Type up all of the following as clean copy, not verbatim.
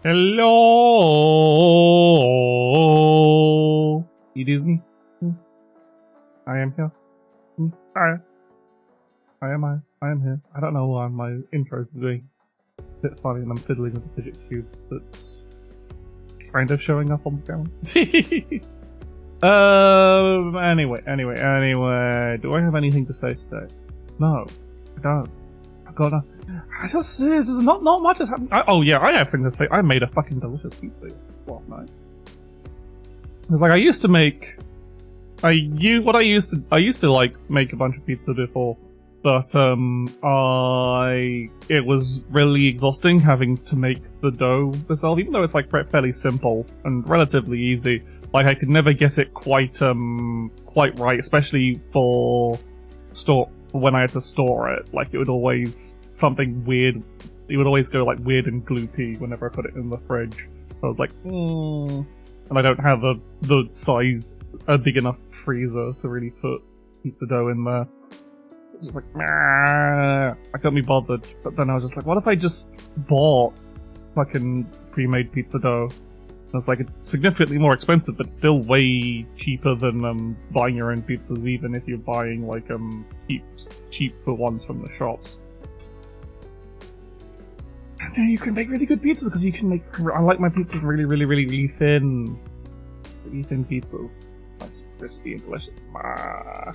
Hello, it is me. I am here. I am here. I don't know why my intro is doing a bit funny and I'm fiddling with the fidget cube that's kind of showing up on the camera. Anyway. Do I have anything to say today? No, I don't. There's not much has happened. Oh yeah, I have things to say. I made a fucking delicious pizza last night. It's like I used to like make a bunch of pizza before, but it was really exhausting having to make the dough myself, even though it's like fairly simple and relatively easy. Like I could never get it quite right, especially for when I had to store it. Like it would always something weird. It would always go like weird and gloopy whenever I put it in the fridge. So I was like, and I don't have a big enough freezer to really put pizza dough in there. So just like, I couldn't be bothered. But then I was just like, what if I just bought fucking pre-made pizza dough? And it's like, it's significantly more expensive, but it's still way cheaper than buying your own pizzas, even if you're buying like cheaper ones from the shops. And then you can make really good pizzas because you can make. I like my pizzas really thin. Really thin pizzas. Nice, crispy and delicious. I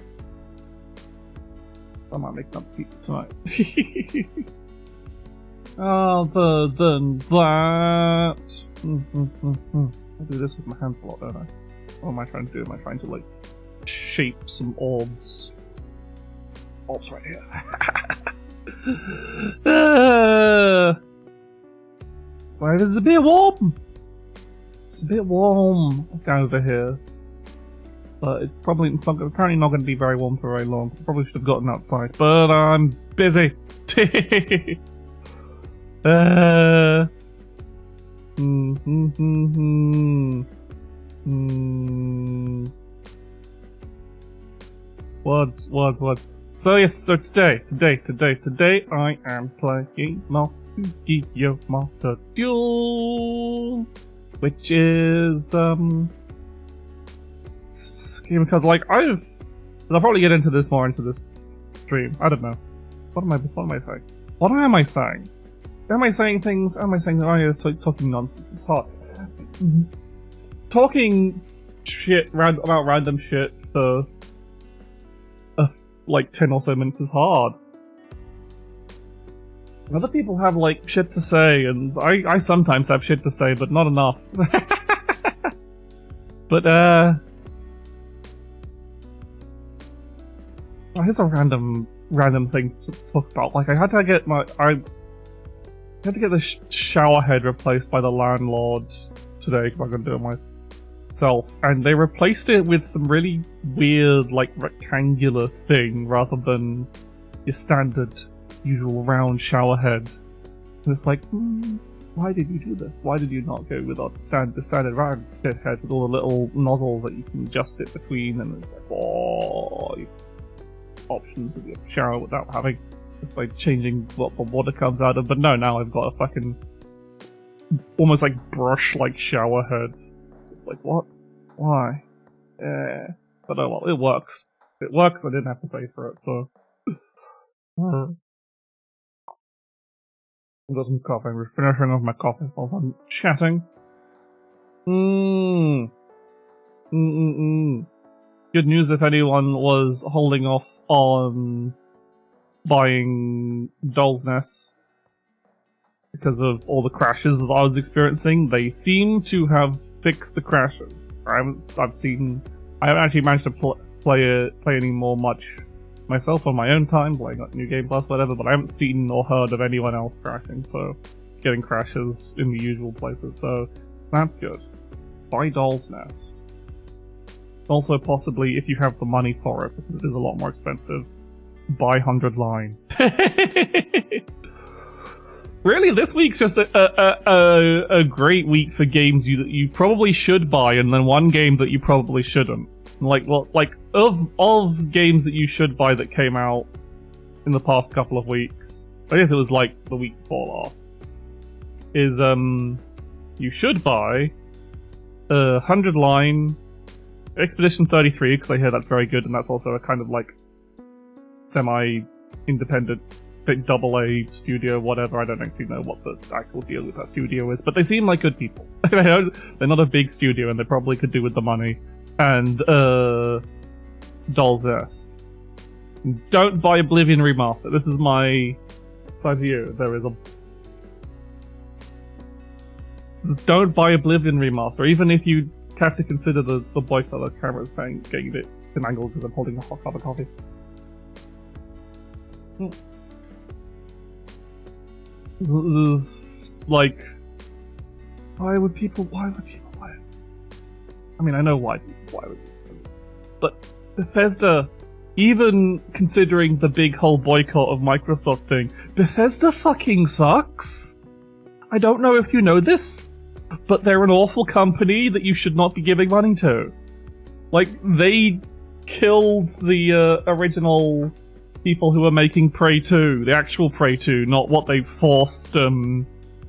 might make another pizza tonight. Other than that, I do this with my hands a lot, don't I? What am I trying to do? Am I trying to like shape some orbs? Orbs right here. So it's a bit warm. It's a bit warm over here, but it's apparently not going to be very warm for very long. So I probably should have gotten outside, but I'm busy. Words. So yes, so today I am playing Master Duel, which is because like I'll probably get into this more into this stream. I don't know. What am I saying? What am I saying? Am I saying things? Am I saying that I was talking nonsense? It's hard. Talking shit about random shit for like 10 or so minutes is hard. Other people have like shit to say, and I sometimes have shit to say, but not enough. But here's a random thing to talk about. Like I had to get the shower head replaced by the landlord today because I'm gonna do it myself, and they replaced it with some really weird, like rectangular thing rather than your standard, usual round shower head. And it's like, why did you do this? Why did you not go with the standard round head with all the little nozzles that you can adjust it between? And it's like, options with your shower without having. Just by changing what the water comes out of, but no, now I've got a fucking almost like brush-like shower head. Just like, what? Why? But oh well, it works. It works, I didn't have to pay for it, so. I've got some coffee, we're finishing off my coffee while I'm chatting. Good news if anyone was holding off on buying Doll's Nest because of all the crashes that I was experiencing. They seem to have fixed the crashes. I haven't actually managed to play any more much myself on my own time, playing New Game Plus, whatever, but I haven't seen or heard of anyone else crashing, so getting crashes in the usual places, so that's good. Buy Doll's Nest. Also, possibly, if you have the money for it, because it is a lot more expensive, buy 100 Line. Really, this week's just a great week for games that you probably should buy, and then one game that you probably shouldn't. Of games that you should buy that came out in the past couple of weeks, I guess it was like the week before last, is you should buy 100 line Expedition 33, because I hear that's very good, and that's also a kind of like semi-independent AA studio, whatever. I don't actually know what the actual deal with that studio is, but they seem like good people. They're not a big studio, and they probably could do with the money. And Doll's Zest. Don't buy Oblivion Remaster. This is my side view. There is a... Don't buy Oblivion Remaster, even if you have to consider the boycott of camera's getting a bit angled because I'm holding a hot cup of coffee. This is like, why would people buy it? I mean, I know why would people, but Bethesda, even considering the big whole boycott of Microsoft thing, Bethesda fucking sucks. I don't know if you know this, but they're an awful company that you should not be giving money to. Like, they killed the original people who were making Prey 2, the actual Prey 2, not what they forced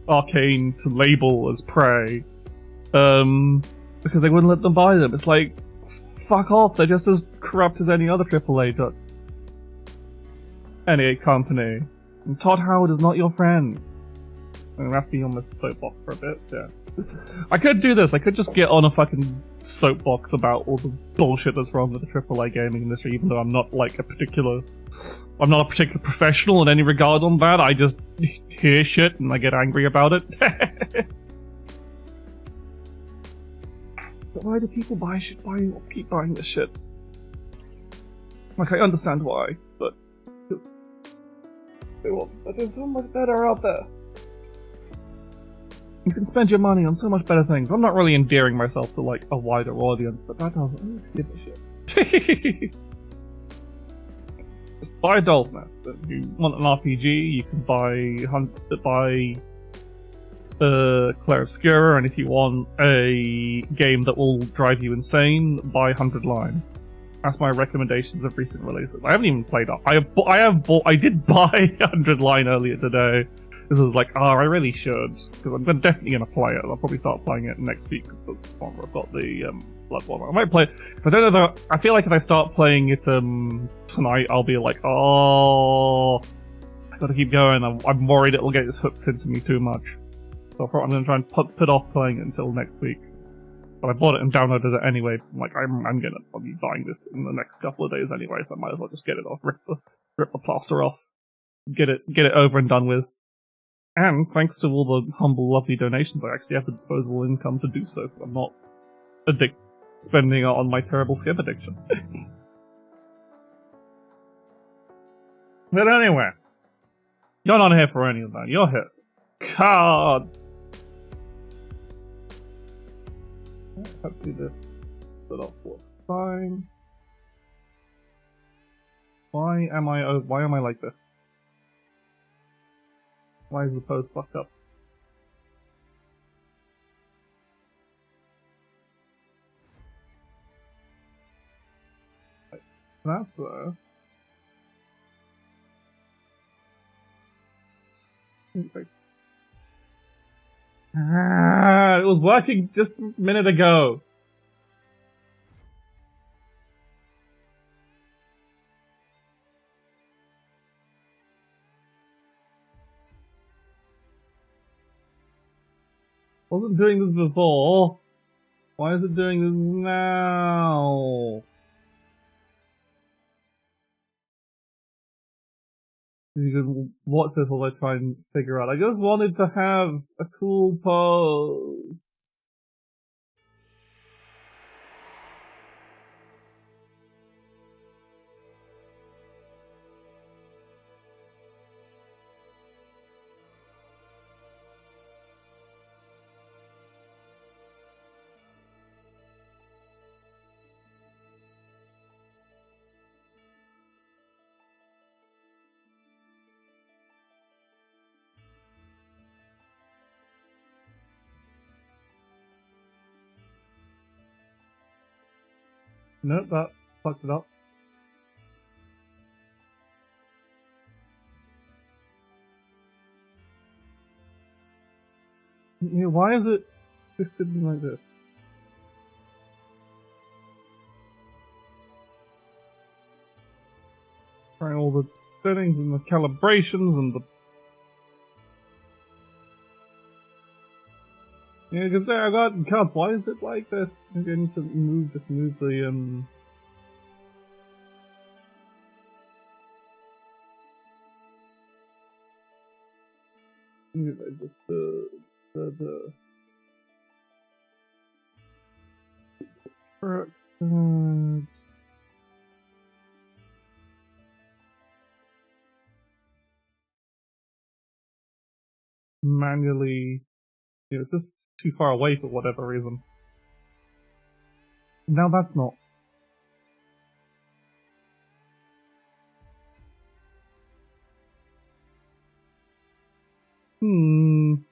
Arcane to label as Prey. Because they wouldn't let them buy them. It's like, fuck off, they're just as corrupt as any other AAA company. And Todd Howard is not your friend. And that's me on the soapbox for a bit, yeah. I could do this, I could just get on a fucking soapbox about all the bullshit that's wrong with the AAA gaming industry, even though I'm not like a particular professional in any regard on that. I just hear shit and I get angry about it. But why do people buy shit? Why do you keep buying this shit? Like, I understand why, but there's so much better out there. You can spend your money on so much better things. I'm not really endearing myself to, like, a wider audience, but that doesn't... Who gives a shit? Just buy Doll's Nest. If you want an RPG, you can buy Clair Obscura, and if you want a game that will drive you insane, buy 100 Line. That's my recommendations of recent releases. I haven't even played up. I did buy 100 Line earlier today. This was like, oh, I really should, because I'm definitely going to play it. I'll probably start playing it next week, because I've got the Bloodborne. I might play it, because I don't know, I feel like if I start playing it tonight, I'll be like, oh, I gotta keep going. I'm worried it'll get its hooks into me too much. So I'm going to try and put off playing it until next week. But I bought it and downloaded it anyway, because I'm like, I'm going to be buying this in the next couple of days anyway, so I might as well just get it off, rip the plaster off, get it over and done with. And thanks to all the humble, lovely donations, I actually have the disposable income to do so, because I'm not spending it on my terrible skip addiction. But anyway, you're not here for any of that. You're here. Cards! Hopefully this setup works fine. Why am I like this? Why is the pose fucked up? That's there. It was working just a minute ago. Wasn't doing this before. Why is it doing this now? You can watch this while I try and figure out. I just wanted to have a cool pose. Nope, that's fucked it up. Yeah, why is it twisted like this? Trying all the settings and the calibrations and the... Yeah, because there I got cards. Why is it like this? Maybe I need to move the just the manually, it's just too far away for whatever reason. Now that's not.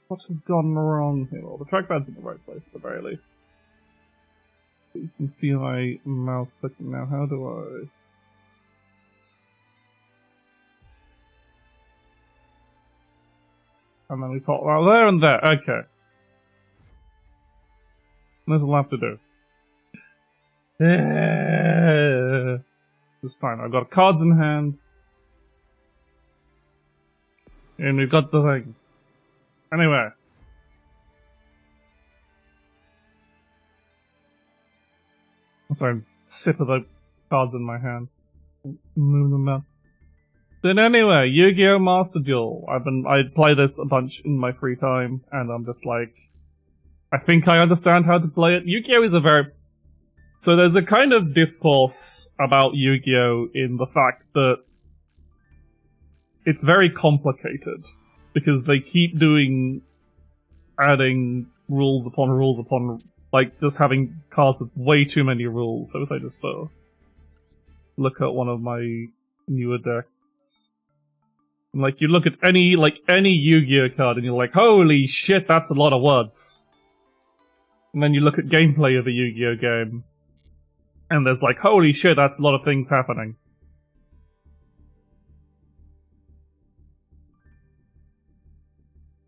What has gone wrong here? Well, the trackpad's in the right place at the very least. You can see my mouse clicking now. How do I... And then we pop right there and there. Okay. This will have to do. It's fine. I've got cards in hand. And we've got the things. Anyway. I'm sorry, sip of the cards in my hand. Move them up. Then anyway, Yu-Gi-Oh! Master Duel. I play this a bunch in my free time, and I'm just like, I think I understand how to play it. Yu-Gi-Oh! Is a very... So there's a kind of discourse about Yu-Gi-Oh! In the fact that it's very complicated, because they keep adding rules upon, like, just having cards with way too many rules. So if I just look at one of my newer decks, and, like, you look at any Yu-Gi-Oh! Card and you're like, holy shit, that's a lot of words. And then you look at gameplay of a Yu-Gi-Oh! Game, and there's like, holy shit, that's a lot of things happening.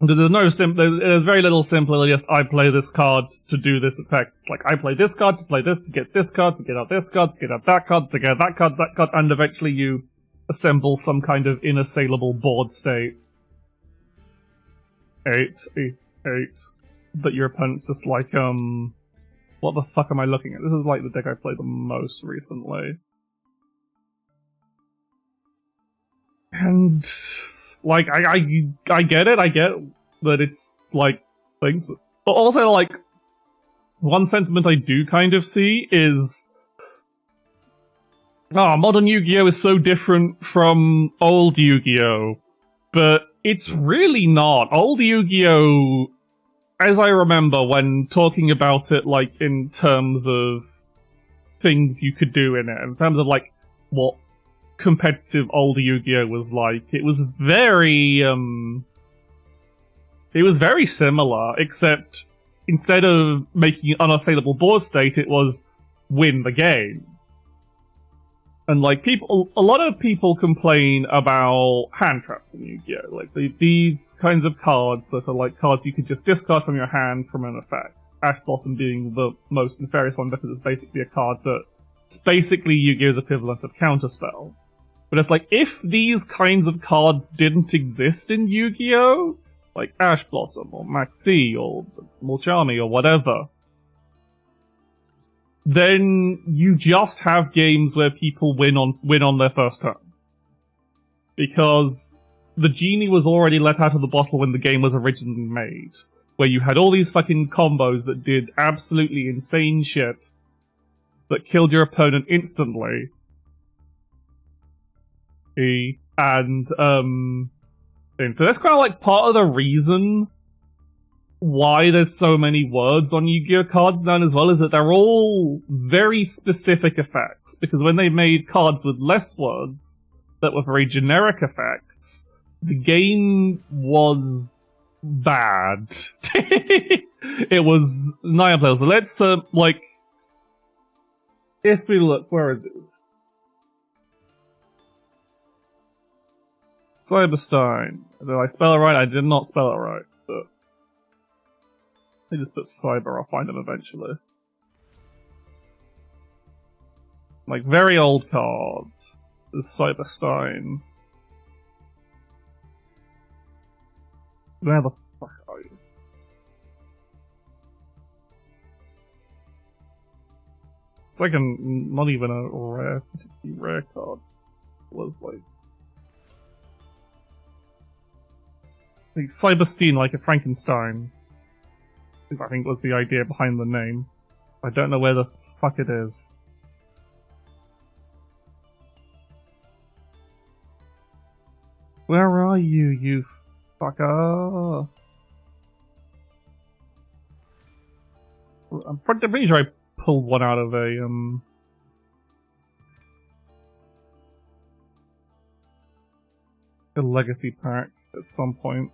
Because there's very little simple, just I play this card to do this effect. It's like, I play this card to play this, to get this card, to get out this card, to get out that card, to get that card, and eventually you assemble some kind of inassailable board state. 8. But your opponent's just like, what the fuck am I looking at? This is like the deck I played the most recently. And... like, I get it, I get that it's, like, things, but also, like, one sentiment I do kind of see is, modern Yu-Gi-Oh! Is so different from old Yu-Gi-Oh! But it's really not. Old Yu-Gi-Oh! As I remember when talking about it, like, in terms of things you could do in it, in terms of, like, what competitive old Yu-Gi-Oh! Was like, it was very similar, except instead of making an unassailable board state, it was win the game. And like, a lot of people complain about hand traps in Yu-Gi-Oh! Like, these kinds of cards that are like cards you could just discard from your hand from an effect. Ash Blossom being the most nefarious one because it's basically a card that's basically Yu-Gi-Oh!'s equivalent of Counterspell. But it's like, if these kinds of cards didn't exist in Yu-Gi-Oh!, like Ash Blossom, or Maxi, or Mulchami, or whatever, then you just have games where people win on their first turn. Because the genie was already let out of the bottle when the game was originally made, where you had all these fucking combos that did absolutely insane shit that killed your opponent instantly. And so that's kind of like part of the reason why there's so many words on Yu-Gi-Oh! Cards now as well, is that they're all very specific effects, because when they made cards with less words that were very generic effects, the game was bad. It was nigh unplayable. So let's, like, if we look, where is it? Cyberstein. Did I spell it right? I did not spell it right, but... They just put Cyber, I'll find them eventually. Like, very old cards. There's Cyberstein. Where the fuck are you? It's like not even a particularly rare card. It was like Cyberstein, like a Frankenstein. I think was the idea behind the name. I don't know where the fuck it is. Where are you, you fucker? I'm pretty sure I pulled one out of a legacy pack at some point.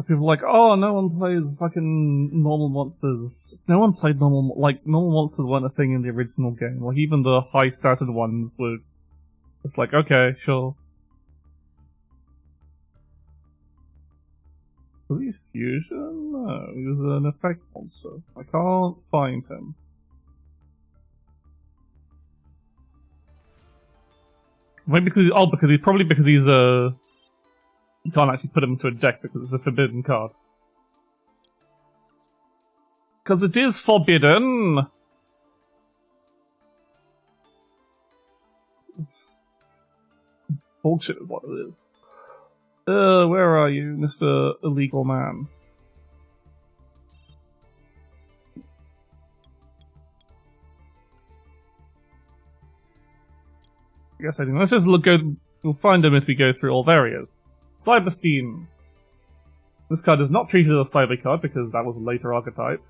People are like, oh, no one plays fucking normal monsters. No one played normal monsters weren't a thing in the original game. Like, even the high-stated ones were just like, okay, sure. Was he fusion? No, he was an effect monster. I can't find him. Maybe because he's you can't actually put him into a deck because it's a forbidden card. Because it is forbidden! It's bullshit is what it is. Where are you, Mr. Illegal Man? I guess I do. Let's just we'll find him if we go through all the areas. Cyberstein. This card is not treated as a cyber card because that was a later archetype.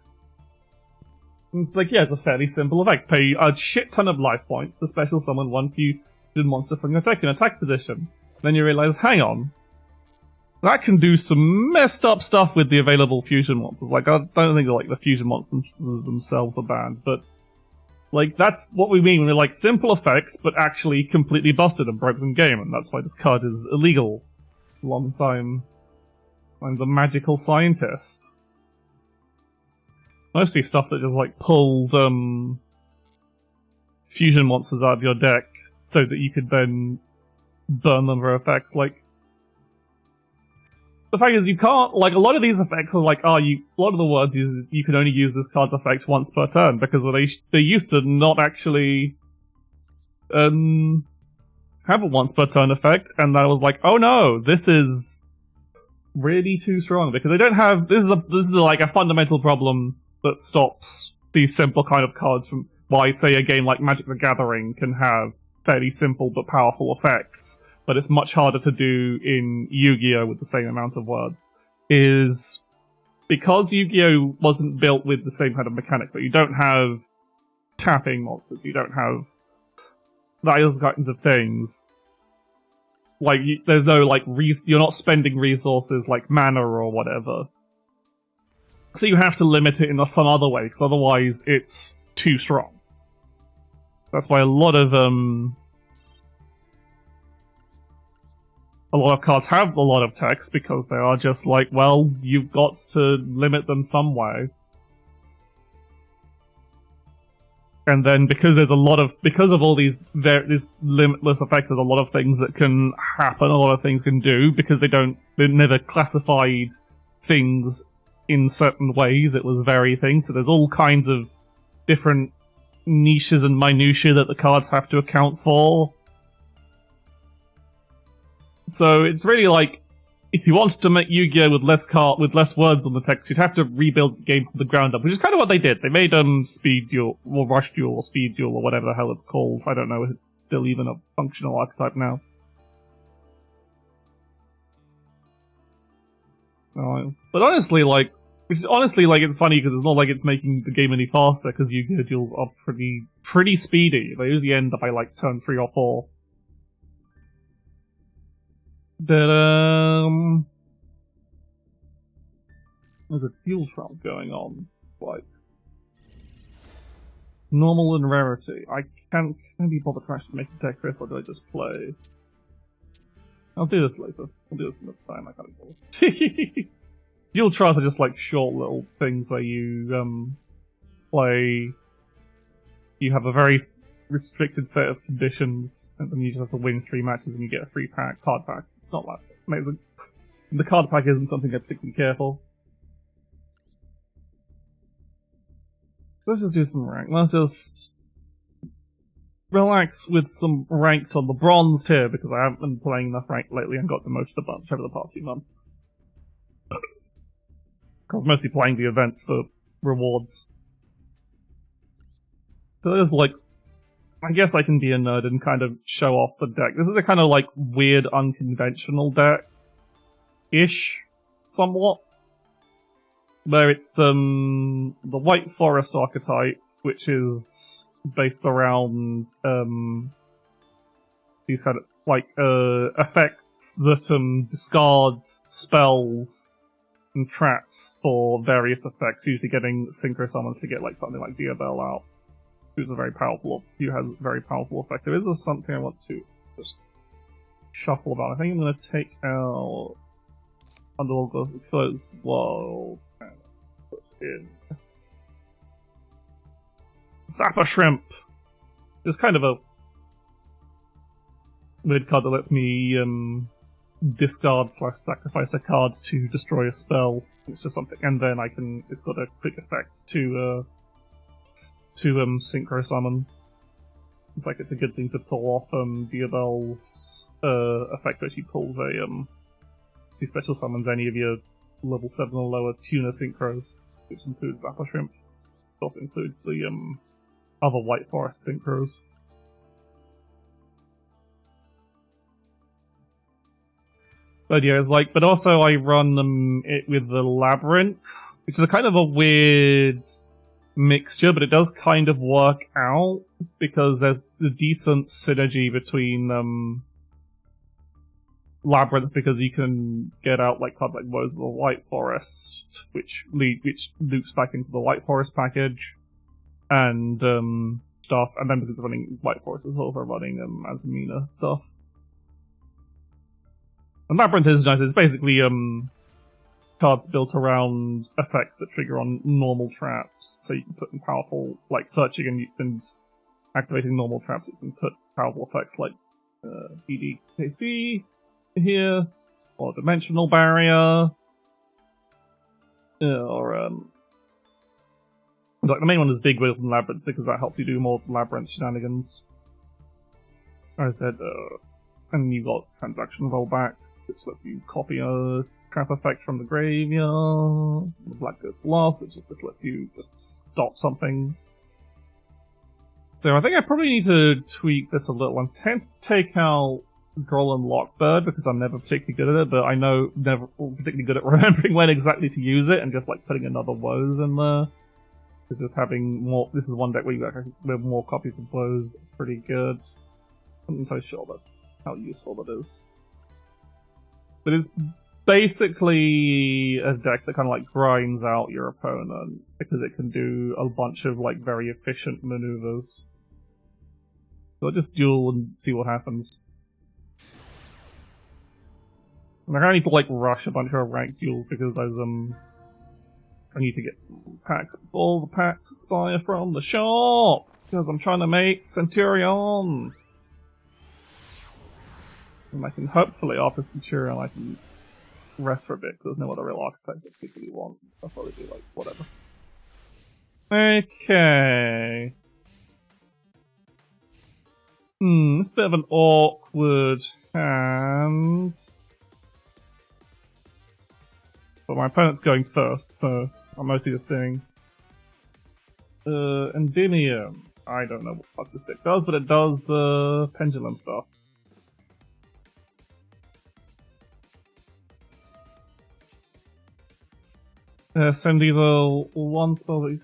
It's like, yeah, it's a fairly simple effect. Pay a shit ton of life points to special summon one fusion monster from your deck in attack position. Then you realize, hang on, that can do some messed up stuff with the available fusion monsters. Like, I don't think like the fusion monsters themselves are banned, but like that's what we mean when we're like simple effects, but actually completely busted and broken game, and that's why this card is illegal. Long time. I'm the magical scientist. Mostly stuff that just like pulled fusion monsters out of your deck so that you could then burn them for effects. Like, the fact is you can't, like, a lot of these effects are like, a lot of the words is you can only use this card's effect once per turn, because they used to not actually have a once per turn effect, and I was like, oh no, this is really too strong, because they don't have, this is like a fundamental problem that stops these simple kind of cards from why, say, a game like Magic the Gathering can have fairly simple but powerful effects, but it's much harder to do in Yu-Gi-Oh! With the same amount of words, is because Yu-Gi-Oh! Wasn't built with the same kind of mechanics. So you don't have tapping monsters, you don't have those kinds of things. Like, there's no, like, you're not spending resources like mana or whatever. So you have to limit it in some other way, because otherwise it's too strong. That's why a lot of cards have a lot of text, because they are just like, well, you've got to limit them some way. And then because of all these limitless effects, there's a lot of things that can happen, a lot of things can do, because they never classified things in certain ways, it was very things, so there's all kinds of different niches and minutiae that the cards have to account for. So it's really like, if you wanted to make Yu-Gi-Oh! With less words on the text, you'd have to rebuild the game from the ground up, which is kind of what they did. They made Speed Duel, or Rush Duel, or Speed Duel, or whatever the hell it's called. I don't know if it's still even a functional archetype now. But honestly, it's funny because it's not like it's making the game any faster, because Yu-Gi-Oh! Duels are pretty speedy. They usually end up by like turn 3 or 4. But, there's a duel trial going on, like, normal and rarity. I can't be bothered to actually make a deck, Chris, or do I just play? I'll do this later. I'll do this another time. I can't bother. Dual trials are just like short little things where you play. You have a very restricted set of conditions, and then you just have to win 3 matches and you get a free card pack. It's not that amazing. And the card pack isn't something I particularly care for. So let's just do some rank. Let's just relax with some ranked on the bronze tier, because I haven't been playing enough ranked lately and got demoted a bunch over the past few months. Because mostly playing the events for rewards. So there's like, I guess I can be a nerd and kind of show off the deck. This is a kind of like weird, unconventional deck-ish, somewhat. Where it's the White Forest archetype, which is based around these kind of like effects that discard spells and traps for various effects, usually getting synchro summons to get like something like Duel out, who has very powerful effects. There is something I want to just shuffle about. I think I'm going to take out Underworld of the Closed World and put in Zapper Shrimp. Just kind of a weird card that lets me discard/sacrifice a card to destroy a spell. It's just something, and then it's got a quick effect to synchro summon. It's like it's a good thing to pull off Diabel's effect, where she pulls she special summons any of your level 7 or lower tuner synchros, which includes Zapper Shrimp. It also includes the other White Forest synchros. But yeah, but also I run it with the Labyrinth, which is a kind of a weird mixture, but it does kind of work out, because there's a decent synergy between Labyrinth, because you can get out like cards like Woes of the White Forest, which loops back into the White Forest package, and stuff, and then because it's running White Forest, it's also running Azamina stuff. And Labyrinth is nice. It's basically cards built around effects that trigger on normal traps, so you can put in powerful, like searching and activating normal traps. You can put powerful effects like BDKC here, or Dimensional Barrier, or like the main one is Big Wheel and Labyrinth, because that helps you do more Labyrinth shenanigans. As I said, and you've got Transaction Rollback, which lets you copy a trap effect from the graveyard. The Black Ghost Blast, which just lets you just stop something. So I think I probably need to tweak this a little. I'm tempted to take out Droll and Lockbird, because I'm never particularly good at it, but I know never particularly good at remembering when exactly to use it, and just like putting another Woes in there. Because just having more, this is one deck where you have more copies of Woes, pretty good. I'm not entirely sure that's how useful that is. But it's basically a deck that kind of like grinds out your opponent, because it can do a bunch of like very efficient maneuvers. So I'll just duel and see what happens. And I need to like rush a bunch of ranked duels, because there's I need to get some packs before the packs expire from the shop, because I'm trying to make Centurion. And I can hopefully, after Centurion, I can rest for a bit, because there's no other real archetypes I particularly want. I'll probably do like whatever. Okay. This is a bit of an awkward hand. But my opponent's going first, so I'm mostly just saying Endymion. I don't know what the fuck this deck does, but it does pendulum stuff. Send either one spell that you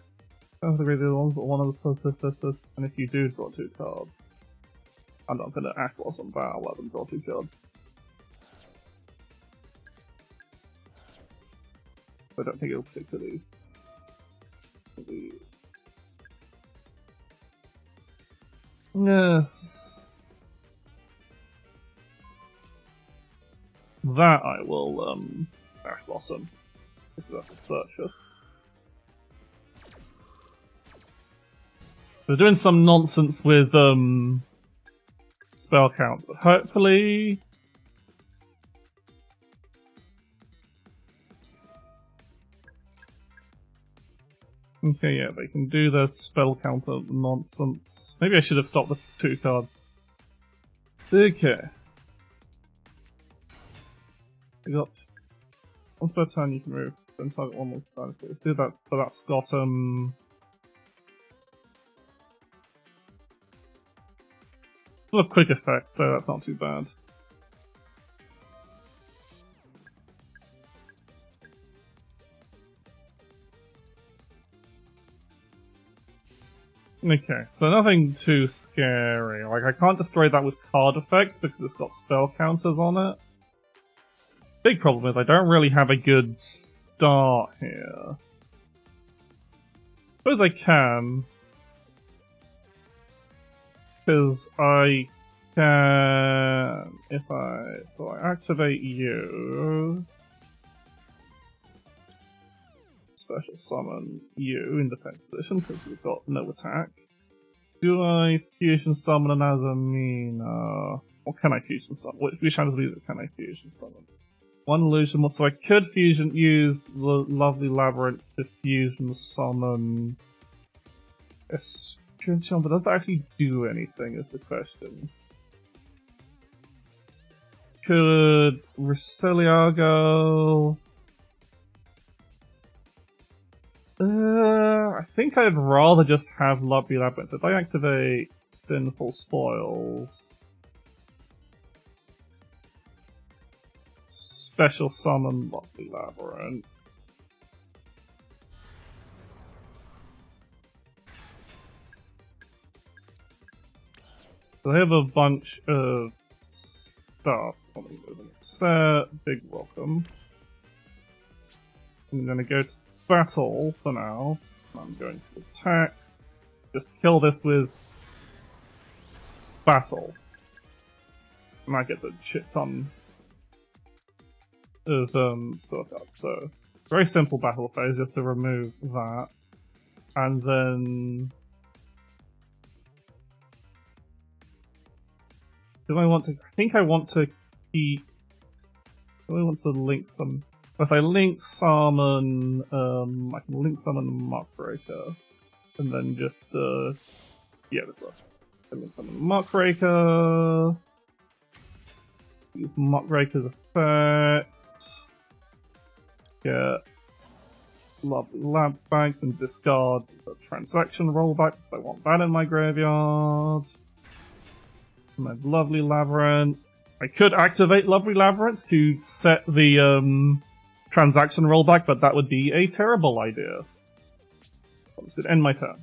have the graveyard ones, but one of the spells, and if you do, draw 2 cards. I'm not gonna act loss on that, I'll let them draw 2 cards. I don't think it'll particularly. Yes. that I will Ash Blossom. Because that's a searcher. We're doing some nonsense with spell counts, but hopefully. Okay, yeah, they can do their spell counter nonsense. Maybe I should have stopped the 2 cards. Okay. You got once per turn you can move, then target one more time. See, that's got a quick effect, so that's not too bad. Okay, so nothing too scary. Like, I can't destroy that with card effects because it's got spell counters on it. Big problem is I don't really have a good start here. Suppose I can. Because I can... So I activate you. Special summon you in defense position because we've got no attack. Do I fusion summon an Azamina? Or can I fusion summon? Which hand can I fusion summon? One illusion, so I could use the lovely labyrinth to fusion summon Estrinchon, but does that actually do anything is the question. Could Riseliago... I think I'd rather just have Lovely Labyrinth. If I activate Sinful Spoils, special summon Lovely Labyrinth. So I have a bunch of stuff. Set, big welcome. I'm gonna go to battle for now. I'm going to attack. Just kill this with battle. And I get a shit ton of spell cards. So very simple battle phase just to remove that. And then do I want to I think I want to keep do I want to link some if I link summon, I can link summon Muckraker, and then just, yeah, this works. I link summon Muckraker, use Muckraker's effect, get Lovely Lab Bank, and discard the transaction rollback, because I want that in my graveyard. And I have Lovely Labyrinth. I could activate Lovely Labyrinth to set the, transaction rollback, but that would be a terrible idea. I'm just gonna end my turn.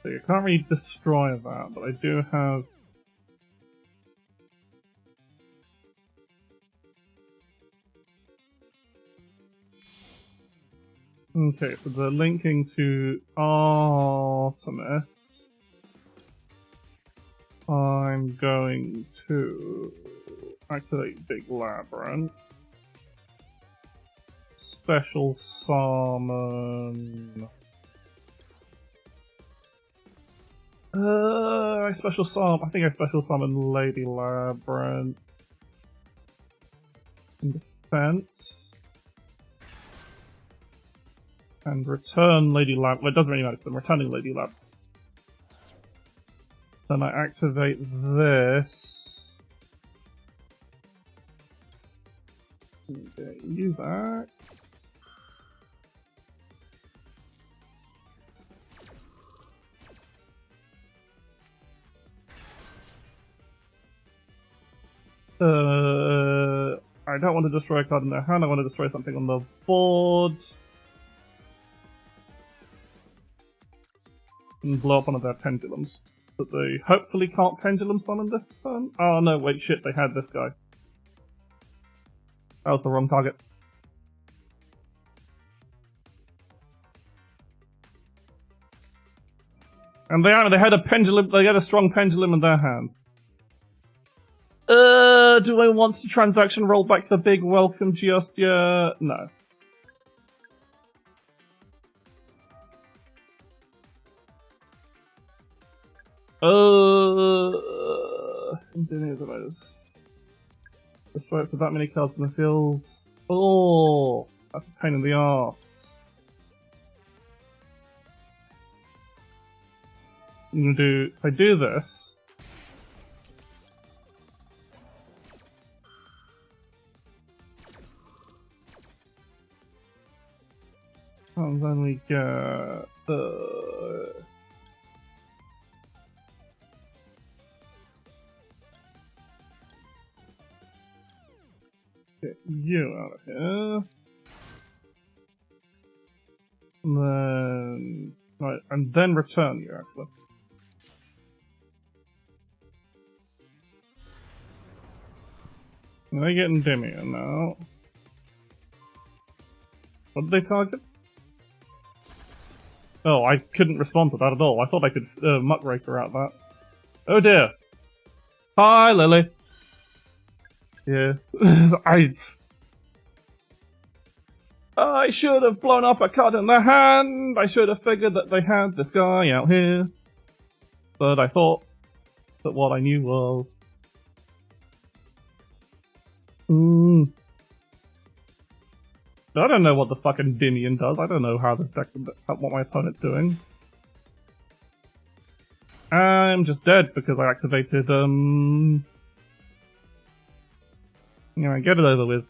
So you can't really destroy that, but I do have... Okay, so they're linking to Artemis. I'm going to activate Big Labyrinth. Special summon... I think I special summon Lady Labyrinth. In defense. And return Lady Lab. Well, it doesn't really matter because I'm returning Lady Lab. Then I activate this. Get you back. I don't want to destroy a card in their hand. I want to destroy something on the board. And blow up one of their pendulums. But they hopefully can't pendulum summon this turn. Oh no, wait, shit, they had this guy. That was the wrong target. And they had a pendulum. They had a strong pendulum in their hand. Do I want to transaction roll back the big welcome just yet? No. Just wait for that many cards in the field. Oh, that's a pain in the arse. I'm gonna do. If I do this. And then we get get you out of here. And then right, and then return you actually. They're getting dimmier now. What did they target? Oh, I couldn't respond to that at all. I thought I could muckraker out that. Oh dear. Hi, Lily. Yeah. I should have blown up a card in their hand. I should have figured that they had this guy out here. But I thought that what I knew was... I don't know what the fucking Dinian does. I don't know how this deck, what my opponent's doing. I'm just dead because I activated, yeah, get it over with.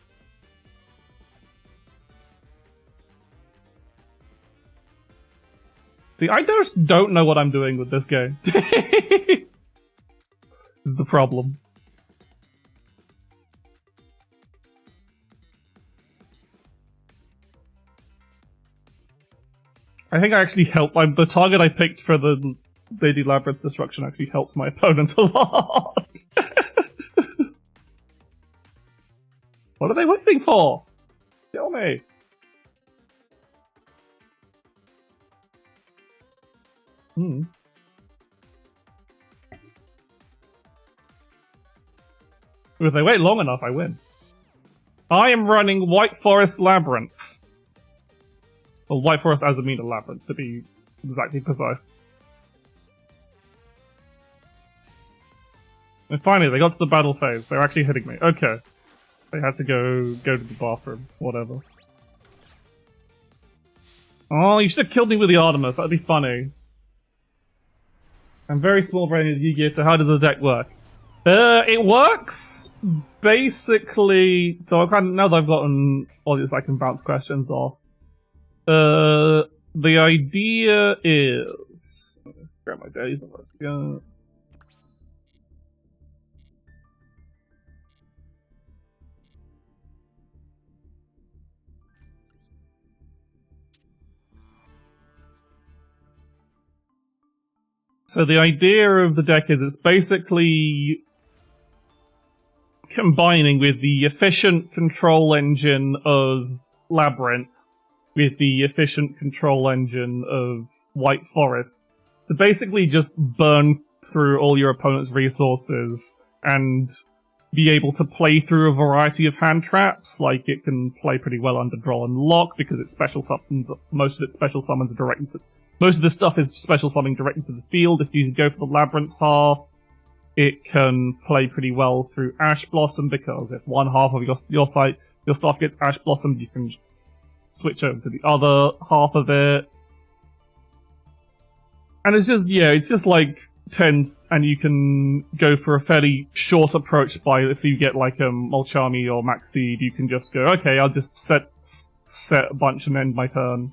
See, I just don't know what I'm doing with this game. This is the problem. I think I actually helped. The target I picked for the Lady Labyrinth Destruction actually helped my opponent a lot. What are they waiting for? Kill me. If they wait long enough, I win. I am running White Forest Labyrinth. Well, White Forest as a mean labyrinth, to be exactly precise. And finally, they got to the battle phase. They're actually hitting me. Okay. They had to go to the bathroom. Whatever. Oh, you should have killed me with the Artemis. That'd be funny. I'm very small-brained with Yu-Gi-Oh! So how does the deck work? It works basically... So now that I've gotten all these, I can bounce questions off. The idea is... Grab my days. Go. So the idea of the deck is it's basically combining with the efficient control engine of Labyrinth with the efficient control engine of White Forest to basically just burn through all your opponent's resources and be able to play through a variety of hand traps. Like, it can play pretty well under Draw and Lock because it special summons, most of its special summons are directed to... Most of this stuff is special summoning directly to the field. If you go for the Labyrinth half, it can play pretty well through Ash Blossom, because if one half of your stuff gets Ash Blossomed, you can switch over to the other half of it. And it's just, yeah, it's just like 10s, and you can go for a fairly short approach by, let's say you get like Molchami or Maxseed, you can just go, okay, I'll just set a bunch and end my turn.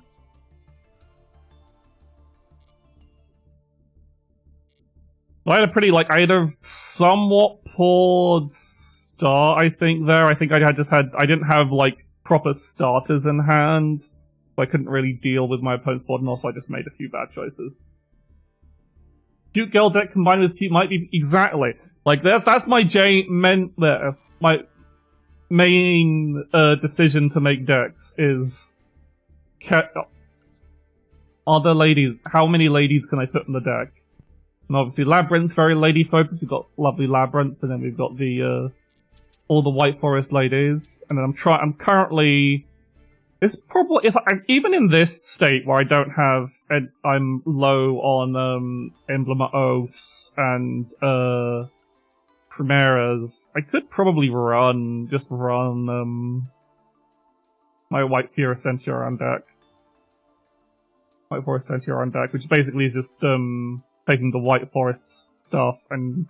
I had a pretty, I had a somewhat poor start, I think, there. I think I didn't have, proper starters in hand. So I couldn't really deal with my opponent's board, and also I just made a few bad choices. Cute girl deck combined with cute might be, exactly. That's my my main decision to make decks is... Are there ladies? How many ladies can I put in the deck? And obviously Labyrinth, very lady focused. We've got lovely Labyrinth, and then we've got the all the White Forest ladies. And then I'm currently, it's probably, even in this state where I don't have, I'm low on Emblem of Oaths and Primaras, I could probably run my White Forest Centaur on deck. White Forest Centaur on deck, which basically is just taking the White Forest stuff and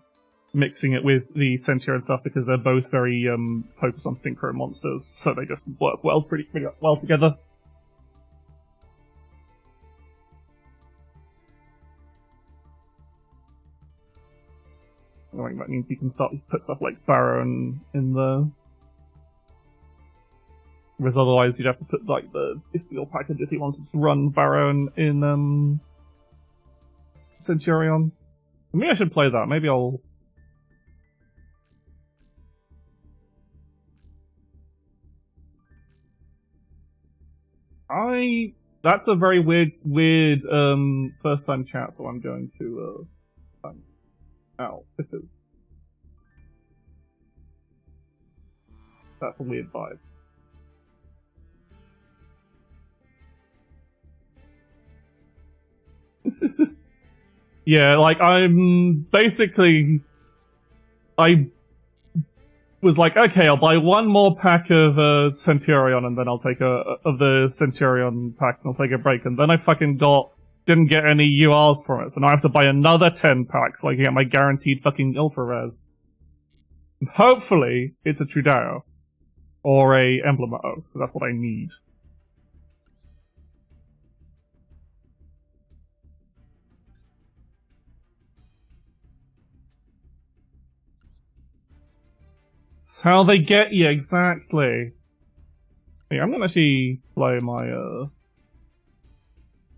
mixing it with the Centaur stuff because they're both very focused on synchro monsters, so they just work well, pretty well together. I think that means you can start to put stuff like Baron in the. Whereas otherwise you'd have to put like the Isteel package if you wanted to run Baron in Centurion. Maybe I should play that. Maybe I'll. That's a very weird first time chat, so I'm going to out because that's a weird vibe. Yeah, like I'm basically I was like, okay, I'll buy one more pack of Centurion, and then I'll take of the Centurion packs, and I'll take a break. And then I fucking didn't get any URs from it, so now I have to buy another 10 packs so I can get my guaranteed fucking Ultra Res. And hopefully, it's a Trudao. Or a Emblem of Oath, because that's what I need. It's how they get you, exactly. Yeah, I'm gonna actually play my,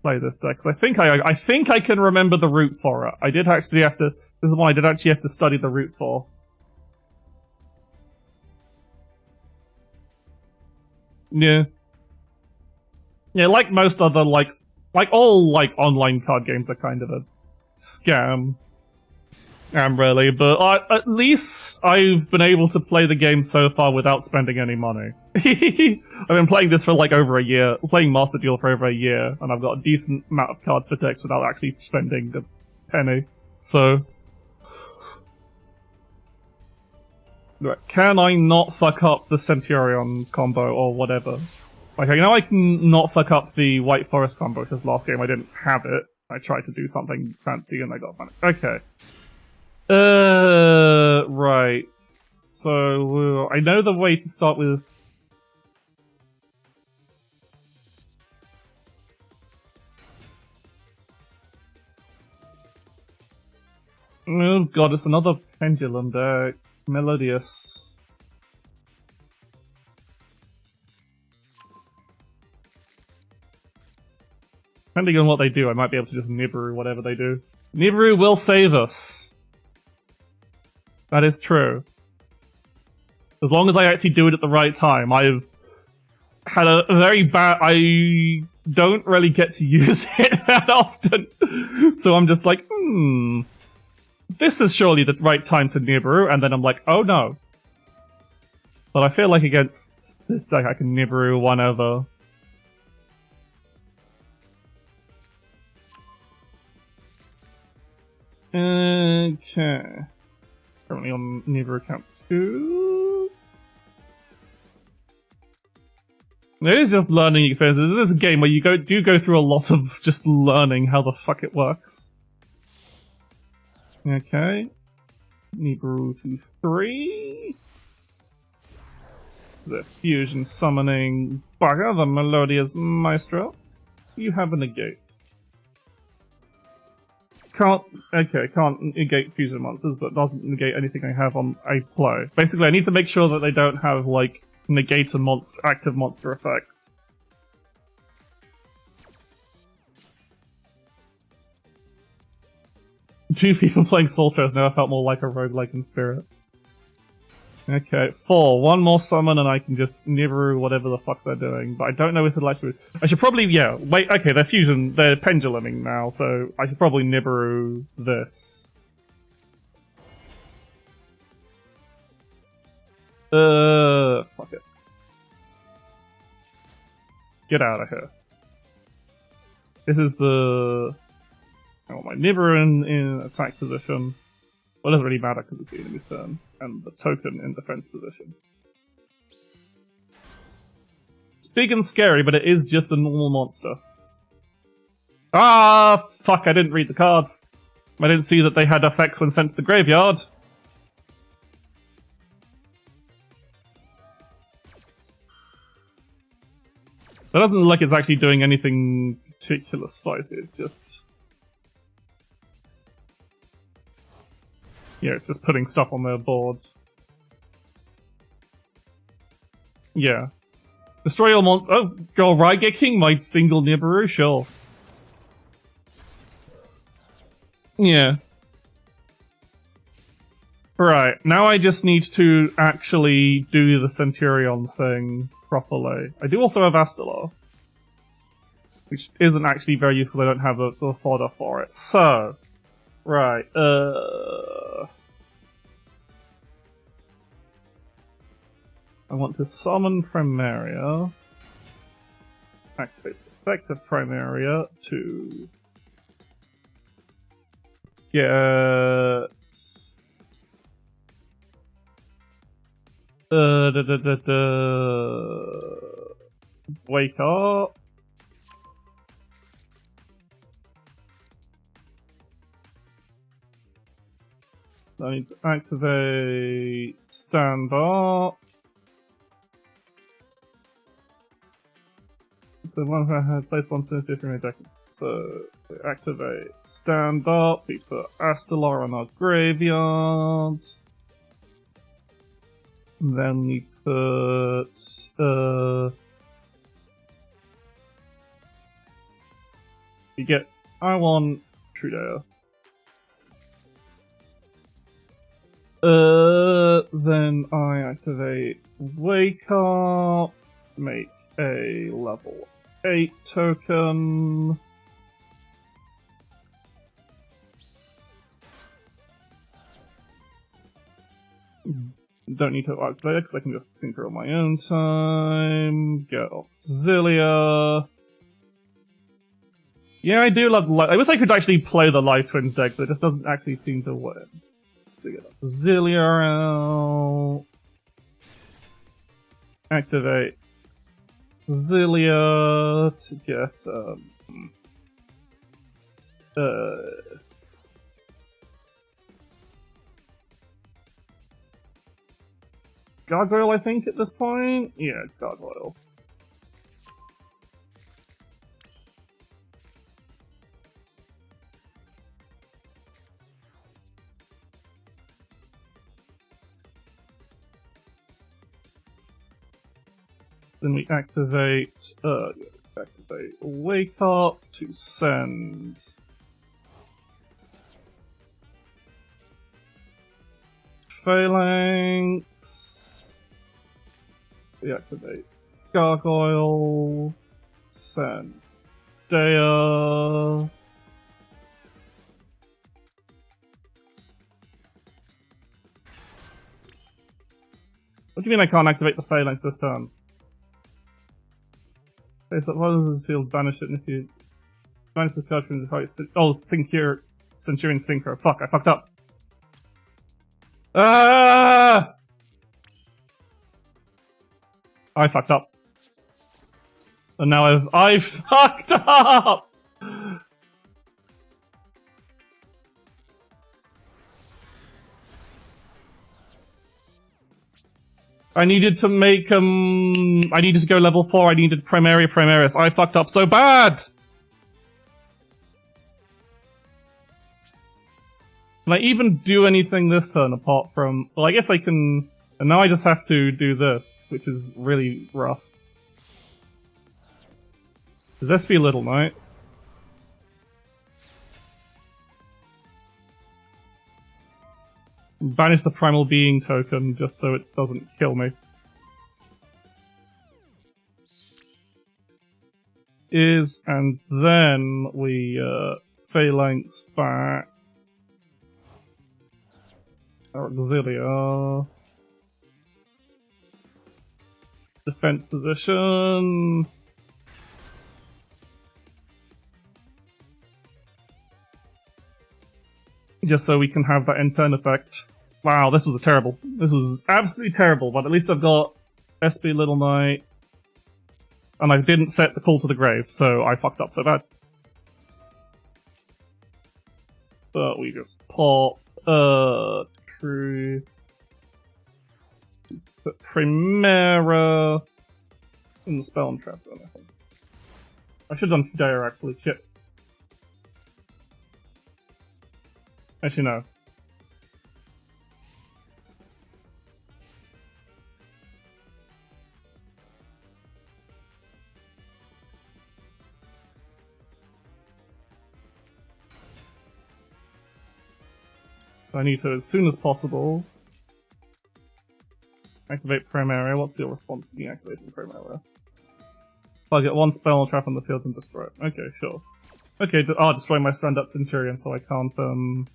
play this deck, because I think I can remember the route for it. I did actually have to, this is one I did actually have to study the route for. Yeah. Yeah, like most other, like all, online card games are kind of a scam. Really, but at least I've been able to play the game so far without spending any money. I've been playing this for over a year, playing Master Duel for over a year, and I've got a decent amount of cards for decks without actually spending a penny. So, can I not fuck up the Centurion combo or whatever? Like, I know I can not fuck up the White Forest combo because last game I didn't have it. I tried to do something fancy and I got money. Okay. Right. So, I know the way to start with... Oh god, it's another Pendulum deck. Melodious. Depending on what they do, I might be able to just Nibiru whatever they do. Nibiru will save us! That is true. As long as I actually do it at the right time. I've had a very bad... I don't really get to use it that often. So I'm just like, this is surely the right time to Nibiru, and then I'm like, oh no. But I feel like against this deck I can Nibiru whenever. Okay. Currently on Nibiru count 2. It is just learning experiences. This is a game where you do go through a lot of just learning how the fuck it works. Okay. Nibiru to 3. The fusion summoning bugger, the Melodious Maestro. You have a negate. Can't negate fusion monsters, but doesn't negate anything I have on a play. Basically, I need to make sure that they don't have, negate a active monster effect. Two people playing Solitaire has never felt more like a roguelike in spirit. Okay, 4. One more summon and I can just Nibiru whatever the fuck they're doing. But I don't know if it'll actually... I should probably, yeah, wait, okay, they're penduluming now, so I should probably Nibiru this. Fuck it. Get out of here. This is the... I want my Nibiru in attack position. Well, it doesn't really matter because it's the enemy's turn. And the token in defense position. It's big and scary, but it is just a normal monster. Ah, fuck, I didn't read the cards. I didn't see that they had effects when sent to the graveyard. That doesn't look like it's actually doing anything particular spicy, it's just... Yeah, it's just putting stuff on their board. Yeah. Destroy all monsters. Oh, go right, get King, my single Nibiru, sure. Yeah. Right, now I just need to actually do the Centurion thing properly. I do also have Astalar, which isn't actually very useful because I don't have the fodder for it. So, right, I want to summon Primaria, activate the effect of Primaria to get wake up. I need to activate stand up. So one I had place one sinister from my deck. So activate stand up. We put Astalar on our graveyard. And then we put we get I want Trudea. Then I activate Wake Up, make a level 8 token. Don't need to activate it because I can just synchro on my own time. Get Auxilia. Yeah, I do love I wish I could actually play the Life Twins deck, but it just doesn't actually seem to win. To get Auxilia out. Activate Auxilia to get Gargoyle, I think, at this point? Yeah, Gargoyle. Then we activate Wake Up to send Phalanx. We activate Gargoyle, send Dea. What do you mean I can't activate the Phalanx this turn? Okay, so what does the field banish it, and if you banish the card from the fight, Centurion Synchro. Fuck, I fucked up. Ah! I fucked up. And now I've fucked up! I needed to make, I needed to go level 4, I needed Primaris. I fucked up so bad! Can I even do anything this turn apart from... Well, I guess I can... And now I just have to do this, which is really rough. Does this be a Little Knight? Banish the Primal Being token just so it doesn't kill me. And then we phalanx back our auxilia. Defense position. Just so we can have that end turn effect. Wow, this was terrible. This was absolutely terrible, but at least I've got SP Little Knight. And I didn't set the Call to the Grave, so I fucked up so bad. But we just pop Crew. Put Primera in the spell and trap zone, I think. I should have done Fidea actually, shit. Actually, no. I need to, as soon as possible, activate Primera. What's your response to being activating Primera? I'll get one spell trap on the field and destroy it. Okay, sure. Okay, I'll destroy my stand-up Centurion so I can't,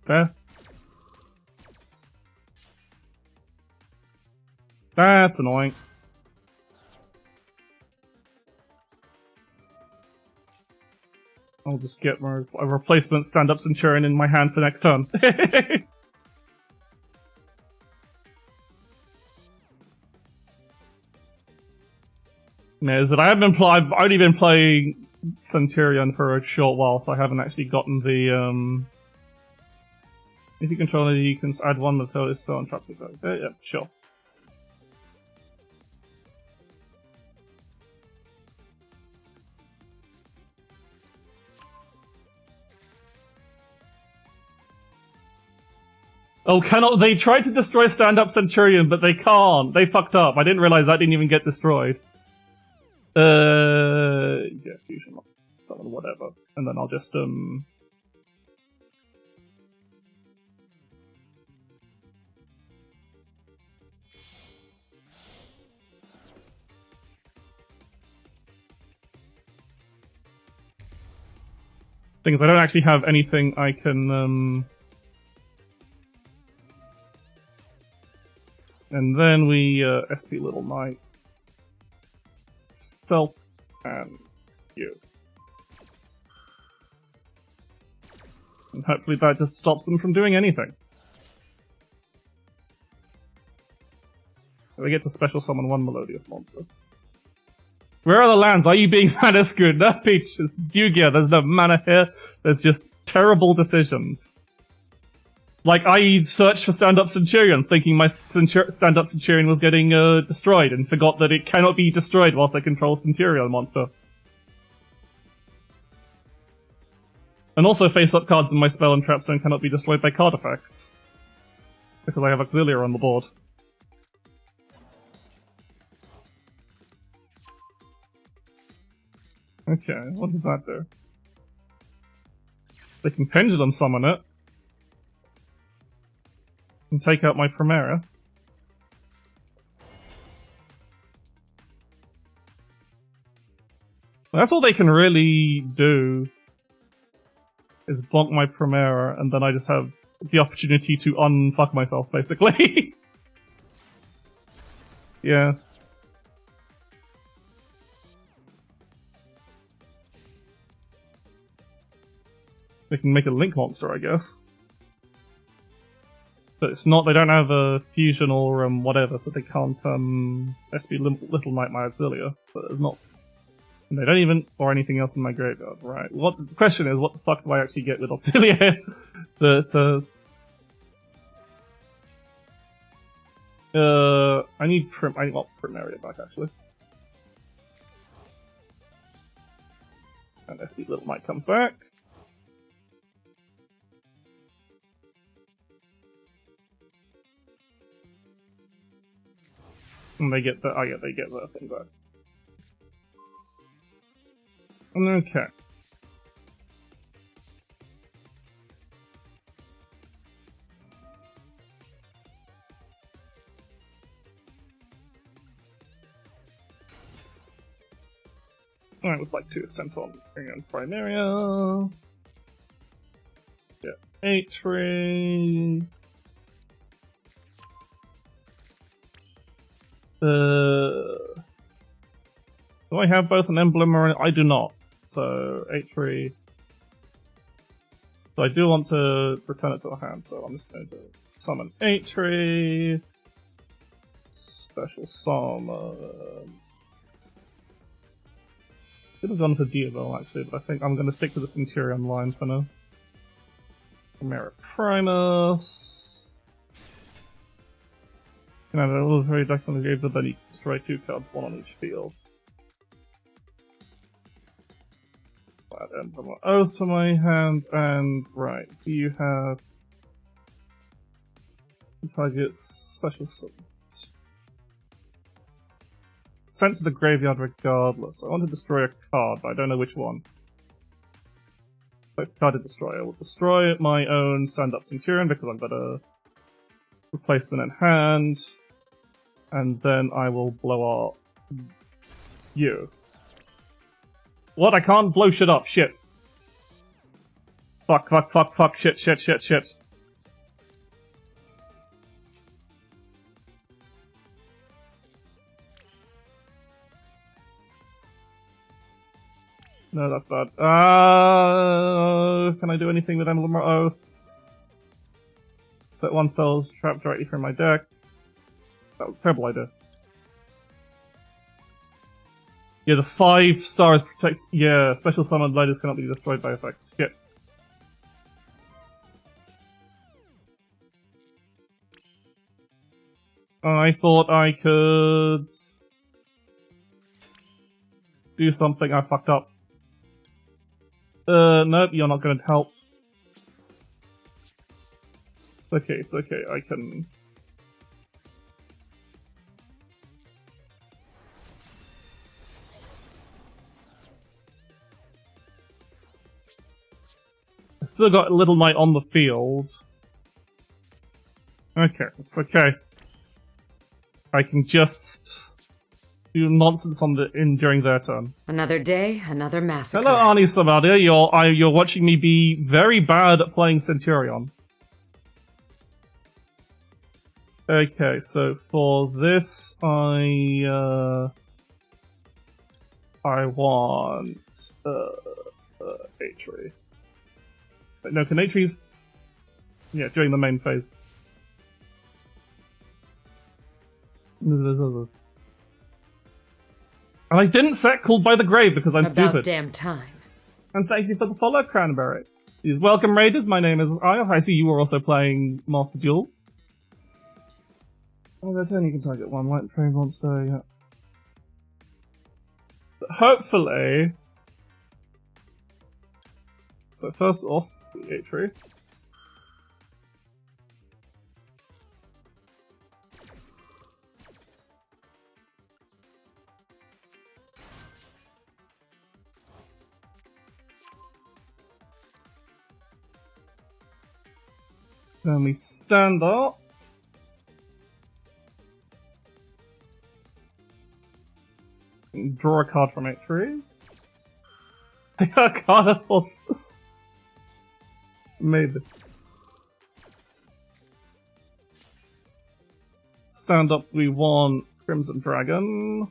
Fair. That's annoying. I'll just get a replacement stand-up Centurion in my hand for next turn. Yeah, is that I've only been playing Centurion for a short while, so I haven't actually gotten the if you control it, you can add one with this spell and trap it. Okay, yeah, sure. Oh, they tried to destroy stand-up Centurion, but they can't. They fucked up. I didn't realize that didn't even get destroyed. Yeah, fusion, summon, whatever. And then I'll just, thing is, I don't actually have anything I can, and then we, SP Little Knight. Self and you. And hopefully that just stops them from doing anything. We get to special summon one melodious monster. Where are the lands? Are you being mana screwed? No, Peach. This is Yu-Gi-Oh! There's no mana here. There's just terrible decisions. Like, I searched for Stand-Up Centurion, thinking my Stand-Up Centurion was getting destroyed, and forgot that it cannot be destroyed whilst I control Centurion monster. And also face-up cards in my spell and trap zone cannot be destroyed by card effects. Because I have Auxilia on the board. Okay, what does that do? They can Pendulum Summon it. And take out my Primera. That's all they can really do. Is bonk my Primera, and then I just have the opportunity to unfuck myself, basically. Yeah. They can make a Link monster, I guess. But it's not, they don't have a fusion or whatever, so they can't SP Little Knight my Auxilia. But there's not. And they don't even, or anything else in my graveyard, right? The question is, what the fuck do I actually get with Auxilia? That, I need I want Primaria back, actually. And SP Little Knight comes back. And they get the, oh yeah, they get the thing back. Okay. I would like to send on bring in Primaria. Yeah, 8-3. Do I have both an emblem or I do not. So 8-3. So I do want to return it to the hand, so I'm just going to summon 8-3. Special summon. Could have gone for Duel actually, but I think I'm going to stick to the Centurion line for now. Merit Primus. You know, it was very definitely gave the bunny destroy 2 cards, 1 on each field. Add Emblem Oath to my hand, and right, do you have target special summons? Sent to the graveyard regardless. I want to destroy a card, but I don't know which one. Select a card to destroy. I will destroy my own stand-up Centurion because I've got a replacement in hand, and then I will blow up you. What? I can't blow shit up. Shit. Fuck, fuck, fuck, fuck. Shit, shit, shit, shit. No, that's bad. Can I do anything with Emblem Oath? Set 1 spells trapped directly from my deck. That was a terrible idea. Yeah, the 5 stars protect. Yeah, special summoned lighters cannot be destroyed by effect. Shit. I thought I could do something. I fucked up. Nope, you're not gonna help. Okay, it's okay. I can. Still got a Little Knight on the field. Okay, it's okay. I can just do nonsense on during their turn. Another day, another massacre. Hello, Arnie Samadia. You're watching me be very bad at playing Centurion. Okay, so for this, I want Atri. No, can Atri's... Yeah, during the main phase. And I didn't set Called by the Grave because I'm stupid. About damn time. And thank you for the follow, Cranberry. Please welcome Raiders, my name is Io. I see you were also playing Master Duel. Oh, that's only you can target 1 white train monster, yeah. But hopefully... So first off, the Atri. Then we stand up. And draw a card from Atri. I got a card of force. Maybe. Stand up, we want Crimson Dragon.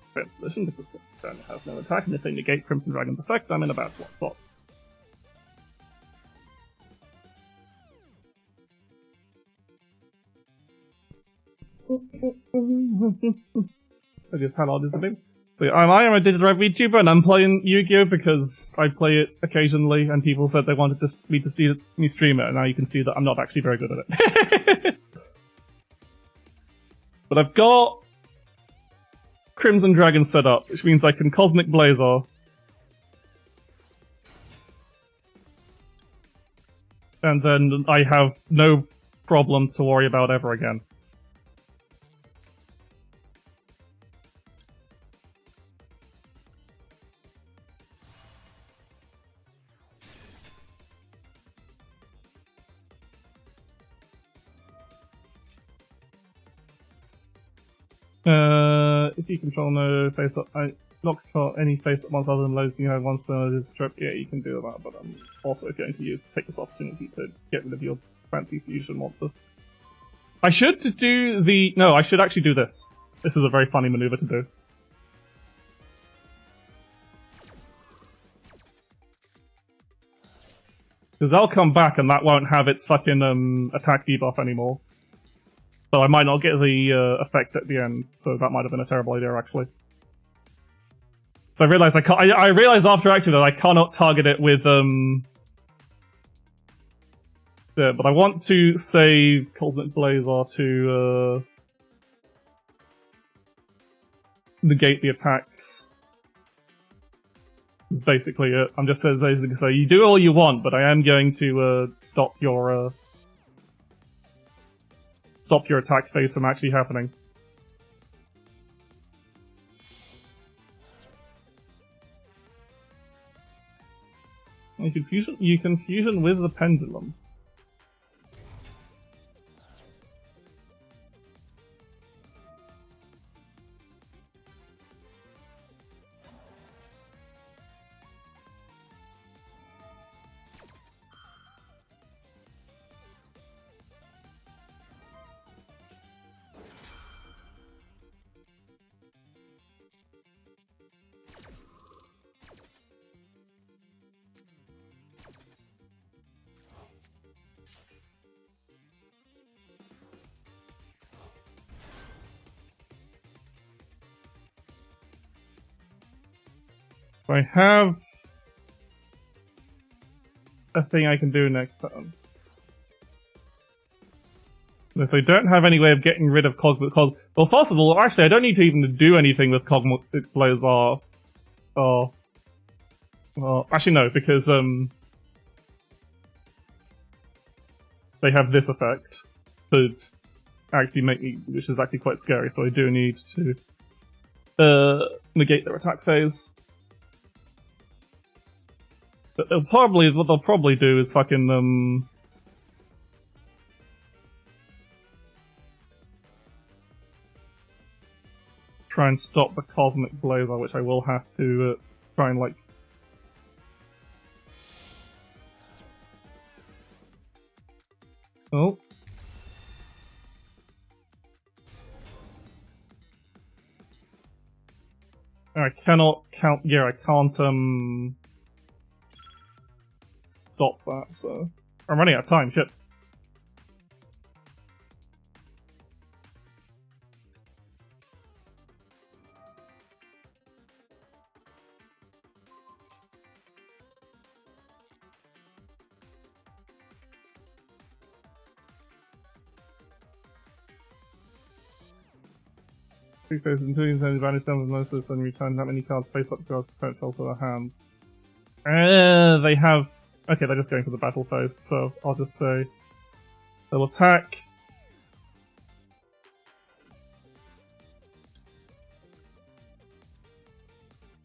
Defense position because Crimson Dragon has no attack, and if they negate Crimson Dragon's effect, I'm in a bad spot. I guess how odd is the thing? So I am a Digidrive VTuber and I'm playing Yu-Gi-Oh! Because I play it occasionally and people said they wanted me to see me stream it, and now you can see that I'm not actually very good at it. But I've got Crimson Dragon set up, which means I can Cosmic Blazer. And then I have no problems to worry about ever again. If you control no face up, not control any face up ones other than loads, you have one spell that is strip. Yeah, you can do that, but I'm also going to take this opportunity to get rid of your fancy fusion monster. I should do the... No, I should actually do this. This is a very funny maneuver to do. Because they'll come back and that won't have its fucking attack debuff anymore. So I might not get the effect at the end, so that might have been a terrible idea actually. So I realized I realized after acting that I cannot target it with but I want to save Cosmic Blazar to negate the attacks. That's basically it. I'm just basically say you do all you want, but I am going to stop your attack phase from actually happening. You can fusion with the pendulum. I have a thing I can do next turn. If I don't have any way of getting rid of Cosmic... Well, first of all, actually, I don't need to even do anything with Cosmic Blazar. Actually, no, because, they have this effect that actually make me... which is actually quite scary, so I do need to, negate their attack phase. But what they'll probably do is fucking, try and stop the Cosmic Blazar, which I will have to, try and, like... Oh. I cannot count... yeah, I can't, stop that, so... I'm running out of time, shit. Three phases, including turning advantage down with most of this, then return that many cards face up to control to their hands. They have... okay, they're just going for the battle phase, so I'll just say... they'll attack...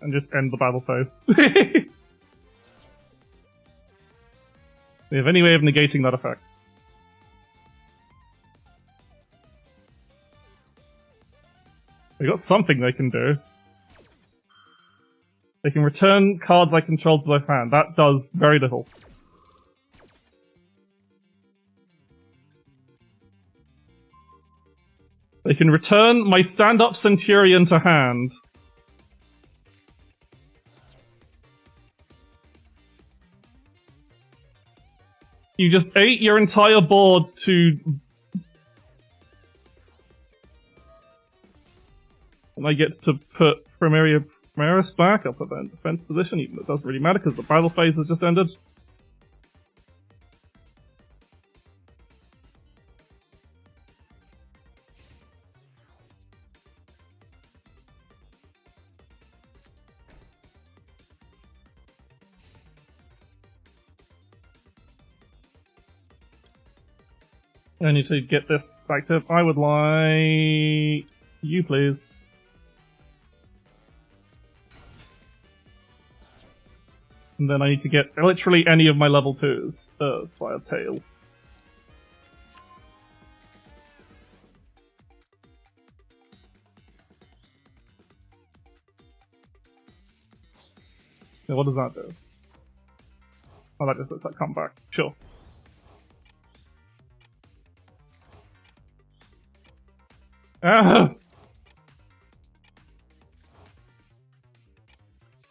and just end the battle phase. They have any way of negating that effect. They got something they can do. They can return cards I control to their hand. That does very little. They can return my stand-up Centurion to hand. You just ate your entire board to... and I get to put Primaris back up at the defense position, even though it doesn't really matter because the battle phase has just ended. I need to get this back up. I would like... you, please. And then I need to get literally any of my level 2s via Tails. Yeah, what does that do? Oh, that just lets that come back. Sure. Ah!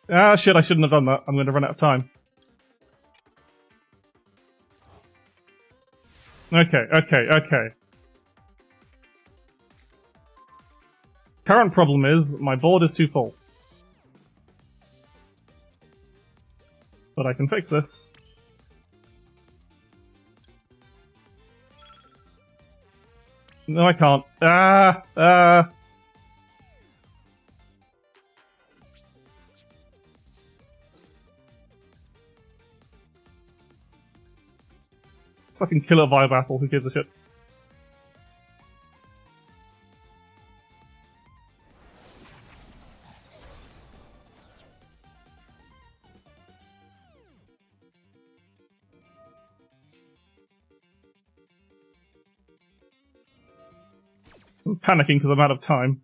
Ah, shit, I shouldn't have done that. I'm going to run out of time. Okay. Current problem is, my board is too full. But I can fix this. No, I can't. Let's fucking kill it via battle, who gives a shit? I'm panicking because I'm out of time.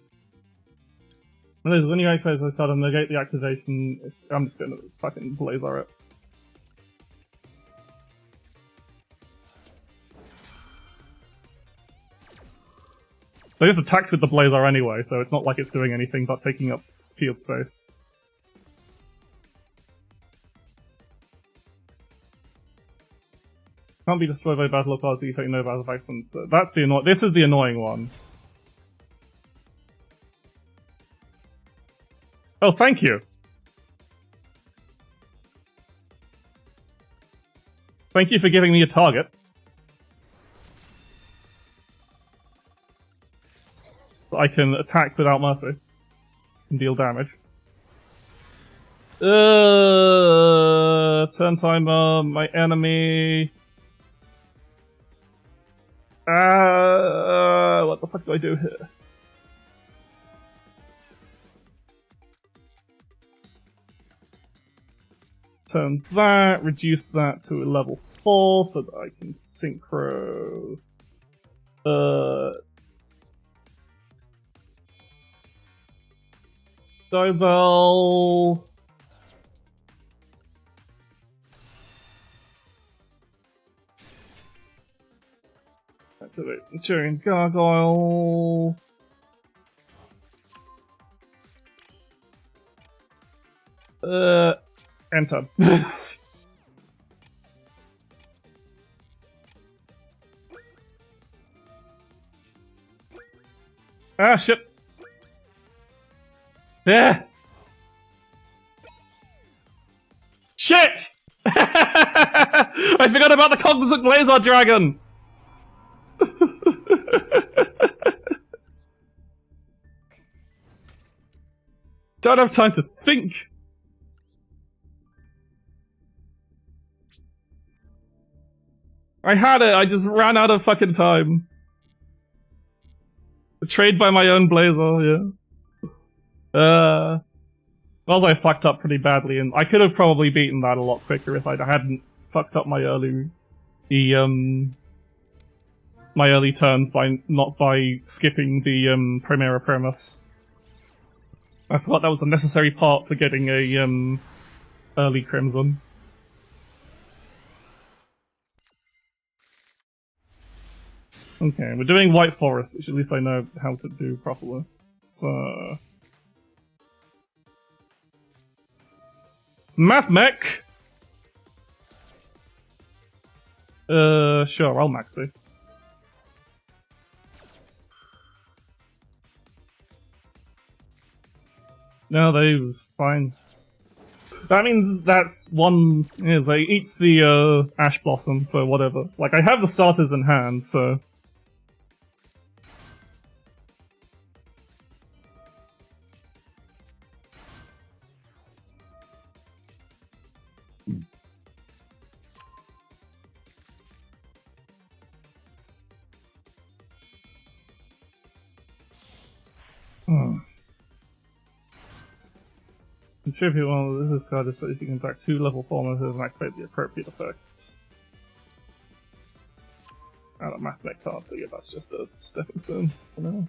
When you activate the card and negate the activation, I'm just gonna fucking blazer it. They just attacked with the blazer anyway, so it's not like it's doing anything but taking up field space. Can't be destroyed by battle or cards that you take no battle back from. So that's the annoying. This is the annoying one. Oh, thank you. Thank you for giving me a target. So I can attack without mercy and deal damage. Turn timer, my enemy. What the fuck do I do here? Turn that, reduce that to a level 4 so that I can synchro. Duel. Activate Centurion Gargoyle. Enter. Ah, shit. Yeah. Shit! I forgot about the Cognizant Laser Dragon! Don't have time to think. I had it, I just ran out of fucking time. Betrayed by my own blazer, yeah. Also, I fucked up pretty badly, and I could have probably beaten that a lot quicker if I hadn't fucked up my early turns by skipping the Primera premise. I thought that was a necessary part for getting a early Crimson. Okay, we're doing White Forest, which at least I know how to do properly. So it's Math Mech! Sure, I'll maxi. No, they're fine. That means that's one. Is they eats the Ash Blossom, so whatever. Like I have the starters in hand, so. Contribute one of this card is so you can attack 2 level 4 monsters and activate the appropriate effect. Out of Math Mech card, so yeah, that's just a stepping stone for now.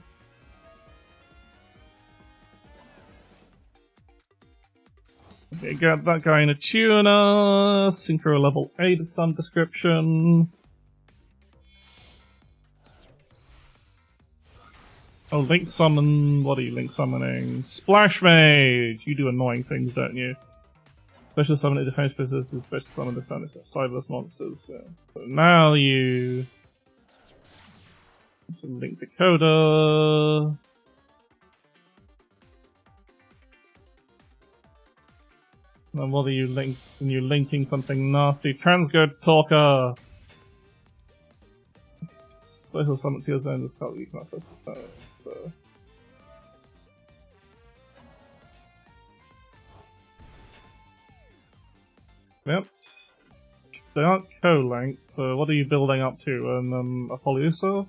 Okay, get that guy in a tuner. Synchro level 8 of some description. Oh, Link Summon. What are you Link Summoning? Splash Mage! You do annoying things, don't you? Special Summon a defense business, Special Summon the Sun Sideless monsters. So now you. Link Decoder. And what are you linking something nasty? Transgod Talker! Special Summon to your zone, this card you cannot so. Yep. They aren't co-linked, so what are you building up to? A Polyusa?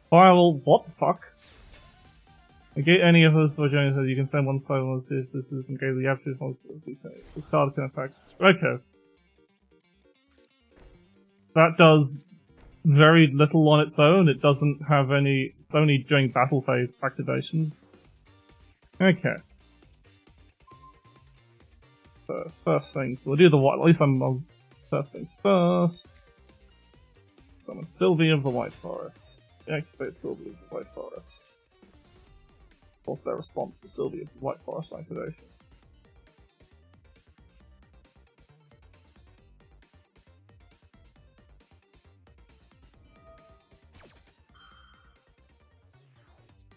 Firewall, what the fuck? Negate any of those for journeys, you can send one side on this is engage the absolute monster. This card can affect. Okay. That does very little on its own. It doesn't have any. It's only during battle phase activations. Okay. So first things, we'll do the what? At least I'm first things first. Summon Sylvie of the White Forest. Activate Sylvie of the White Forest. What's their response to Sylvie of the White Forest activation?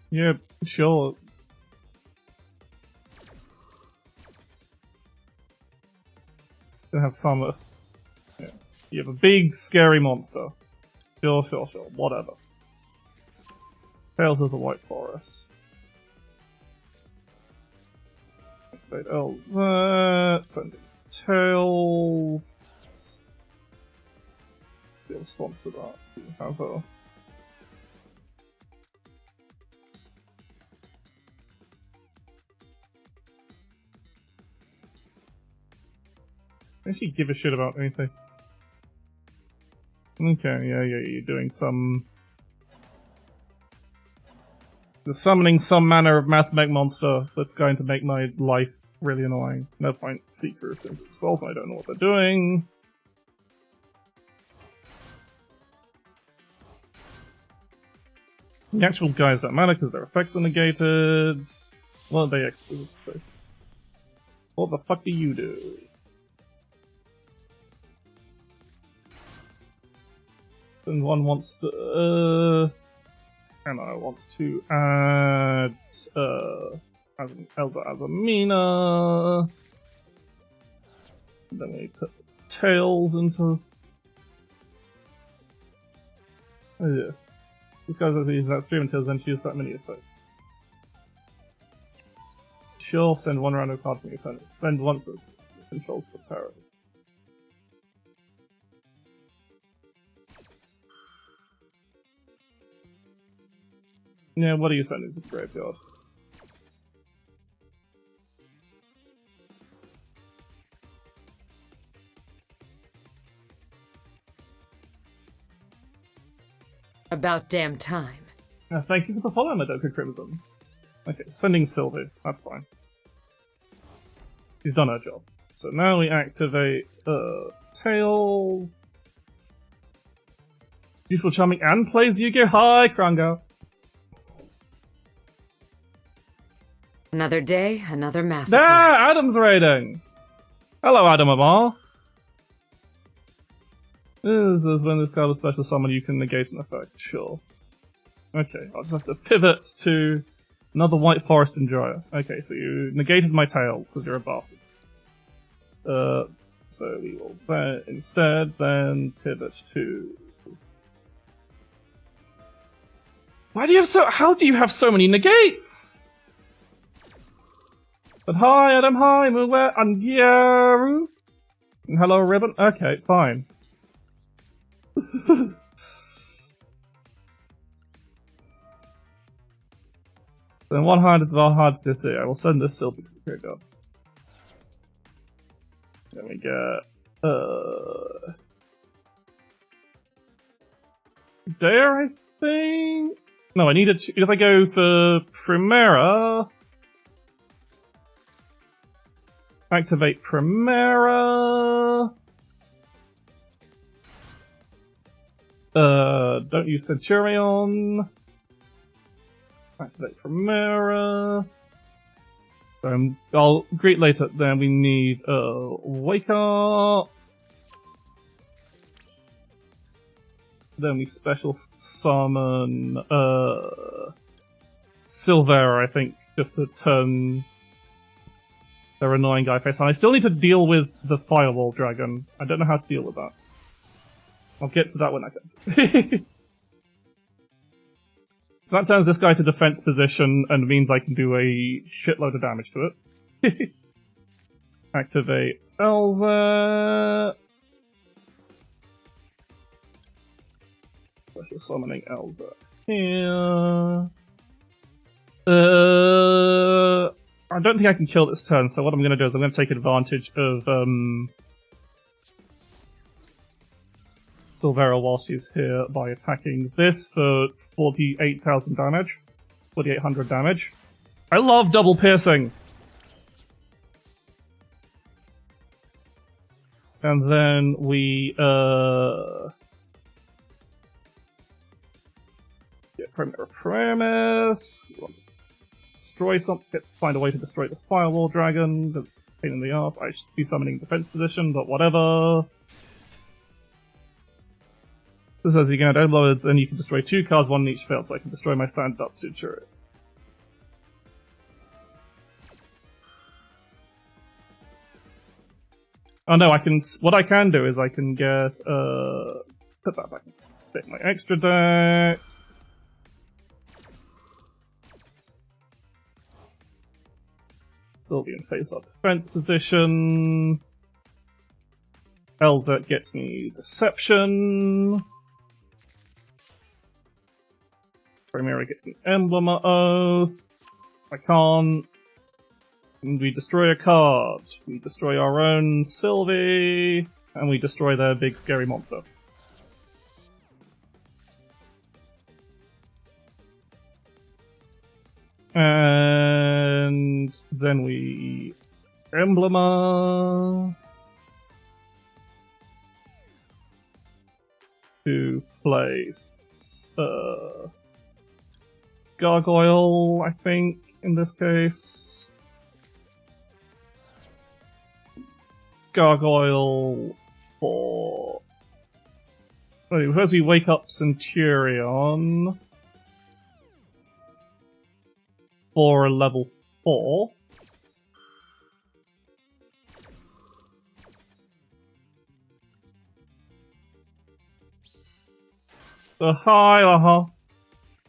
Yeah, sure. Gonna have some. Yeah. You have a big, scary monster. Sure, whatever. Tales of the White Forest. Activate LZ. Sending Tails. See a response to that. You have a. Actually give a shit about anything. Okay, yeah, you're doing some. You're summoning some manner of mathmech monster that's going to make my life really annoying. No point Seeker since it's spells and I don't know what they're doing. The actual guys don't matter because their effects are negated. Well, they what the fuck do you do? And one wants to, and I wants to add, Elsa as a Mina. Then we put the Tails into. Yes. Because of these, that 3 until then choose that many effects. Sure, send one random card from your opponent. Send one for controls the parrot. Yeah, what are you sending to the graveyard? About damn time. Thank you for the follow, Madoka Crimson. Okay, sending Sylvie. That's fine. She's done her job. So now we activate Tails. Beautiful, charming, and plays Yu-Gi-Oh! Hi, Kranga. Another day, another massacre. Ah, Adam's raiding. Hello, Adam Amar. This is when this card is special summon, you can negate an effect. Sure. Okay, I'll just have to pivot to another White Forest Enjoyer. Okay, so you negated my Tails because you're a bastard. So we will instead then pivot to. Why do you have so? How do you have so many negates? But hi, Adam. Hi, Muwe and Gyaru. And hello, Ribbon. Okay, fine. Then one hard to see. I will send this Sylvie to the graveyard. Then we get there, I think? No, I need it. If I go for Primera... Activate Primera... don't use Centurion. Activate Primera... I'll greet later. Then we need Wake Up. Then we special summon Silvera, I think, just to turn their annoying guy face on. I still need to deal with the Firewall Dragon. I don't know how to deal with that. I'll get to that when I can. So that turns this guy to defense position and means I can do a shitload of damage to it. Activate Elza. Special summoning Elza here. I don't think I can kill this turn, so what I'm going to do is I'm going to take advantage of Silvera while she's here by attacking this for 48,000 damage. 4,800 damage. I love double piercing! And then we, get Primera Premise. We want to destroy something, find a way to destroy the Firewall Dragon. That's a pain in the ass. I should be summoning defense position, but whatever. This says you can add Overload, then you can destroy 2 cards, 1 in each field, so I can destroy my Sand-Up Suture. Oh no, I can. What I can do is I can get. Put that back. Take my extra deck. Sylvian face up defense position. Elza gets me Deception. Primera gets me Emblem of Oath. I can't. And we destroy a card. We destroy our own Sylvie. And we destroy their big scary monster. And then we Emblema to place Gargoyle, I think, in this case. Gargoyle for... Wait, first we wake up Centurion for a level 4. So hi,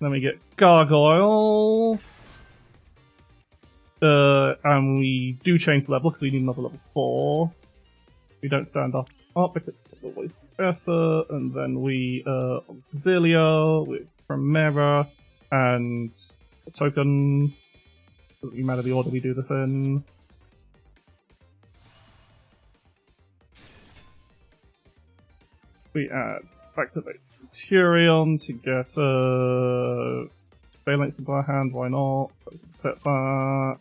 Then we get Gargoyle. And we do change the level because we need another level 4. We don't stand up because it's just always effort. And then we Auxilia with Primera and a token. Doesn't really matter the order we do this in. We activate Centurion to get Phalanx into our hand, why not? So we can set that.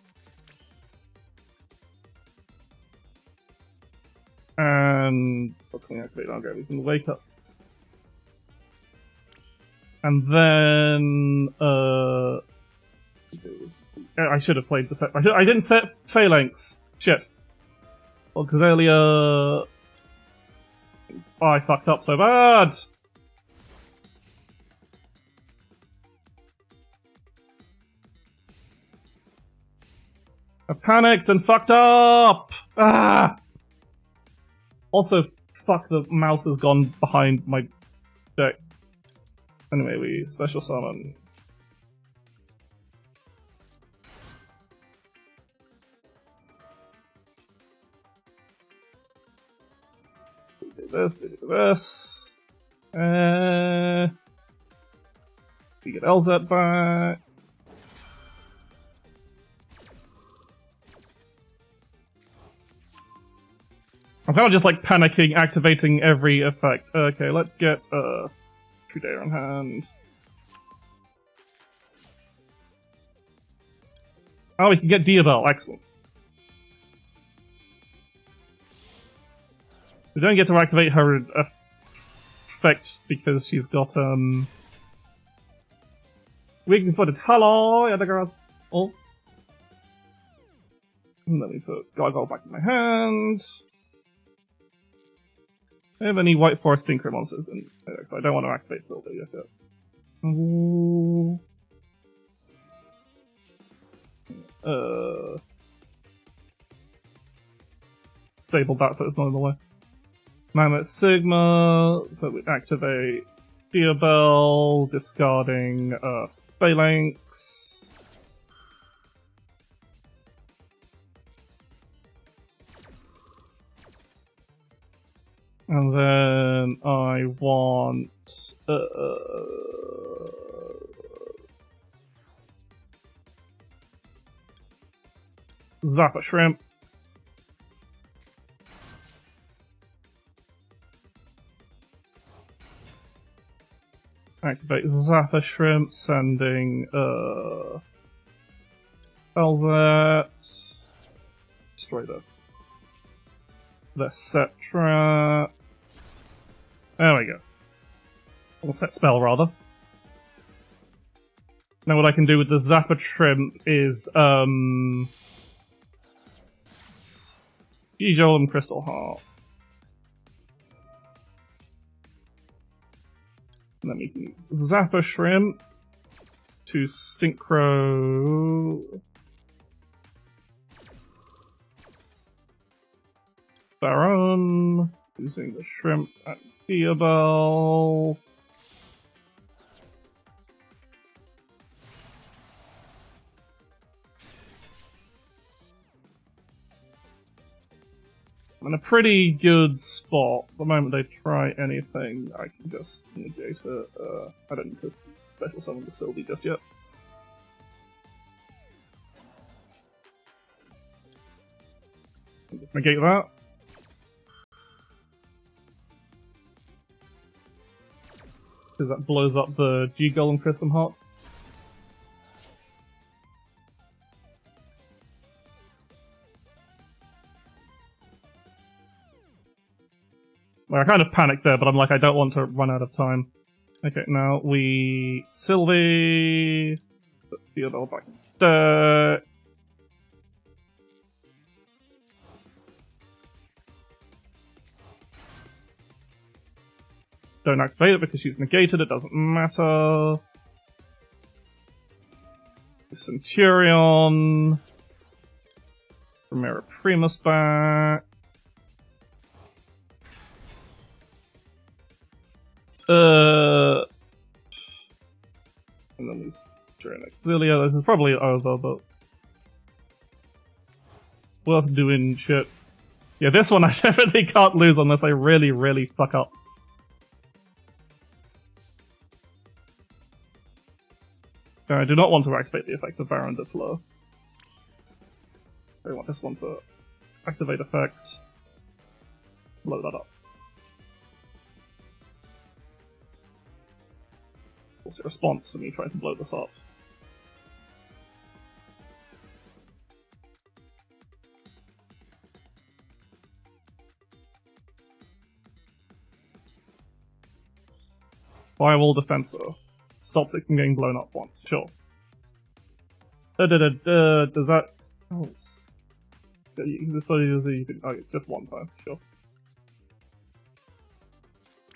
And what can we activate? Okay, we can wake up. And then I should have played the set. I didn't set Phalanx. Shit. Well, because earlier I fucked up so bad. I panicked and fucked up. Ah. Also, fuck, the mouse has gone behind my deck. Anyway, we special summon. We do this, we do this. We get LZ back. I'm kind of just like panicking, activating every effect. Okay, let's get Victory Day on hand. Oh, we can get Duel. Excellent. We don't get to activate her effect because she's got weakness spotted. Hello, Yadagaras. Oh. And then we put Gargoyle back in my hand. Do I have any White Forest Synchro monsters in there? Because I don't want to activate Silver just yet. Ooh. Disabled that so it's not in the way. Mammoth Sigma, so we activate Duel, discarding Phalanx. And then I want Zappa Shrimp. Activate Zappa Shrimp, sending Belzet. Destroy the set trap. There we go. Or set spell, rather. Now what I can do with the Zappa Shrimp is, Gijol and Crystal Heart. And then we can use Zappa Shrimp to synchro Baron, using the Shrimp and Diabel. I'm in a pretty good spot. The moment they try anything, I can just negate it. I don't need to special summon the Sylvie just yet. I'll just negate that. Because that blows up the G-Gull and Crystal Heart. Well, I kind of panicked there, but I'm like, I don't want to run out of time. Okay, now we Sylvie. Theodore back in deck. Don't activate it because she's negated, it doesn't matter. Centurion. Primera Primus back. And then these during Exilia. This is probably over, but it's worth doing shit. Yeah, this one I definitely can't lose unless I really, really fuck up. I do not want to activate the effect of Baron de Fleur. I just want to activate effect. Blow that up. What's your response to me trying to blow this up? Firewall Defensor. Stops it from getting blown up once. Sure. Does that... Oh, this one is... Oh, it's just one time. Sure.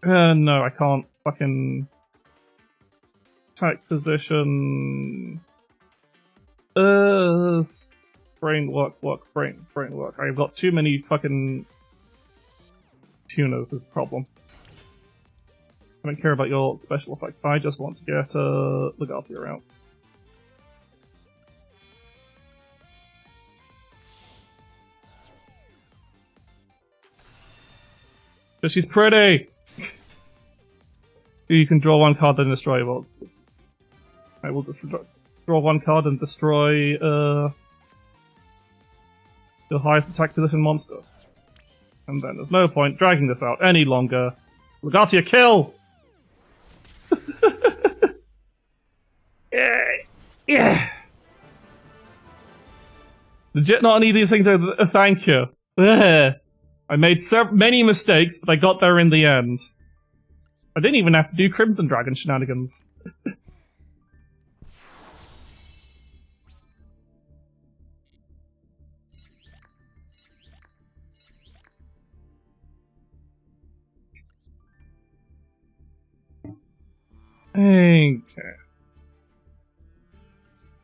No, I can't fucking... Attack position... brain work. I've got too many fucking... tuners is the problem. I don't care about your special effect. I just want to get Legatia out. Because she's pretty! You can draw one card then destroy. Well, I will just draw one card and destroy your highest attack position monster. And then there's no point dragging this out any longer. Legatia, kill! Yeah. Legit not an easy thing to thank you. Ugh. I made many mistakes, but I got there in the end. I didn't even have to do Crimson Dragon shenanigans. Okay.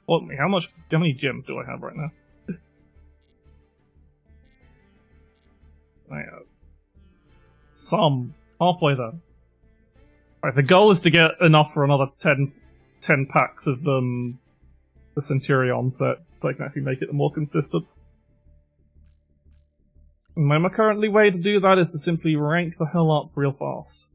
Well, how many gems do I have right now? I have some. Halfway there. Alright, the goal is to get enough for another 10 packs of the Centurion set, so I can actually make it more consistent. And my currently way to do that is to simply rank the hell up real fast.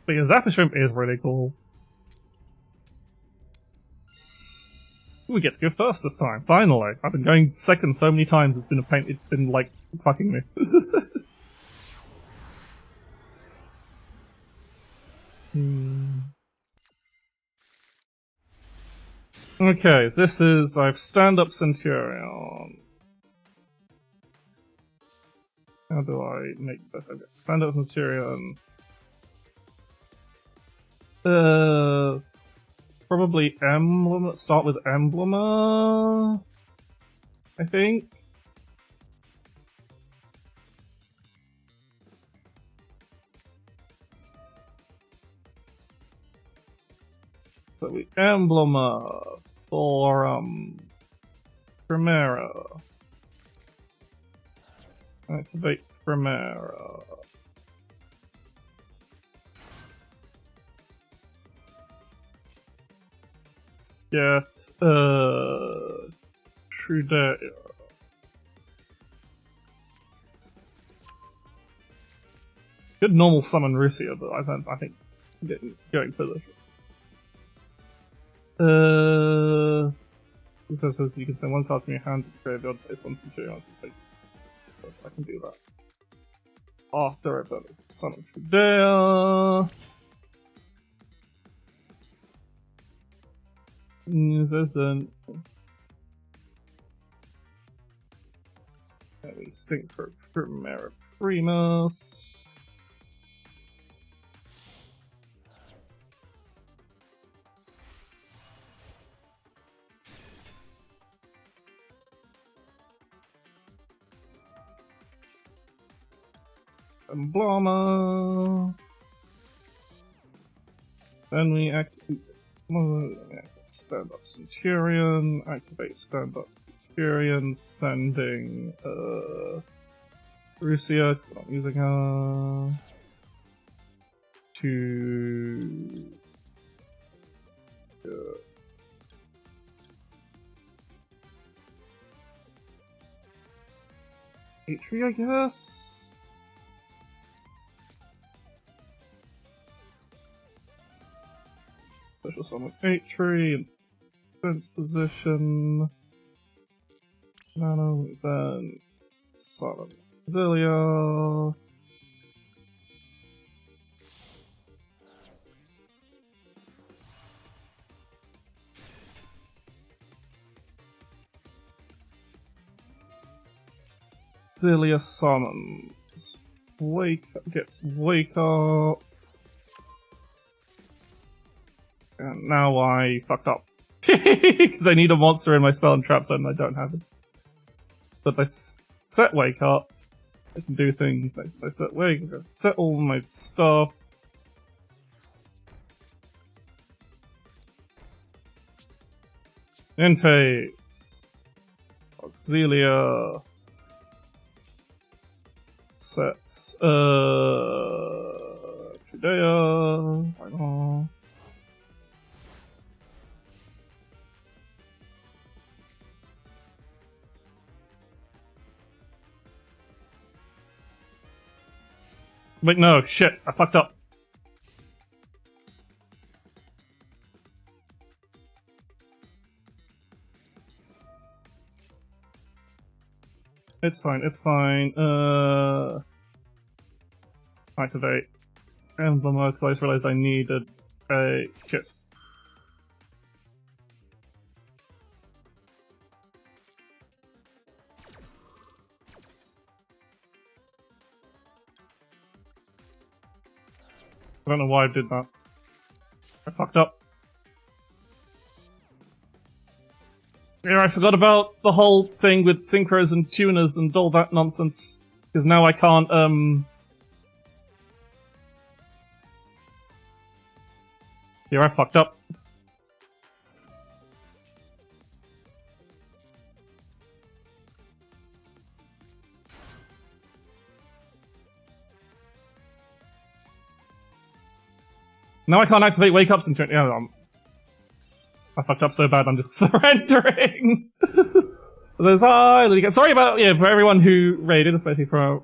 Because Zappa Shrimp is really cool. We get to go first this time, finally. I've been going second so many times, it's been a pain, it's been like, fucking me. Okay, this is, I've stand-up Centurion. How do I make this? Okay, stand-up Centurion. Probably Emblem. Let's start with Emblem. I think. So we Emblem for Primera. Activate Primera. Get Trudea. Could normal summon Russia, but I think it's going for this. Because you can send one card from your hand to the graveyard, place one Centurion. I can do that. After I've done it, summon Trudea. We sync for Primera Primus. Emblema. Then we activate Stand-up Centurion, activate Stand-up Centurion, sending Russia, because I'm not using her, to Atri, I guess? Special summon Atri in defense position. Nano, then summon Zilia. Zilia summons. Gets Wake Up. And now I fucked up. Because I need a monster in my spell and trap zone and I don't have it. But if I set Wake Up, I can do things. Next I set Wake Up, I set all my stuff. Infates. Auxilia. Sets. Trudea. I know. Wait, no, shit, I fucked up. It's fine, it's fine. Activate. Emblem work, I just realized I needed a shit. I don't know why I did that. I fucked up. Yeah, I forgot about the whole thing with synchros and tuners and all that nonsense. Because now I can't, Here, I fucked up. Now I can't activate wake-ups and turn. Yeah, I fucked up so bad, I'm just surrendering. Sorry about, for everyone who raided, especially for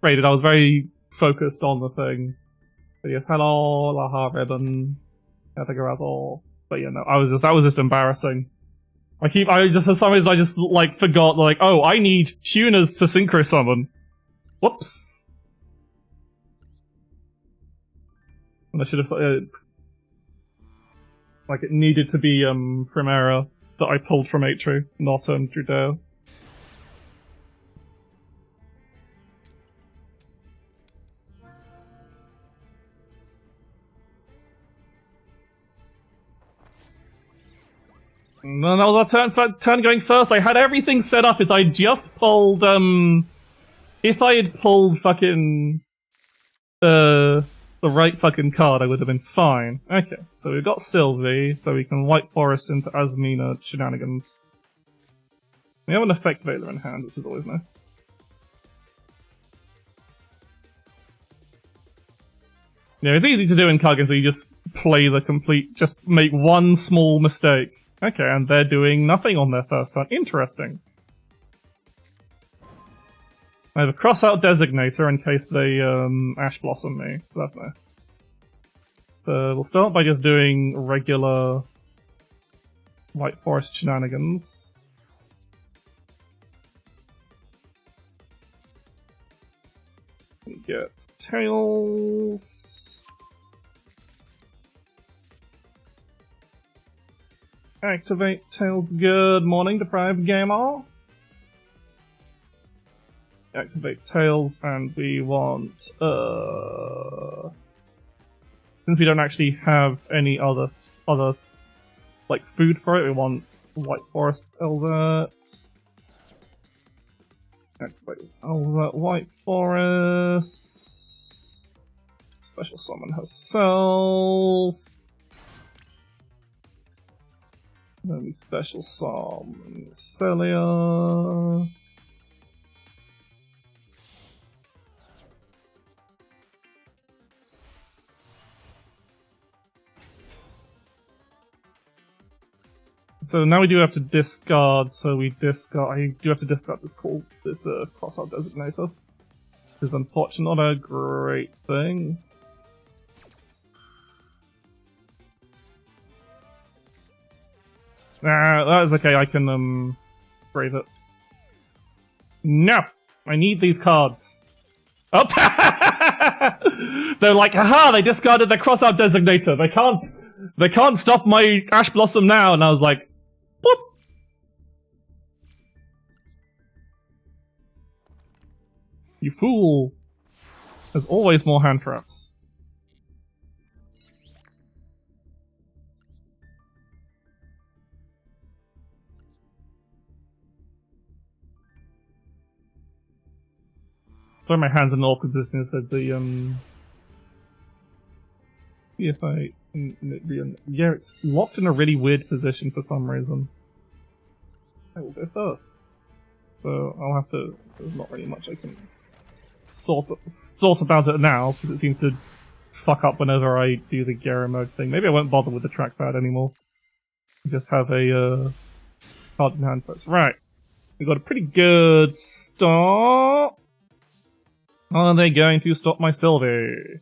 raided. I was very focused on the thing. But yes, hello, Laha Ribbon, Categorizel. But yeah, no, that was just embarrassing. For some reason I just like forgot, like, oh, I need tuners to synchro summon. Whoops. And I should have, like, it needed to be, Primera that I pulled from Atru, not, Drudeo. No, that was our turn going first. I had everything set up. If I just pulled, if I had pulled fucking, the right fucking card, I would have been fine. Okay, so we've got Sylvie, so we can White Forest into Asmina shenanigans. We have an Effect Veiler in hand, which is always nice. Yeah, it's easy to do in card games where you just play the complete, just make one small mistake. Okay, and they're doing nothing on their first turn. Interesting. I have a cross-out designator in case they Ash Blossom me, so that's nice. So we'll start by just doing regular White Forest shenanigans. We get Tails. Activate Tails. Good morning, deprived gamer. Activate Tails, and we want, since we don't actually have any other, like, food for it, we want White Forest Elzert. Activate Elzert, White Forest. Special summon herself. Then we special summon Celia. So now we do have to discard, so we discard. I do have to discard this cross-out designator. Which is unfortunately not a great thing. Nah, that is okay, I can, brave it. No! I need these cards. Oh! They're like, haha, they discarded their cross-out designator. They can't stop my Ash Blossom now. And I was like, whoop! You fool. There's always more hand traps. Sorry, my hands in an awkward position. I said the, if I... Yeah, it's locked in a really weird position for some reason. I will go first. So I'll have to... There's not really much I can sort about it now, because it seems to fuck up whenever I do the Gera mode thing. Maybe I won't bother with the trackpad anymore. Just have a card in hand first. Right. We got a pretty good start. Are they going to stop my Sylvie?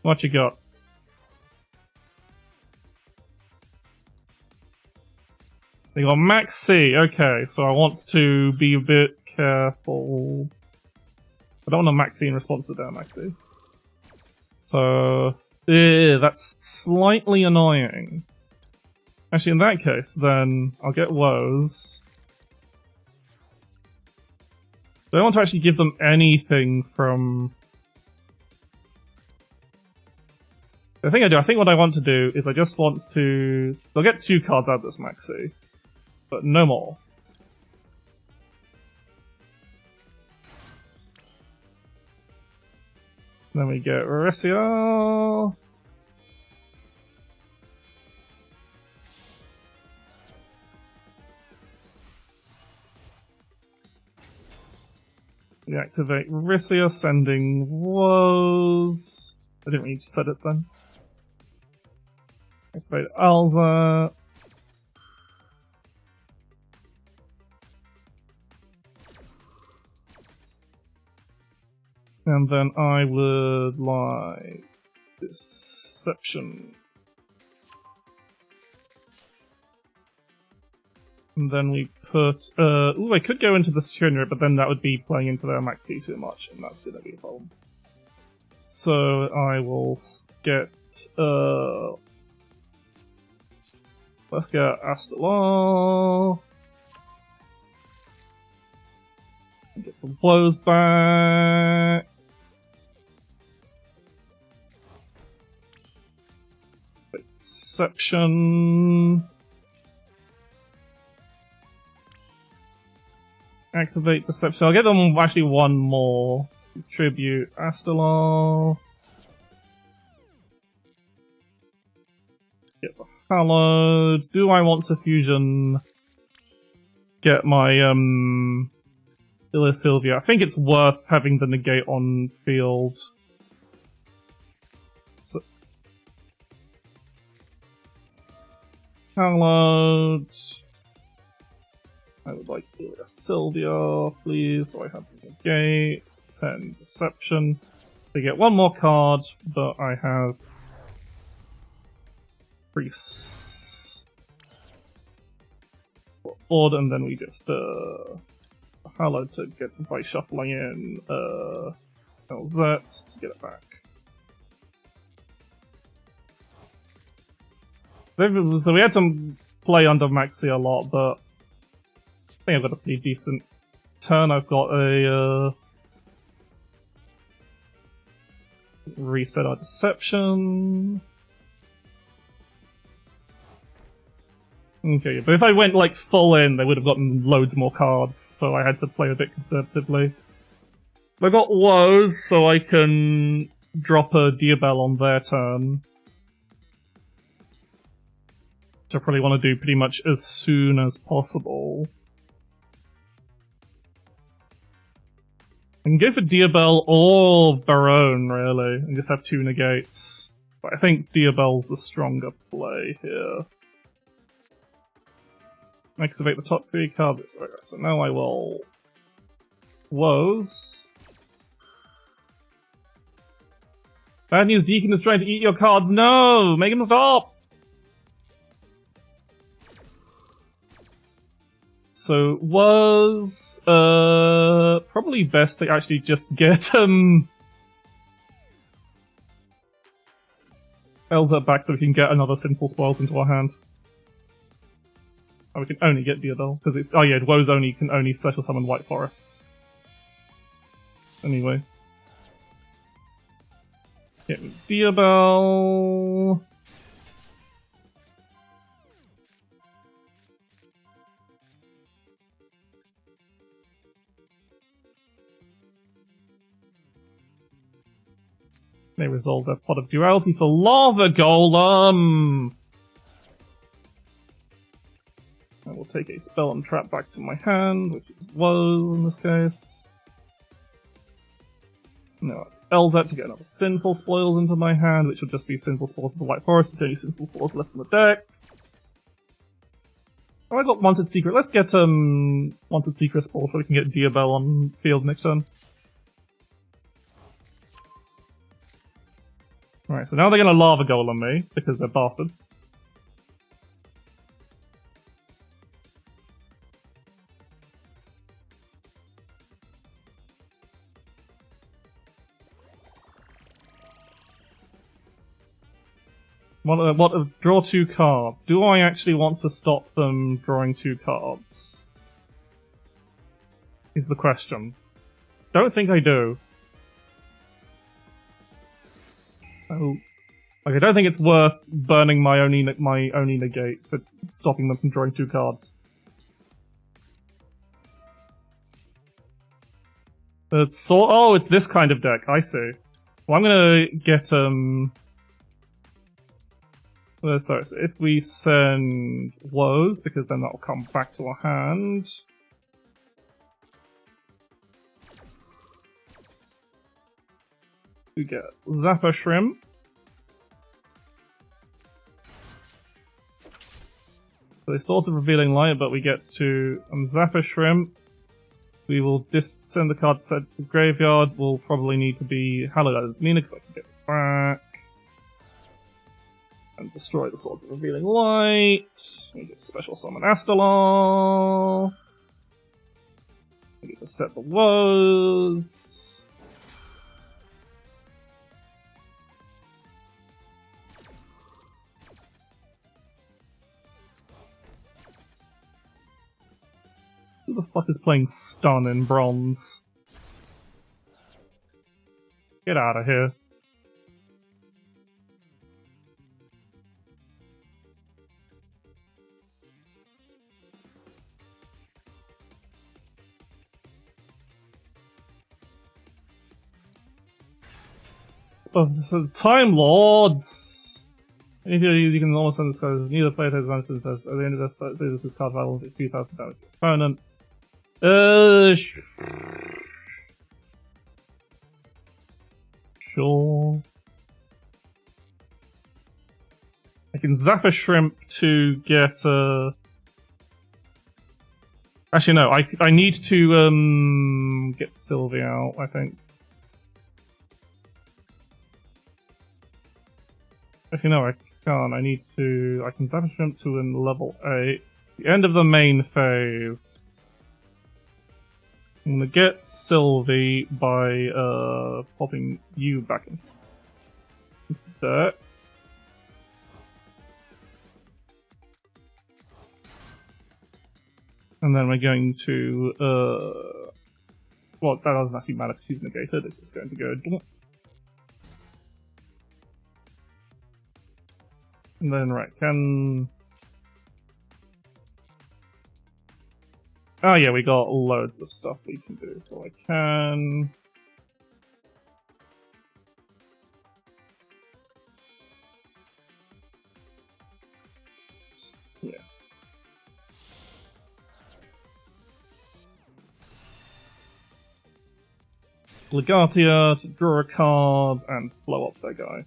What you got? They got Max C. Okay, so I want to be a bit careful. I don't want to Max C in response to their Max C. So, that's slightly annoying. Actually, in that case, then I'll get woes. I don't want to actually give them anything from... I think I do. I think what I want to do is I just want to... They'll get 2 cards out of this Maxi, but no more. Then we get Resia. We activate Resia, sending woes. I didn't really set it then. Activate Alza. And then I would like Deception. And then we put, ooh, I could go into the Tuner, but then that would be playing into their Maxi too much, and that's gonna be a problem. So I will get, let's get Astalar. Get the woes back. Deception. Activate Deception. I'll get them actually one more. Tribute Astalar. Get the Hallowed. Do I want to fusion? Get my Sylvia. I think it's worth having the negate on field. So, Hallowed. I would like Sylvia, please. So I have the negate. Send Deception. They get one more card, but I have Priests. Board, and then we just Hallowed to get by shuffling in LZ to get it back. So we had to play under Maxi a lot, but I think I've got a pretty decent turn. I've got a reset our Deception. Okay, but if I went like full in, they would have gotten loads more cards, so I had to play a bit conservatively. I got woes, so I can drop a Diabell on their turn. Which I probably want to do pretty much as soon as possible. I can go for Diabell or Baronne, really, and just have 2 negates. But I think Diabell's the stronger play here. Activate the top 3 cards. Okay, so now I will woes. Bad news, Deacon is trying to eat your cards. No! Make him stop! So was probably best to actually just get Elza back so we can get another Sinful Spoils into our hand. Oh, we can only get Diabell, because it's... Oh yeah, woes only can only special summon White Forests. Anyway. Get me Diabell... They resolve their Pot of Duality for Lava Golem! I will take a spell and trap back to my hand, which is woes in this case. No, Elzat to get another Sinful Spoils into my hand, which would just be Sinful Spoils of the White Forest. It's only Sinful Spoils left in the deck. Oh, I got Wanted Secret. Let's get Wanted Secret Spell so we can get Diabell on field next turn. Alright, so now they're gonna Lava Golem me, because they're bastards. Draw 2 cards. Do I actually want to stop them drawing 2 cards? Is the question. Don't think I do. Oh. Like, I don't think it's worth burning my only negate for stopping them from drawing 2 cards. Oh, it's this kind of deck. I see. Well, I'm gonna get so if we send Woes, because then that'll come back to our hand. We get Zapper Shrimp. So they sort of revealing light, but we get to Zapper Shrimp. We will send the card set to the graveyard. We'll probably need to be Hallowed as Mina because I can get it back. And destroy the Swords of Revealing Light. We get to special summon Astalor. We get to set the Woes. Who the fuck is playing Stun in Bronze? Get out of here. Oh, so Time Lords! If you can almost send this card, neither player has advantage to the test. At the end of this card battle, 3,000 damage to the opponent. Sure. I can zap a shrimp to get Actually, no. I need to get Sylvie out, I think. Actually, no, I can't. I can zap a shrimp to level 8. The end of the main phase. I'm gonna get Sylvie by popping you back into the deck. And then we're going to well, that doesn't actually matter because she's negated, it's just going to go. And then can oh yeah, we got loads of stuff we can do, so I can... yeah. Legatia to draw a card and blow up that guy.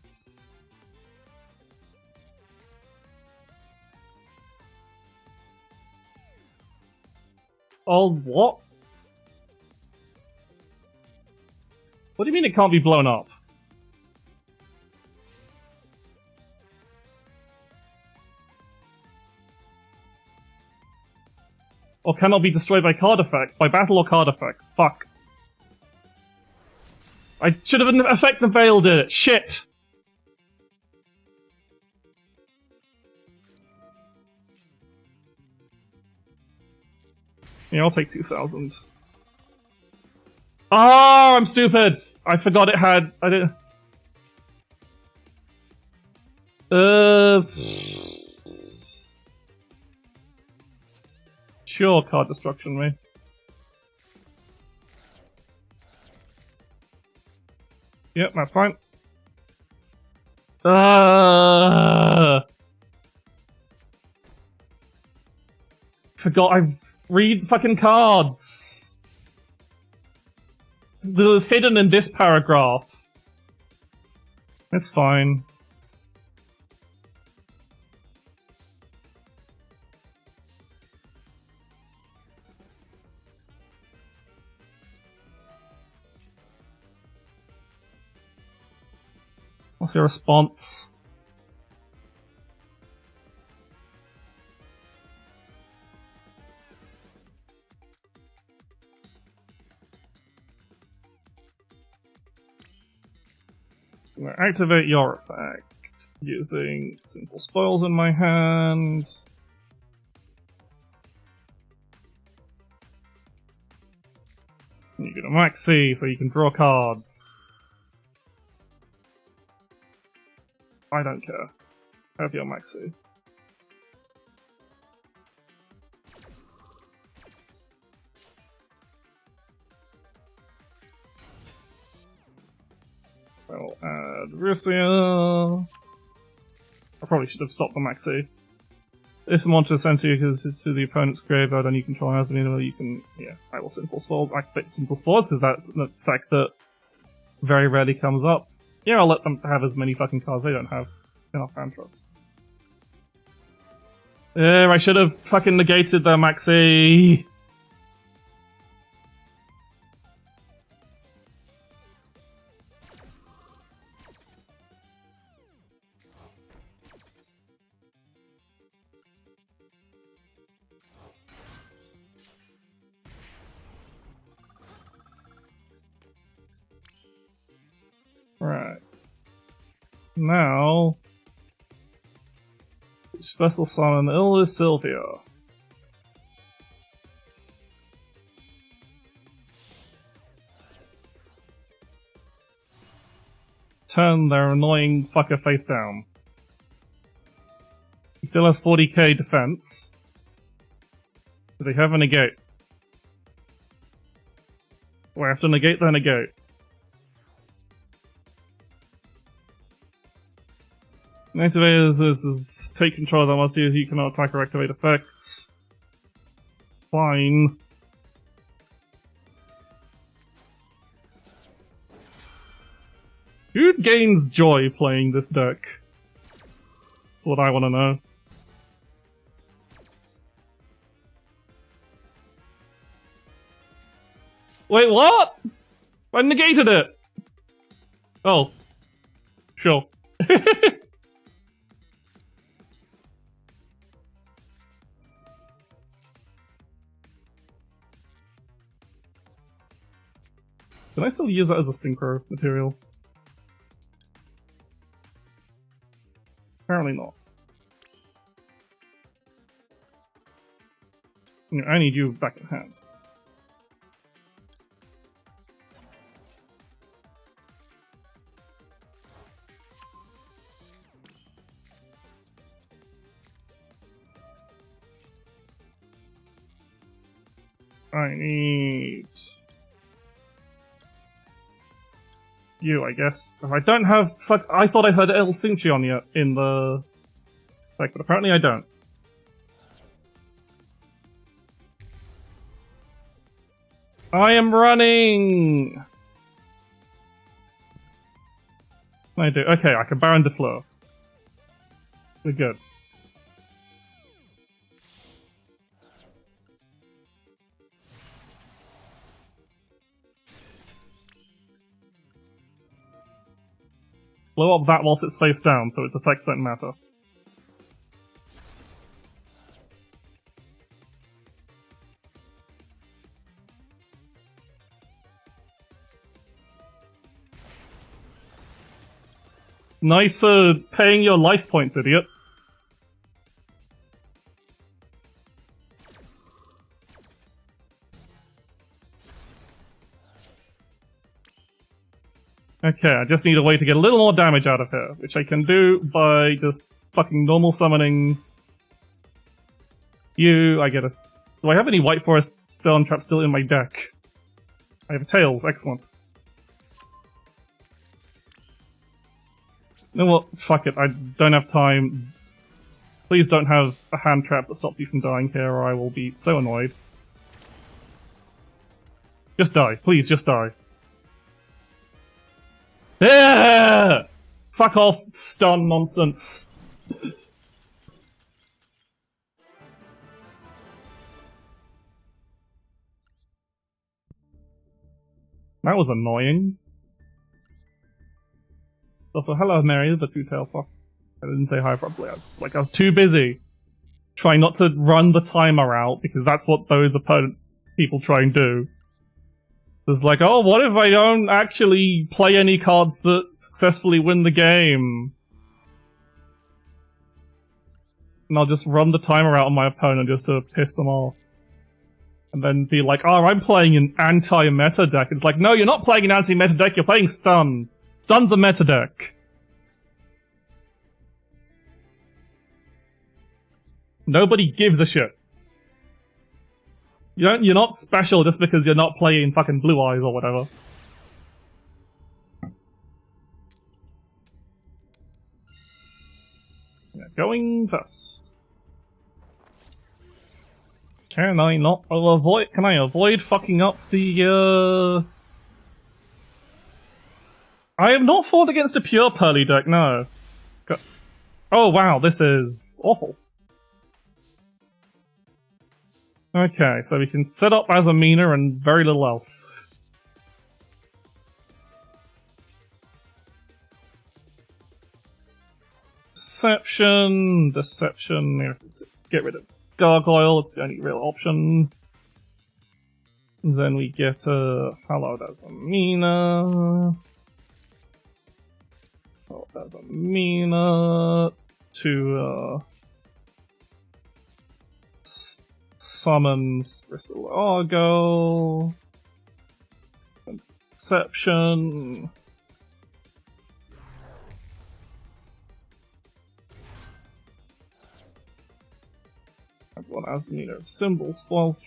Oh, what? What do you mean it can't be blown up? Or cannot be destroyed by card effect, by battle or card effects. Fuck. I should have effect the veil did it. Shit! Yeah, I'll take 2,000. Oh, I'm stupid! I forgot it had... I didn't... Sure, card destruction me. Yep, that's fine. Forgot I've... Read fucking cards! It was hidden in this paragraph. It's fine. What's your response? Activate your effect. Using simple spoils in my hand. You get a maxi, so you can draw cards. I don't care. Have your maxi. I'll add Russia. I probably should have stopped the maxi. If the monster is sent to the opponent's graveyard and you control has any you can I will simple spores, activate simple spores, because that's an effect that very rarely comes up. Yeah, I'll let them have as many fucking cards, they don't have enough hand traps. I should have fucking negated the maxi. Right. Now... Special summon Illus Sylvia. Turn their annoying fucker face down. He still has 40k defense. Do they have a negate? Do I have to negate their negate? Activate is take control of them once you cannot attack or activate effects. Fine. Who gains joy playing this deck? That's what I want to know. Wait, what? I negated it! Oh. Sure. Can I still use that as a synchro material? Apparently not. I need you back in hand. I need... you, I guess. If I don't have... Fuck, I thought I had El Cinchion yet in the... deck, but apparently I don't. I am running! I do. Okay, I can Baron de Fleur. We're good. Blow up that whilst it's face down, so its effects don't matter. Nice paying your life points, idiot. Okay, I just need a way to get a little more damage out of here, which I can do by just fucking normal summoning you. I get a... Do I have any White Forest spell and trap still in my deck? I have Tails, excellent. You know what? Fuck it, I don't have time. Please don't have a hand trap that stops you from dying here, or I will be so annoyed. Just die, please, just die. Yeah! Fuck off, stun nonsense. That was annoying. Also, hello Mary, the two-tailed fox. I didn't say hi properly, I was too busy trying not to run the timer out, because that's what those opponent people try and do. It's like, oh, what if I don't actually play any cards that successfully win the game? and I'll just run the timer out on my opponent just to piss them off. And then be like, oh, I'm playing an anti-meta deck. It's like, no, you're not playing an anti-meta deck, you're playing Stun. Stun's a meta deck. Nobody gives a shit. You're not special just because you're not playing fucking Blue Eyes or whatever. Yeah, going first. Can I avoid fucking up the, I have not fought against a pure Pearly deck, no. Oh wow, this is awful. Okay, so we can set up as a Mina and very little else. Deception, we have to get rid of Gargoyle, it's the only real option. Then we get hallowed as a Mina. Hallowed as a Mina to summons Bristle Argo. Deception. Everyone has Mina of Symbol spoils.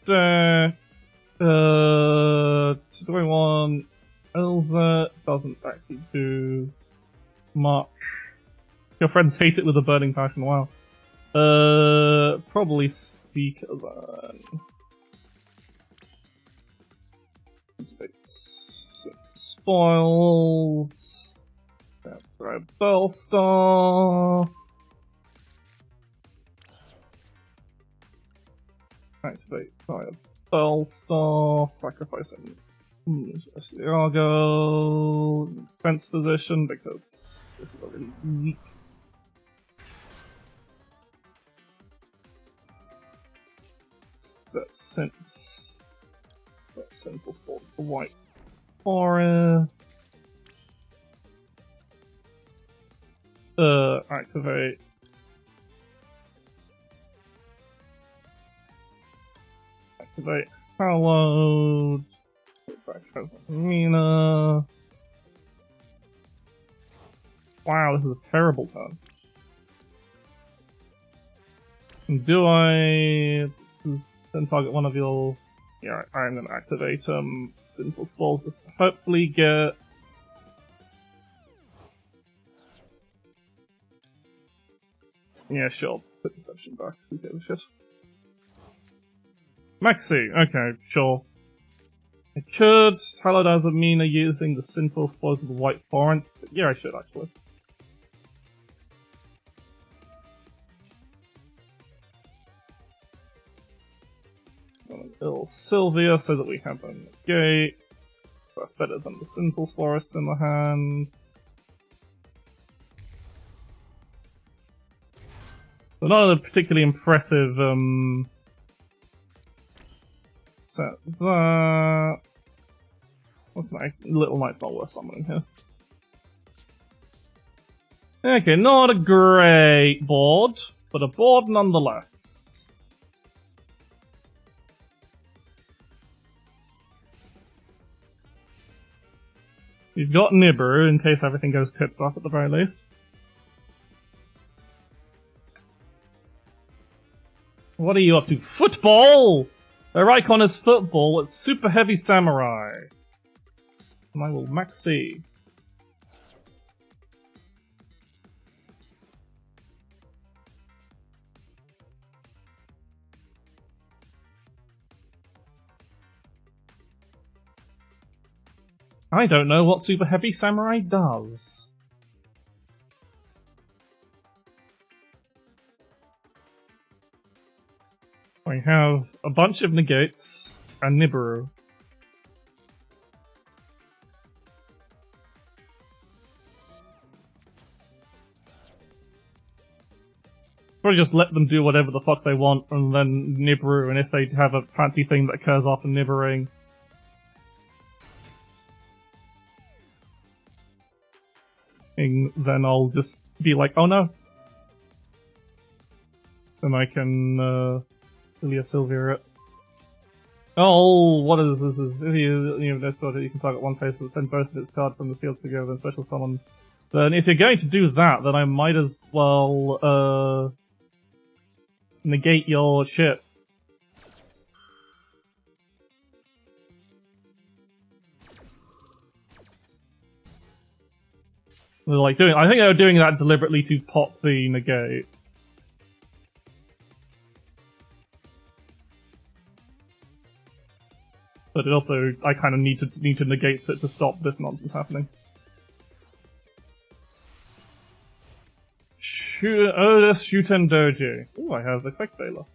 Deck. Do I want Elza? Doesn't actually do much. Your friends hate it with a burning passion, wow. Probably Seeker then. Spoils. Grab Bellstar. Activate via Bellstar, sacrificing Asiago, defense position because this is a really weak. Set Sinful Sport for White Forest. Activate. Activate Hallowed. Mina. Wow, this is a terrible turn. Do I then target one of your? Yeah, I'm gonna activate Sinful Spores just to hopefully get. Yeah, sure. Put Deception back. Who gives a shit? Maxi, okay, sure. I could Hallowed as a Mina using the Sinful Spores of the White Forest. Yeah, I should actually. Summon Sylvia so that we have a negate. That's better than the Sinful Forests in the hand. So not a particularly impressive set that. Little Knight's not worth summoning here. Okay, not a great board, but a board nonetheless. You've got Nibiru in case everything goes tits up at the very least. What are you up to? Football! Their icon is football, it's super heavy samurai. And I will maxi. I don't know what super heavy samurai does. I have a bunch of negates and Nibiru. Probably just let them do whatever the fuck they want and then Nibiru, and if they have a fancy thing that occurs after Nibiruing. Then I'll just be like, oh no. Then I can Ilya Sylvia it. Oh, what is this? If you discard it, you can target one face and send both of its cards from the field together and special summon. Then if you're going to do that, then I might as well negate your shit. Like I think they were doing that deliberately to pop the negate. But it also, I kind of need to negate it to stop this nonsense happening. Shuten Doji. Ooh, I have Effect Veiler.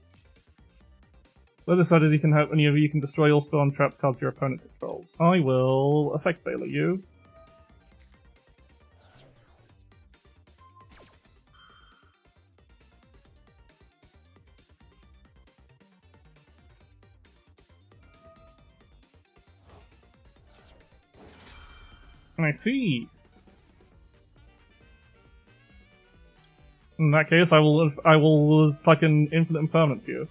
Well decided you can have any of you can destroy all spell and trap cards your opponent controls. I will Effect Veiler you. I see. In that case, I will fucking infinite impermanence you.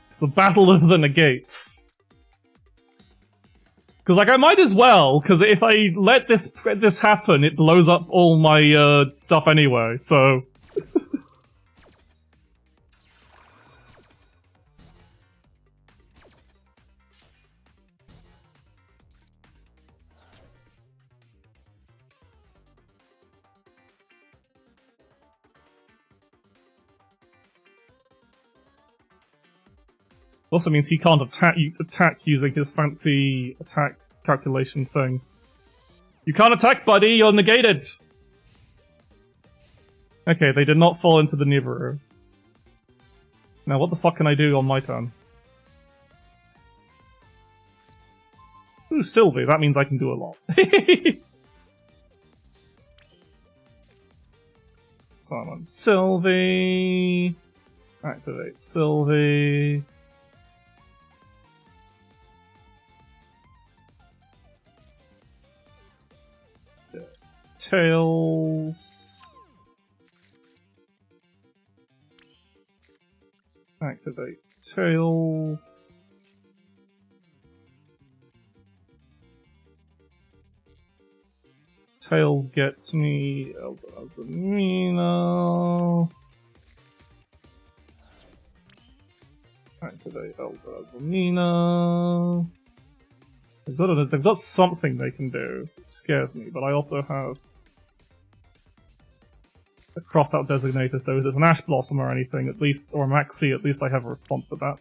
It's the battle of the negates. Because like I might as well, because if I let this happen, it blows up all my stuff anyway. So. Also means he can't attack using his fancy attack calculation thing. You can't attack, buddy! You're negated! Okay, they did not fall into the Nibiru. Now what the fuck can I do on my turn? Ooh, Sylvie, that means I can do a lot. Summon Sylvie... Activate Sylvie... Tails. Activate Tails. Tails gets me Elsa Azamina. Activate Elsa Azamina. They've got something they can do. It scares me, but I also have a cross-out designator, so if there's an Ash Blossom or anything, at least, or a Maxi, at least I have a response to that.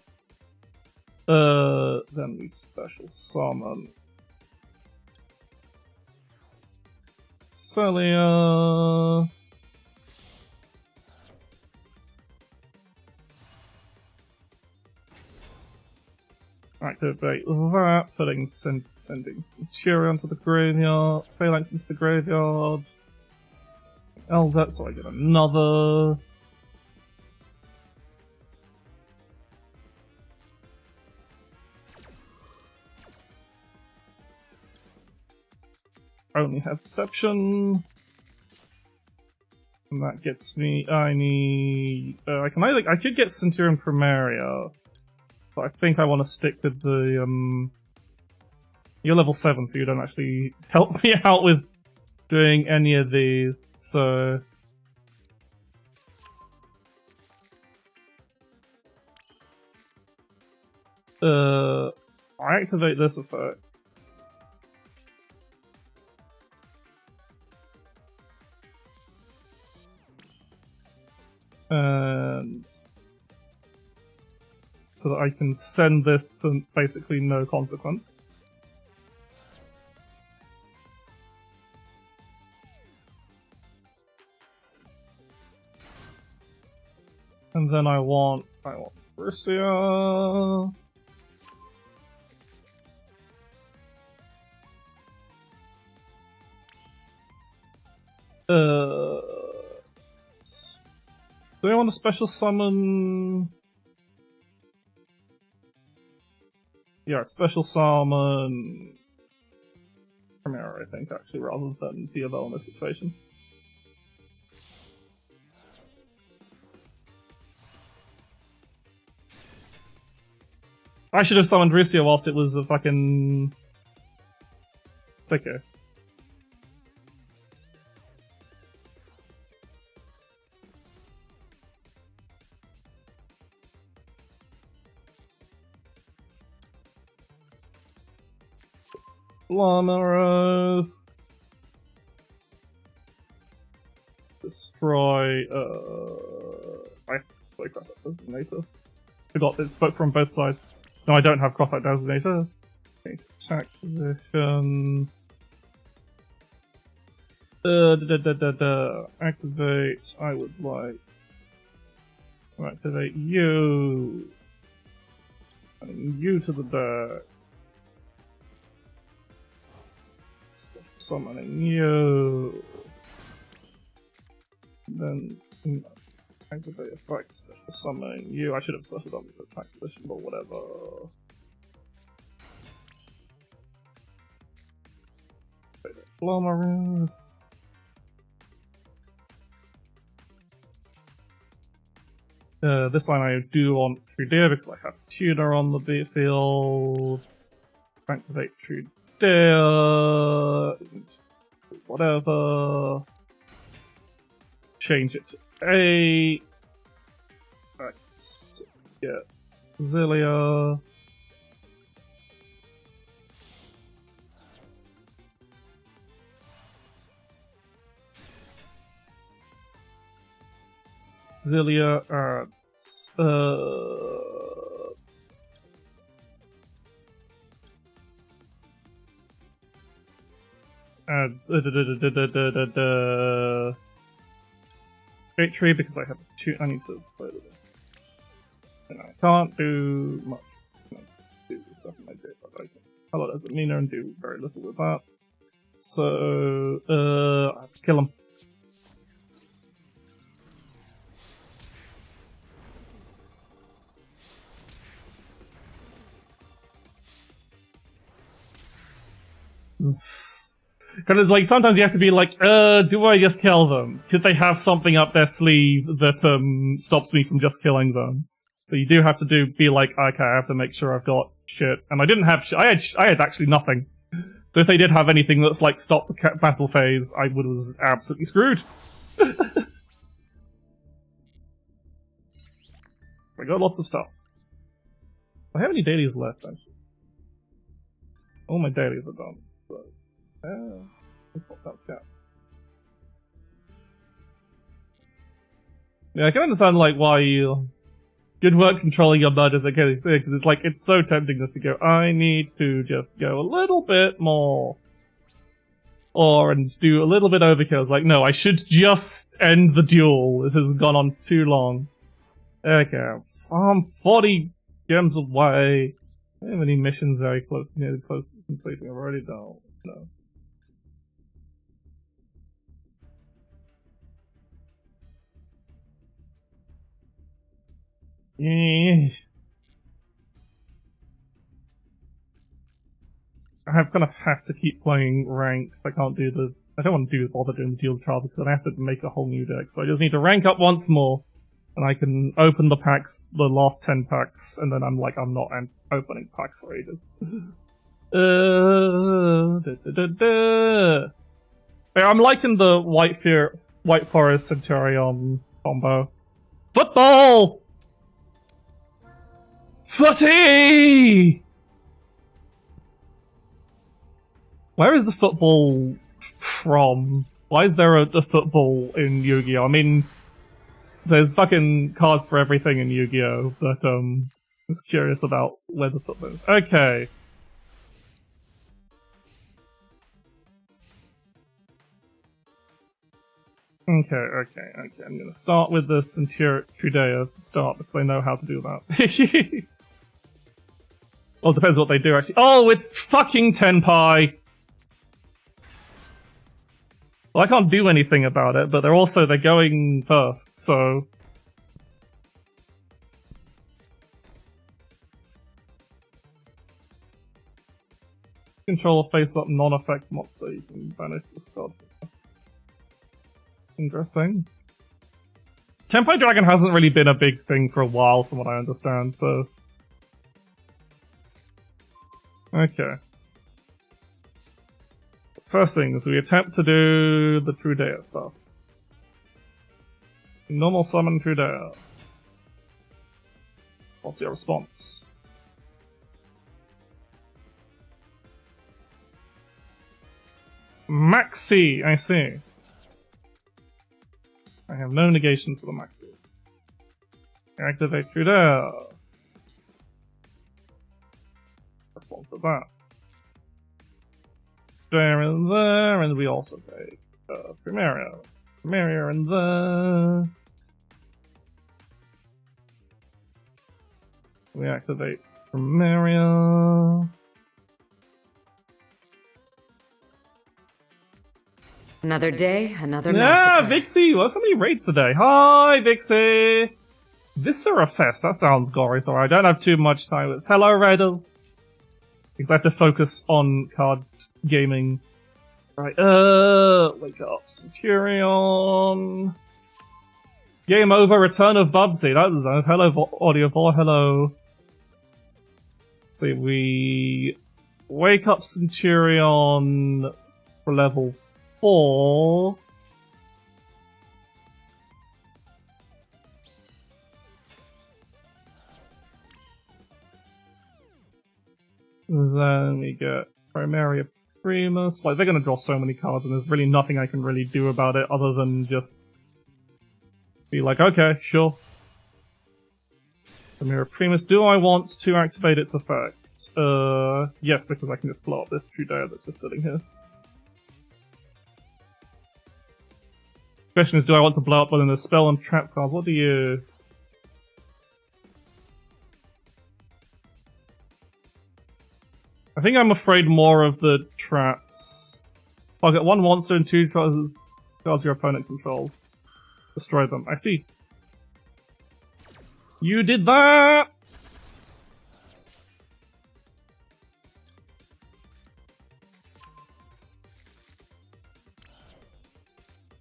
Then we special summon Celia. Activate that, sending Centurion to the graveyard, Phalanx into the graveyard. LZ, so I get another. I only have Deception. And that gets me. I need. I could get Centurion Primaria. But I think I want to stick with the. You're level 7, so you don't actually help me out with doing any of these, so... I activate this effect. And... so that I can send this for basically no consequence. And then I want Russia. Do I want a special summon? Yeah, special summon Chimera, I think, actually, rather than Duel in this situation. I should have summoned Russia whilst it was a fucking... It's okay. Glamorous. Destroy, I have to play Cross-Out Designator. Forgot it's both from both sides. No, I don't have Cross-Out Designator. Okay, attack position. Activate, I would like to activate you. Adding you to the deck. Summoning you. Then activate effect, special summoning you. I should have special done with attack position, but whatever. Glamorous. This line I do want Trudeau because I have Tudor on the field. Activate Trudeau. Whatever. Change it to 8. Let's get Zilia. Zilia adds victory because I have two. I need to play with it. And I can't do much. I can do stuff in my day, but I can color as a meaner and do very little with that. So I have to kill him. Because it's like sometimes you have to be like, do I just kill them? Could they have something up their sleeve that stops me from just killing them? So you do have to be like, okay, I have to make sure I've got shit. And I didn't have I had actually nothing. So if they did have anything that's like stop the battle phase, I was absolutely screwed. I got lots of stuff. I have any dailies left, actually. All my dailies are done. Yeah, I can understand like why you good work controlling your murders again, because it's like it's so tempting just to go, I need to just go a little bit more. And do a little bit overkill. It's like, no, I should just end the duel. This has gone on too long. Okay, I'm 40 gems away. I don't have any missions very close to completing. I've already done. No. I have to keep playing ranked. I can't do I don't want to bother doing the dual trial because then I have to make a whole new deck. So I just need to rank up once more, and I can open the packs, the last 10 packs, and then I'm not opening packs for ages. I'm liking the White Forest Centurion combo. Football! Footy! Where is the football from? Why is there a football in Yu-Gi-Oh? I mean, there's fucking cards for everything in Yu-Gi-Oh, but I'm just curious about where the football is. Okay. Okay. I'm gonna start with the Trudea start because I know how to do that. Well, it depends what they do, actually. Oh, it's fucking Tenpai! Well, I can't do anything about it, but they're going first, so... Control a face-up non-effect monster. You can banish this card. Interesting. Tempo Dragon hasn't really been a big thing for a while, from what I understand, so... Okay. First thing is we attempt to do the Trudea stuff. Normal summon Trudea. What's your response? Maxi, I see. I have no negations for the Maxi. Activate Trudea. Response to that. There and there, and we also take Primaria. Primaria and there. We activate Primaria. Another day, another massacre. Yeah, Vixie! Well, so many raids today. Hi, Vixie! Viscera Fest, that sounds gory, so I don't have too much time with. Hello, Raiders! Because I have to focus on card gaming. Right, wake up, Centurion. Game over, Return of Bubsy. That is nice. Hello, Audio 4, hello. Let's see, we wake up Centurion for level 4. Then we get Primaria Primus. Like, they're gonna draw so many cards, and there's really nothing I can really do about it other than just be like, okay, sure. Primaria Primus. Do I want to activate its effect? Yes, because I can just blow up this Trudea that's just sitting here. Question is, do I want to blow up one of the spell and trap cards? What do you... I think I'm afraid more of the traps. I'll get one monster and 2 cards your opponent controls. Destroy them. I see. You did that!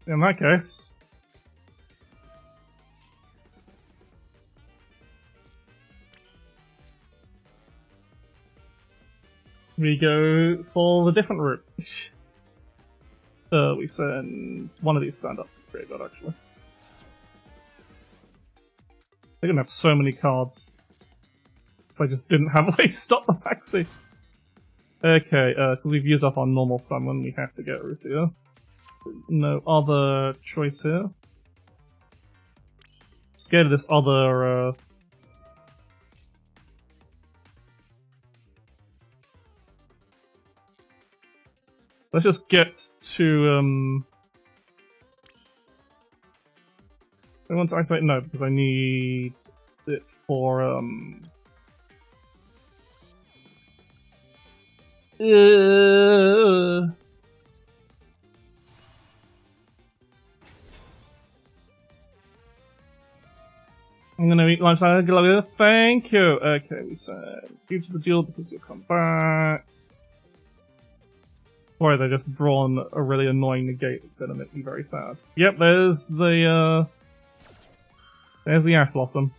In that case... we go for the different route. We send one of these stand-ups to the graveyard, actually. They're gonna have so many cards. So I just didn't have a way to stop the Maxi. Okay, because we've used up our normal summon, we have to get Russia. No other choice here. Scared of this other, let's just get to, I want to activate, no, because I need it for, I'm gonna eat lunchtime, Gloria. Thank you! Okay, we said, due to the duel because you'll come back. Or they just drawn a really annoying negate that's gonna make me very sad. Yep, there's the Ash Blossom.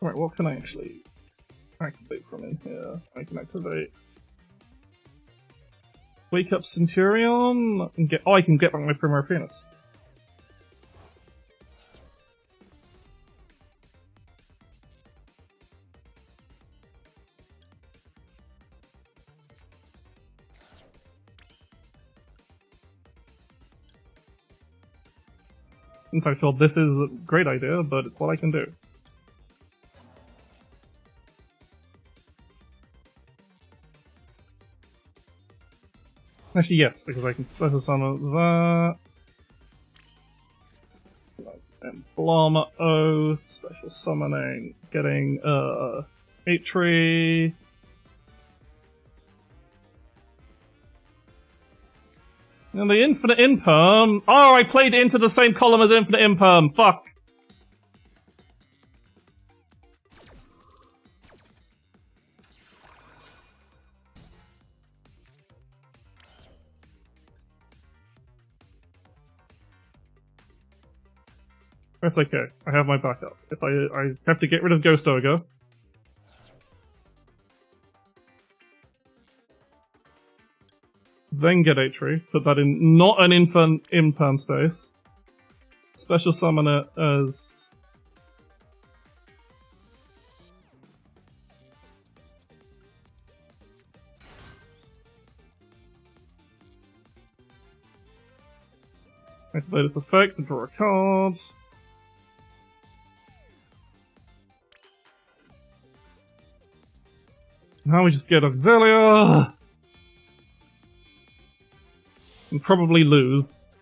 Right, what can I actually activate from in here? I can activate Wake Up Centurion and get. Oh, I can get back my Primaria Primus. In fact, sure, this is a great idea, but it's what I can do. Actually, yes, because I can special summon that. And full armor oath, special summoning, getting Atri. And the infinite imperm. Oh, I played it into the same column as infinite imperm. Fuck. That's okay. I have my backup. If I have to get rid of Ghost Ogre. Then get Atri. Put that in not an imperm space. Special summon it as... Activate its effect and draw a card. Now we just get Auxilia. And probably lose.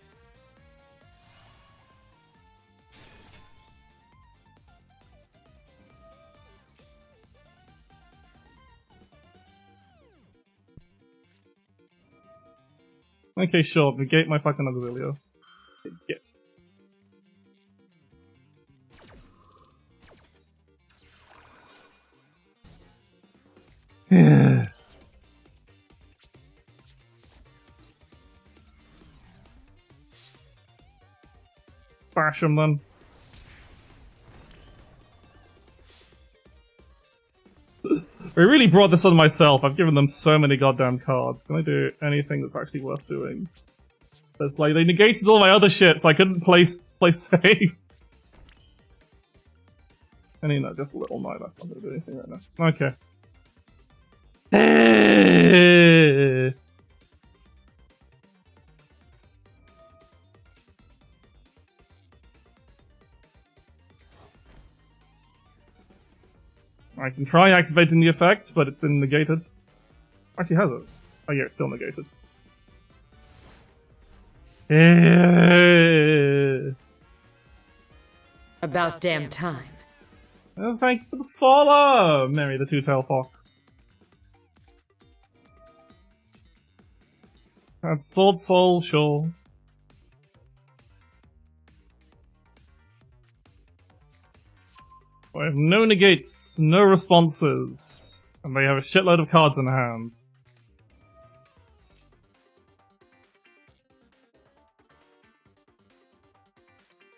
Okay, sure. Negate my fucking Auxilia. Get. Yeah. Bash him then. I really brought this on myself. I've given them so many goddamn cards. Can I do anything that's actually worth doing? It's like they negated all my other shit, so I couldn't play safe. And you know, just a little knight. That's not gonna do anything right now. Okay. I can try activating the effect, but it's been negated. Actually, has it? Oh yeah, it's still negated. About damn time. Oh, thank you for the follow, Mary the Two-Tailed Fox. That's Sword Soul, sure. I have no negates, no responses, and they have a shitload of cards in hand.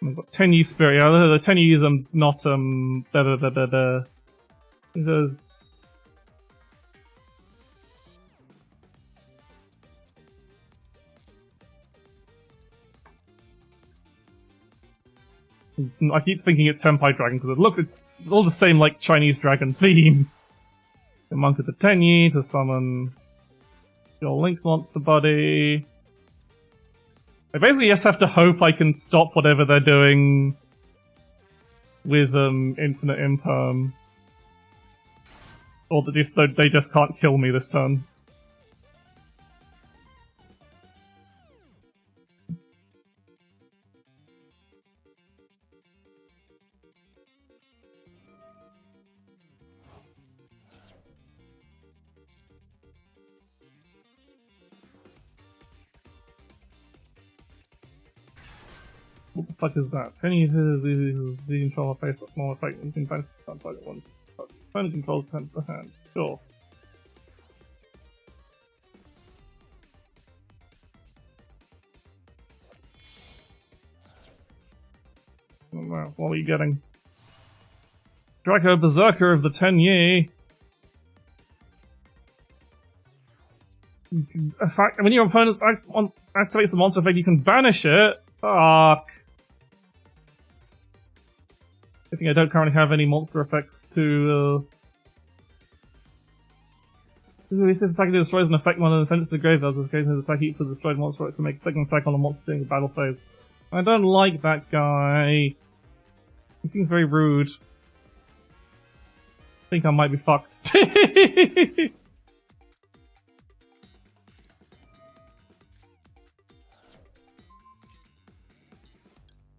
I've got 10 years spirit. Yeah, the 10 years I'm not There's I keep thinking it's Tenpai Dragon because it's all the same like Chinese dragon theme. The Monk of the Tenyi to summon your Link monster buddy. I basically just have to hope I can stop whatever they're doing with Infinite Imperm. Or that they just can't kill me this turn. What the fuck is that? Penny the controller face up more effect you can bounce can't target one. Phone controls hand to hand. Sure. Wow, what are you getting? Draco Berserker of the Tenyi. In fact, when your opponent activates the monster effect, you can banish it. Fuck. I think I don't currently have any monster effects to. If this attack destroys an effect one and sends it to the graveyard, this occasion attack each with the destroyed monster, it can make a second attack on a monster during the battle phase. I don't like that guy. He seems very rude. I think I might be fucked.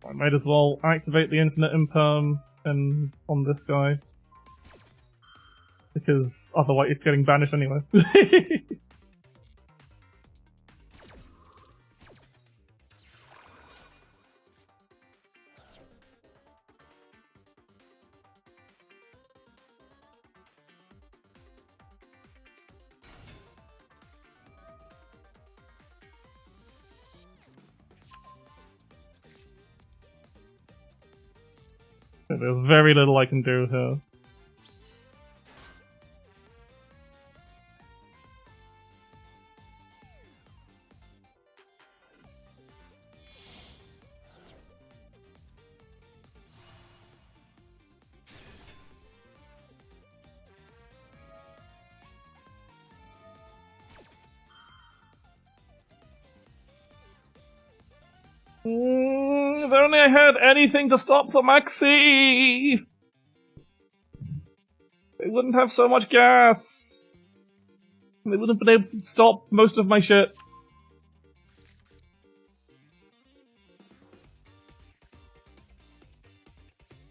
I might as well activate the infinite imperm and on this guy. Because otherwise it's getting banished anyway. There's very little I can do here. If only I had anything to stop the Maxi! They wouldn't have so much gas! They wouldn't have been able to stop most of my shit.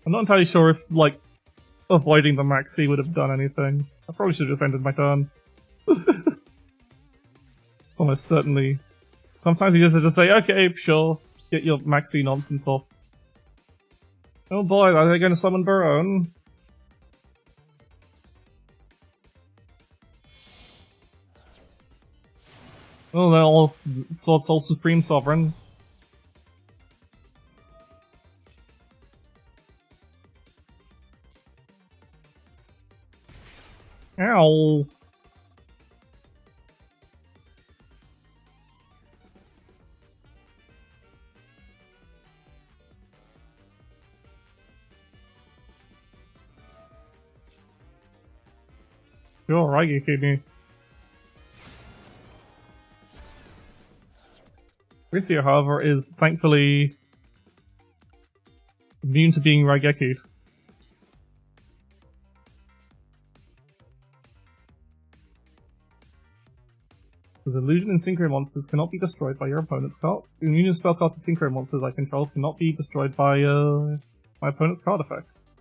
I'm not entirely sure if, like, avoiding the Maxi would have done anything. I probably should have just ended my turn. It's almost certainly... Sometimes you just have to say, okay, sure. Get your Maxi nonsense off. Oh boy, are they going to summon Baron? Oh, they're all Sword Soul Supreme Sovereign. Ow! You're right, you kidding. Ricio, however, is thankfully immune to being Raigeki'd. Because illusion and synchro monsters cannot be destroyed by your opponent's card. Immune and spell card to synchro monsters I control cannot be destroyed by my opponent's card effects.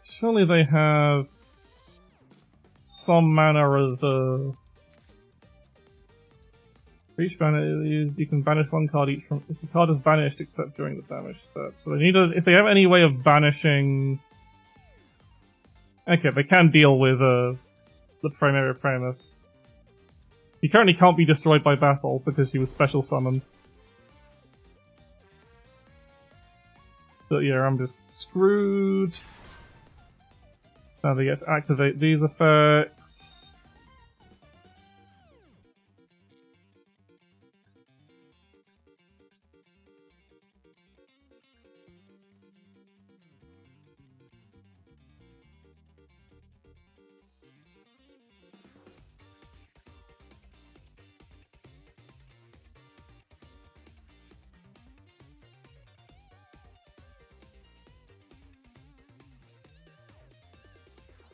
Surely they have some manner of for each banner you can banish one card each from if the card is banished except during the damage step. So they need if they have any way of banishing. Okay, they can deal with the Primaria Primus. He currently can't be destroyed by battle because he was special summoned. But yeah, I'm just screwed. Now they get to activate these effects.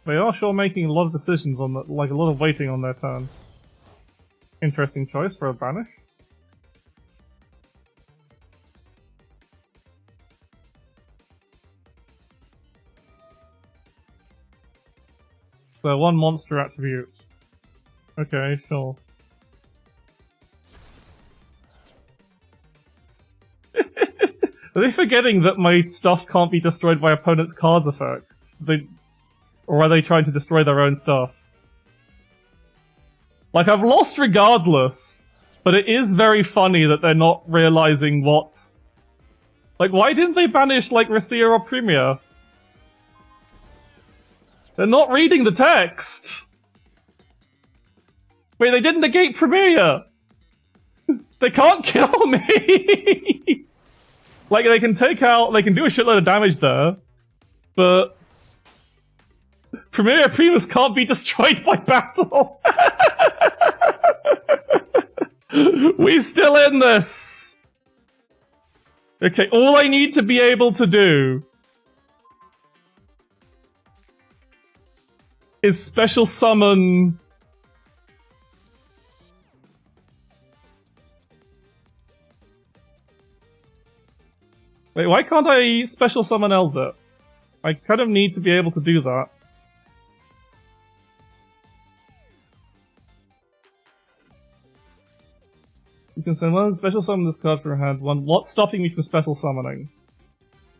They are sure making a lot of decisions on that, like a lot of waiting on their turn. Interesting choice for a banish. So one monster attribute. Okay, sure. Are they forgetting that my stuff can't be destroyed by opponent's cards effects? Or are they trying to destroy their own stuff? Like, I've lost regardless, but it is very funny that they're not realizing what's... Like, why didn't they banish, like, Ricia or Premier? They're not reading the text! Wait, they didn't negate Premier! They can't kill me! Like, they can take out... They can do a shitload of damage there, but... Primaria Primus can't be destroyed by battle! We still in this! Okay, all I need to be able to do is special summon... Wait, why can't I special summon Elza? I kind of need to be able to do that. You can send one special summon this card from your hand. One. What's stopping me from special summoning?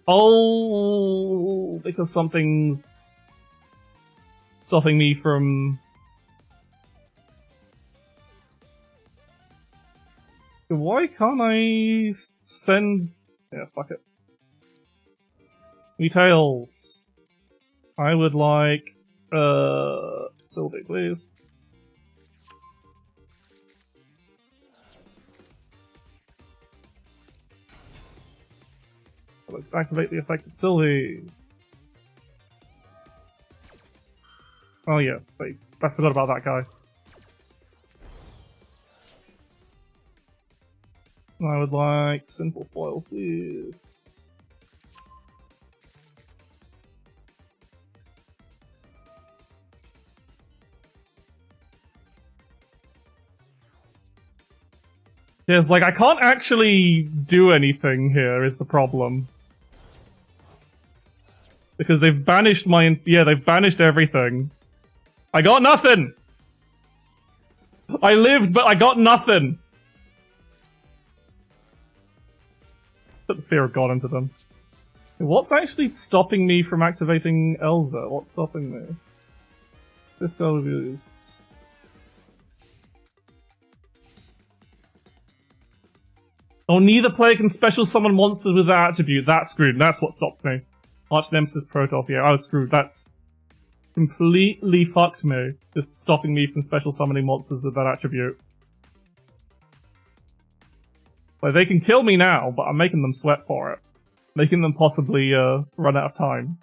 Oh, because something's stopping me from... Why can't I send... Yeah, fuck it. Tails. I would like... Sylvie, please. Activate the effect of Sylvie. Oh yeah, wait, I forgot about that guy. I would like Sinful Spoil, please. Yeah, it's like I can't actually do anything here is the problem. Because they've banished my... Yeah, they've banished everything. I got nothing! I lived, but I got nothing! Put the fear of God into them. What's actually stopping me from activating Elza? What's stopping me? This guy will be used. Oh, neither player can special summon monsters with that attribute. That's screwed. That's what stopped me. Arch Nemesis Protoss, yeah, I was screwed. That's completely fucked me. Just stopping me from special summoning monsters with that attribute. Like, they can kill me now, but I'm making them sweat for it. Making them possibly, run out of time.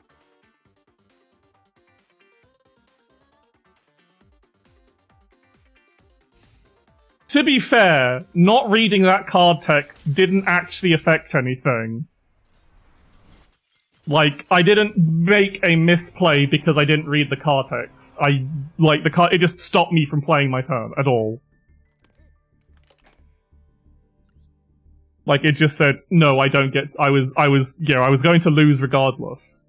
To be fair, not reading that card text didn't actually affect anything. Like, I didn't make a misplay because I didn't read the card text. It just stopped me from playing my turn at all. Like, it just said, no, I don't get, I was going to lose regardless.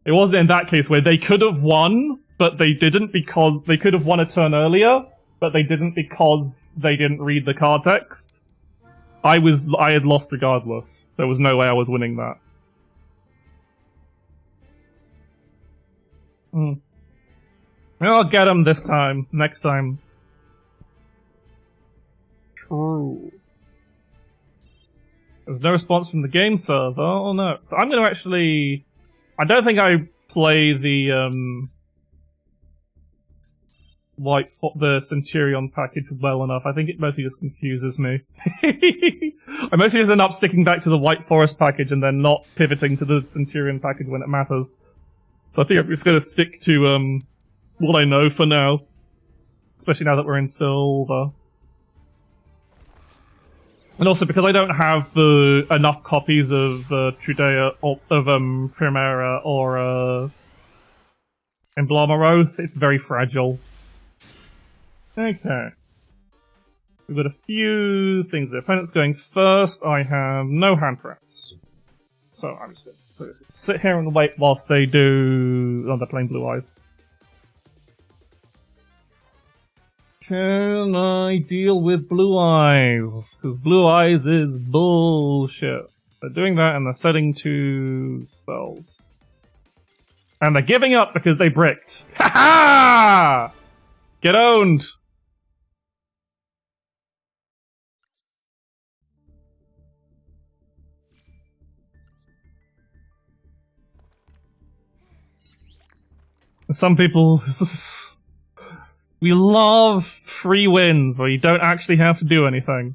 It wasn't in that case where they could have won, but they didn't because, they could have won a turn earlier, but they didn't because they didn't read the card text. I had lost regardless. There was no way I was winning that. I'll get him this time. Next time. True. There's no response from the game server. Oh no. So I'm gonna actually... I don't think I play the, the Centurion package well enough. I think it mostly just confuses me. I mostly just end up sticking back to the White Forest package and then not pivoting to the Centurion package when it matters. So I think I'm just gonna stick to, what I know for now. Especially now that we're in Silver. And also because I don't have enough copies of Trudea, of Primera or Emblema Oath, it's very fragile. Okay. We've got a few things. The opponent's going first. I have no hand traps. So I'm just going to sit here and wait whilst they do... Oh, they're playing Blue Eyes. Can I deal with Blue Eyes? Because Blue Eyes is bullshit. They're doing that and they're setting 2 spells. And they're giving up because they bricked. Ha ha! Get owned! Some people... We love free wins where you don't actually have to do anything.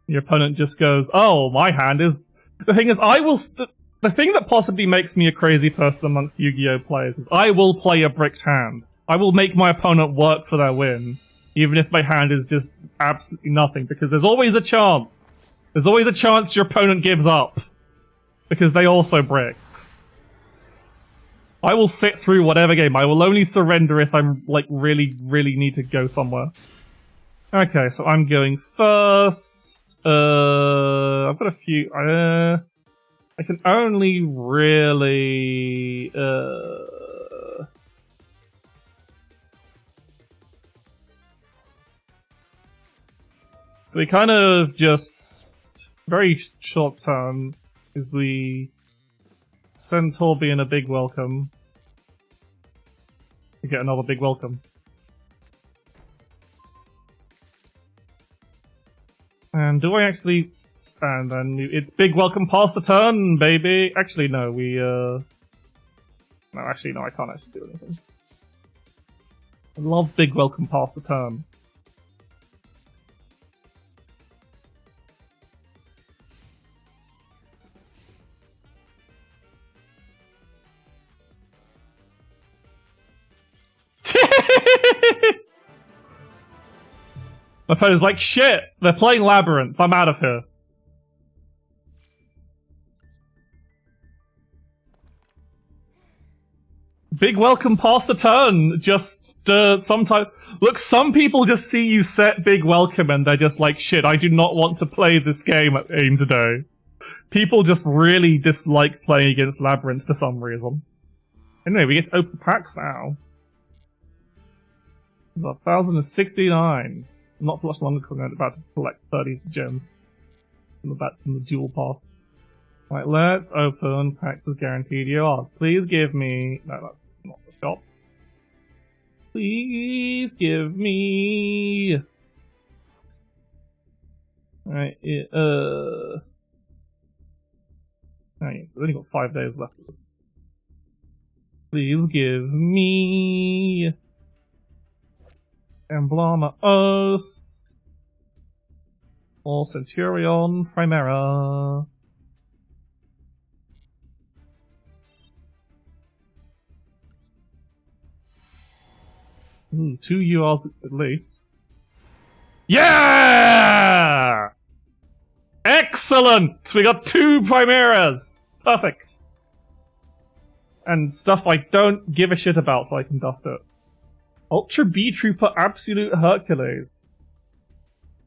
Your opponent just goes, oh, my hand is... The thing is, the thing that possibly makes me a crazy person amongst Yu-Gi-Oh! Players is I will play a bricked hand. I will make my opponent work for their win, even if my hand is just absolutely nothing, because there's always a chance. There's always a chance your opponent gives up, because they also bricked. I will sit through whatever game. I will only surrender if I'm, like, really, really need to go somewhere. Okay, so I'm going first. I've got a few. I can only really. So we kind of just very short term is we send Torbjorn a big welcome. To get another big welcome. And do I actually... And then it's big welcome past the turn, baby! Actually, no, we, No, actually, no, I can't actually do anything. I love big welcome past the turn. My opponent's like, shit! They're playing Labyrinth, I'm out of here. Big welcome past the turn, just, sometimes... Look, some people just see you set big welcome and they're just like, shit, I do not want to play this game at AIM today. People just really dislike playing against Labyrinth for some reason. Anyway, we get to open packs now. 1,069. Not for much longer because I'm about to collect 30 gems from the Duel pass. Right, let's open packs with guaranteed URs. Please give me... No, that's not the shop. Please give me... Right, oh, yeah, we've only got 5 days left. Please give me... Emblema Oath. Or Centurion Primera. Ooh, 2 URs at least. Yeah! Excellent! We got 2 Primeras! Perfect. And stuff I don't give a shit about, so I can dust it. Ultra B Trooper Absolute Hercules.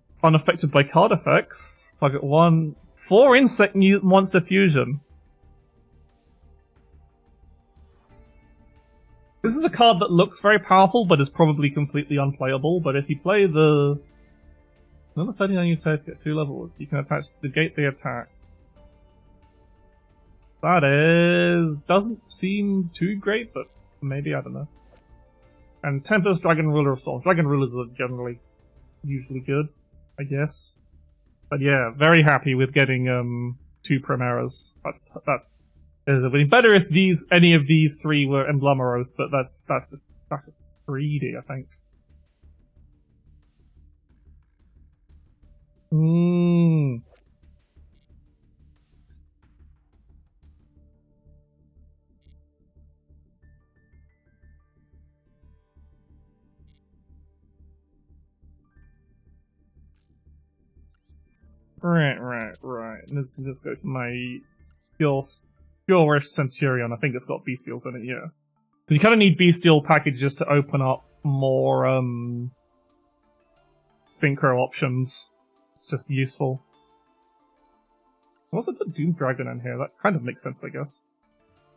It's unaffected by card effects. Target 1. 4 Insect Monster Fusion. This is a card that looks very powerful, but is probably completely unplayable. But if you play the... Another 39 you take at 2 levels, you can attach negate the attack. That is... doesn't seem too great, but maybe, I don't know. And Tempest, Dragon Ruler of Storm. Dragon Rulers are generally usually good, I guess. But yeah, very happy with getting 2 Primeras. That's would be better if any of these 3 were Emblemeros, but that's just greedy, I think. Right. Let's go to my Pure Centurion. I think it's got Bestials in it, yeah. Because you kind of need Bestial packages to open up more synchro options. It's just useful. I also put Doom Dragon in here. That kind of makes sense, I guess.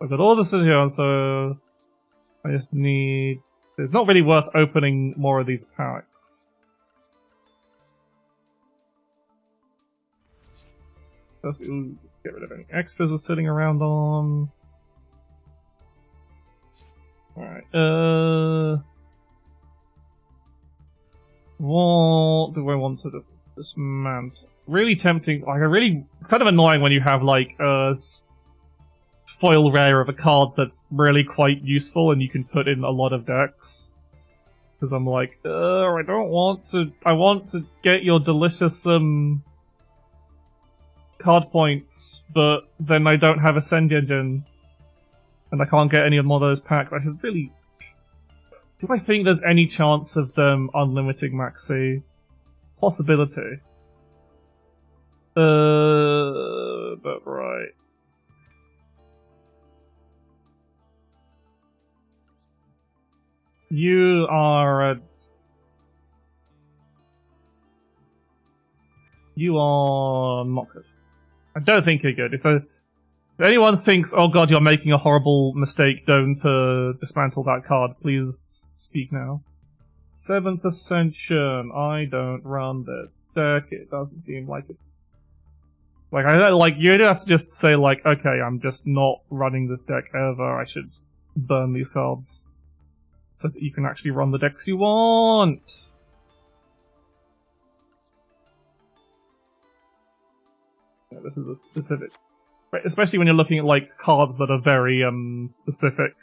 I've got all this in here, so I just need... It's not really worth opening more of these packs. First, we'll get rid of any extras we're sitting around on. Alright, what do I want to dismantle? Really tempting, like, it's kind of annoying when you have, like, a foil rare of a card that's really quite useful and you can put in a lot of decks. Because I'm like, I don't want to, I want to get your delicious, card points, but then I don't have Ascend Engine, and I can't get any more of those packs. I should really... Do I think there's any chance of them unlimiting Maxi? It's a possibility. But right. You are not good. I don't think you're good. If anyone thinks, oh god, you're making a horrible mistake, don't dismantle that card, please speak now. 7th Ascension. I don't run this deck. It doesn't seem like it. Like, you don't have to just say, like, okay, I'm just not running this deck ever, I should burn these cards. So that you can actually run the decks you want! Yeah, this is a specific... Especially when you're looking at, like, cards that are very, specific.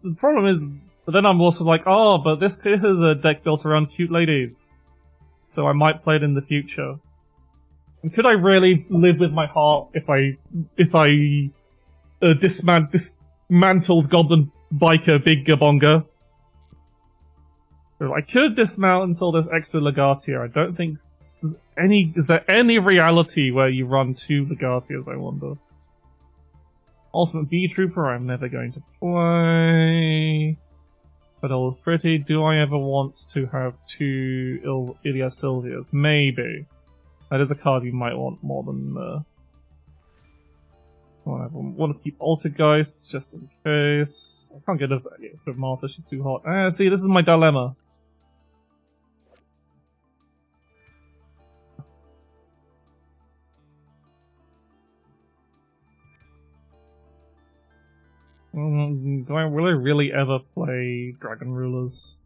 The problem is, but then I'm also like, oh, but this is a deck built around cute ladies, so I might play it in the future. And could I really live with my heart if I dismantled Goblin Biker Big Gabonga? I could dismount until there's extra Legatia. I don't think there's any. Is there any reality where you run 2 Legatias? I wonder. Ultimate Bee Trooper, I'm never going to play. But it was pretty. Do I ever want to have 2 Ilya Sylvias? Maybe. That is a card you might want more than. I want to keep Altergeists just in case. I can't get rid of Martha, she's too hot. See, this is my dilemma. Will I really ever play Dragon Rulers?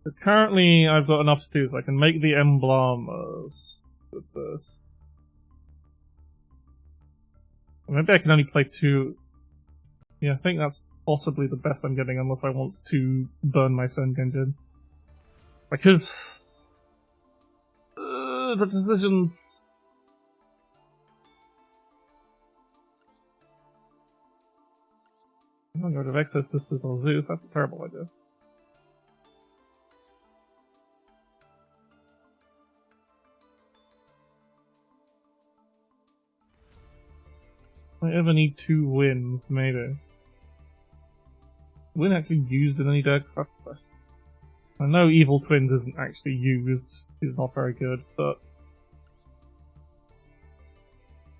But currently, I've got enough to do, so I can make the emblems with this. Maybe I can only play 2. Yeah, I think that's possibly the best I'm getting, unless I want to burn my Sengenjin. Because the decisions. I'm not going to Exo Sisters or Zeus, that's a terrible idea. I ever need 2 wins, maybe. Win actually used in any decks? That's the question. I know Evil Twins isn't actually used, it's not very good, but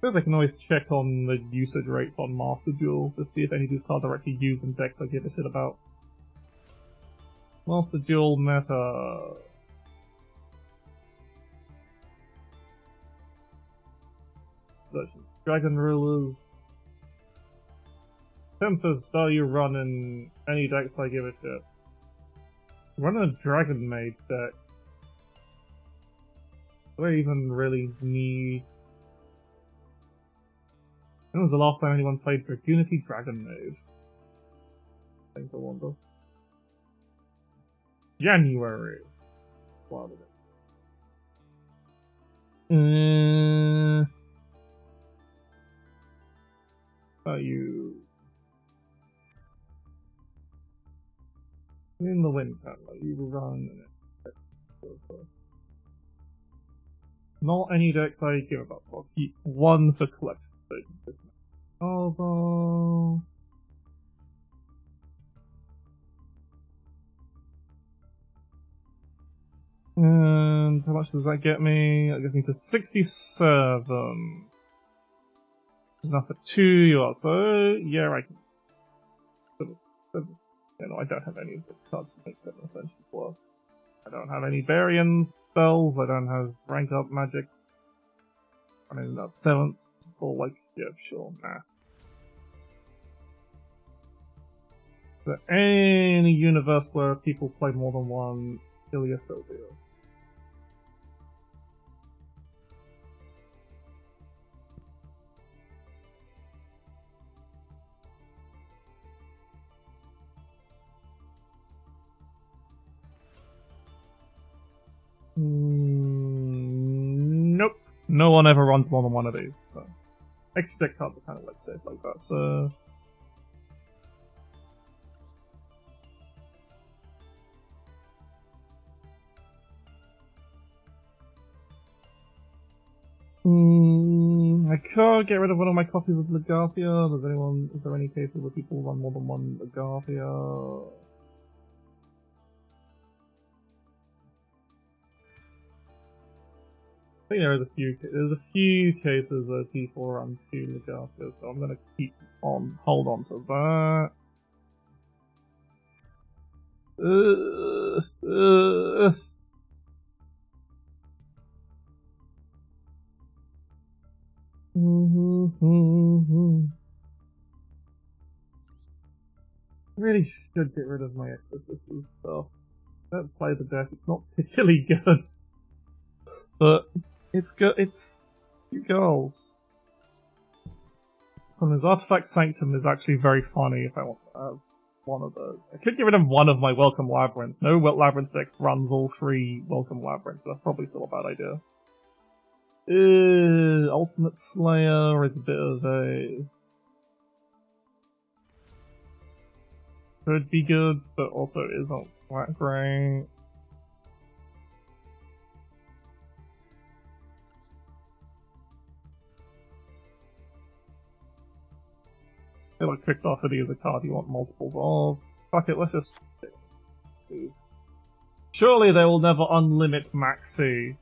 I suppose I can always check on the usage rates on Master Duel to see if any of these cards are actually used in decks I give a shit about. Master Duel meta. Dragon Rulers. Tempest, are you running any decks I give a shit? Run a Dragon Maid deck. Do I even really need... When was the last time anyone played Dragunity Dragon Maid? I think I wonder. January. Wow, are you in the wind panel? You run it. Not any decks I give about, so I'll keep 1 for collection. Although and how much does that get me? That gets me to 67. There's enough for 2 you are, so yeah, I can. Yeah, no, I don't have any of the cards to make 7 Ascension work. I don't have any Varians spells, I don't have rank up magics. I mean, that's 7th, just all like, yeah, sure, nah. Is there any universe where people play more than 1 Ilya Sylvia? Nope. No one ever runs more than 1 of these, so... Extra deck cards are kind of like safe like that, so... I can't get rid of one of my copies of Legacia. Is there any cases where people run more than one Legacia? I think there's a few cases where people run 2 Legacias, so I'm gonna hold on to that. Really should get rid of my Exorcist's stuff. Don't play the deck, it's not particularly good. But it's good, it's you girls. And his Artifact Sanctum is actually very funny if I want to have one of those. I could get rid of one of my Welcome Labyrinths. No Labyrinth deck runs all 3 Welcome Labyrinths, but that's probably still a bad idea. Ultimate Slayer is a bit of a... could be good, but also isn't that great. I feel like Trickstar Hoodie is a card you want multiples of. Fuck it, let's just... surely they will never unlimit Maxi.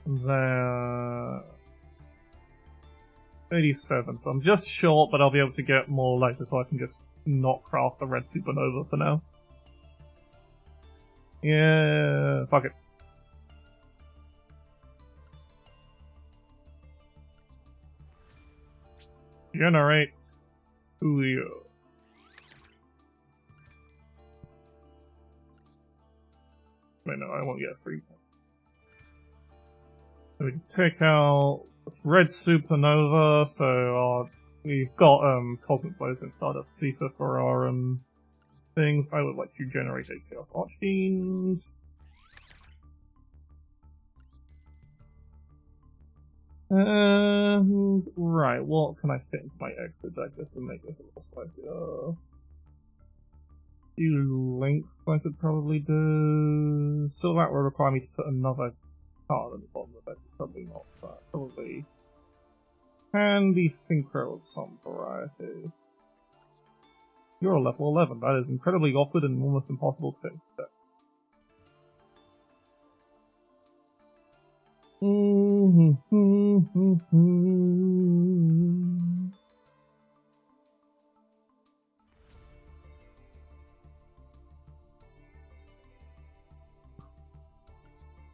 They're 87, so I'm just short, but I'll be able to get more later, so I can just not craft the red supernova for now. Yeah, fuck it. Generate Julio. Wait, no, I won't get a free one. Let me just take out this red supernova, so we've got Cosmic Blaze and Stardust Seeker for our things. I would like to generate a Chaos Archfiend. Right, what can I fit into my extra deck just to make this a little spicier? Few links I could probably do. Still, that would require me to put another card at the bottom of it. Probably not that. Probably Handy Synchro of some variety. You're a level 11. That is incredibly awkward and almost impossible to fit into the deck.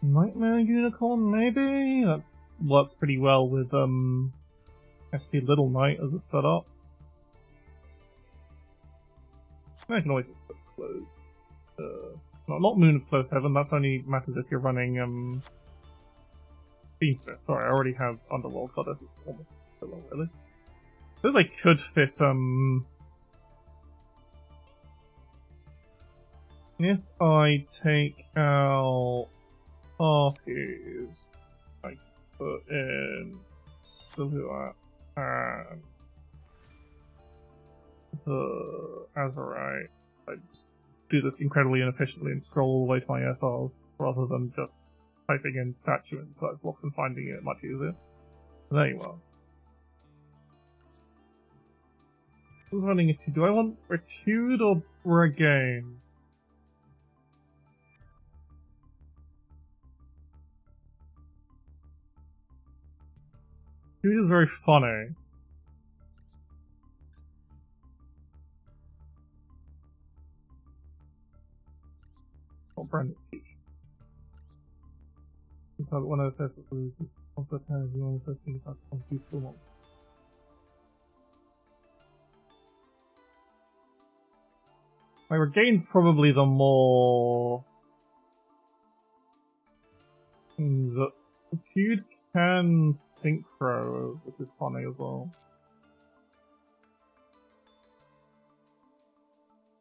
Nightmare Unicorn, maybe? That works pretty well with SP Little Knight as a setup. I can always just put Closed. Not Moon of Closed Heaven, that's only matters if you're running Fiendsmith. Sorry, I already have Underworld Goddess, it's almost so long, really. I suppose I could fit if I take out Archies, I put in Silhouette and the Azurite. I just do this incredibly inefficiently and scroll all the way to my SRs rather than just typing in statue and search box and finding it much easier. But there you are. Who's running it? Do I want Retude or Regain? Retude is very funny. Oh, Brandon. So one of the first is of the time you want to think about peaceful one. My Regain's probably the more the Feud can synchro, which is funny as well.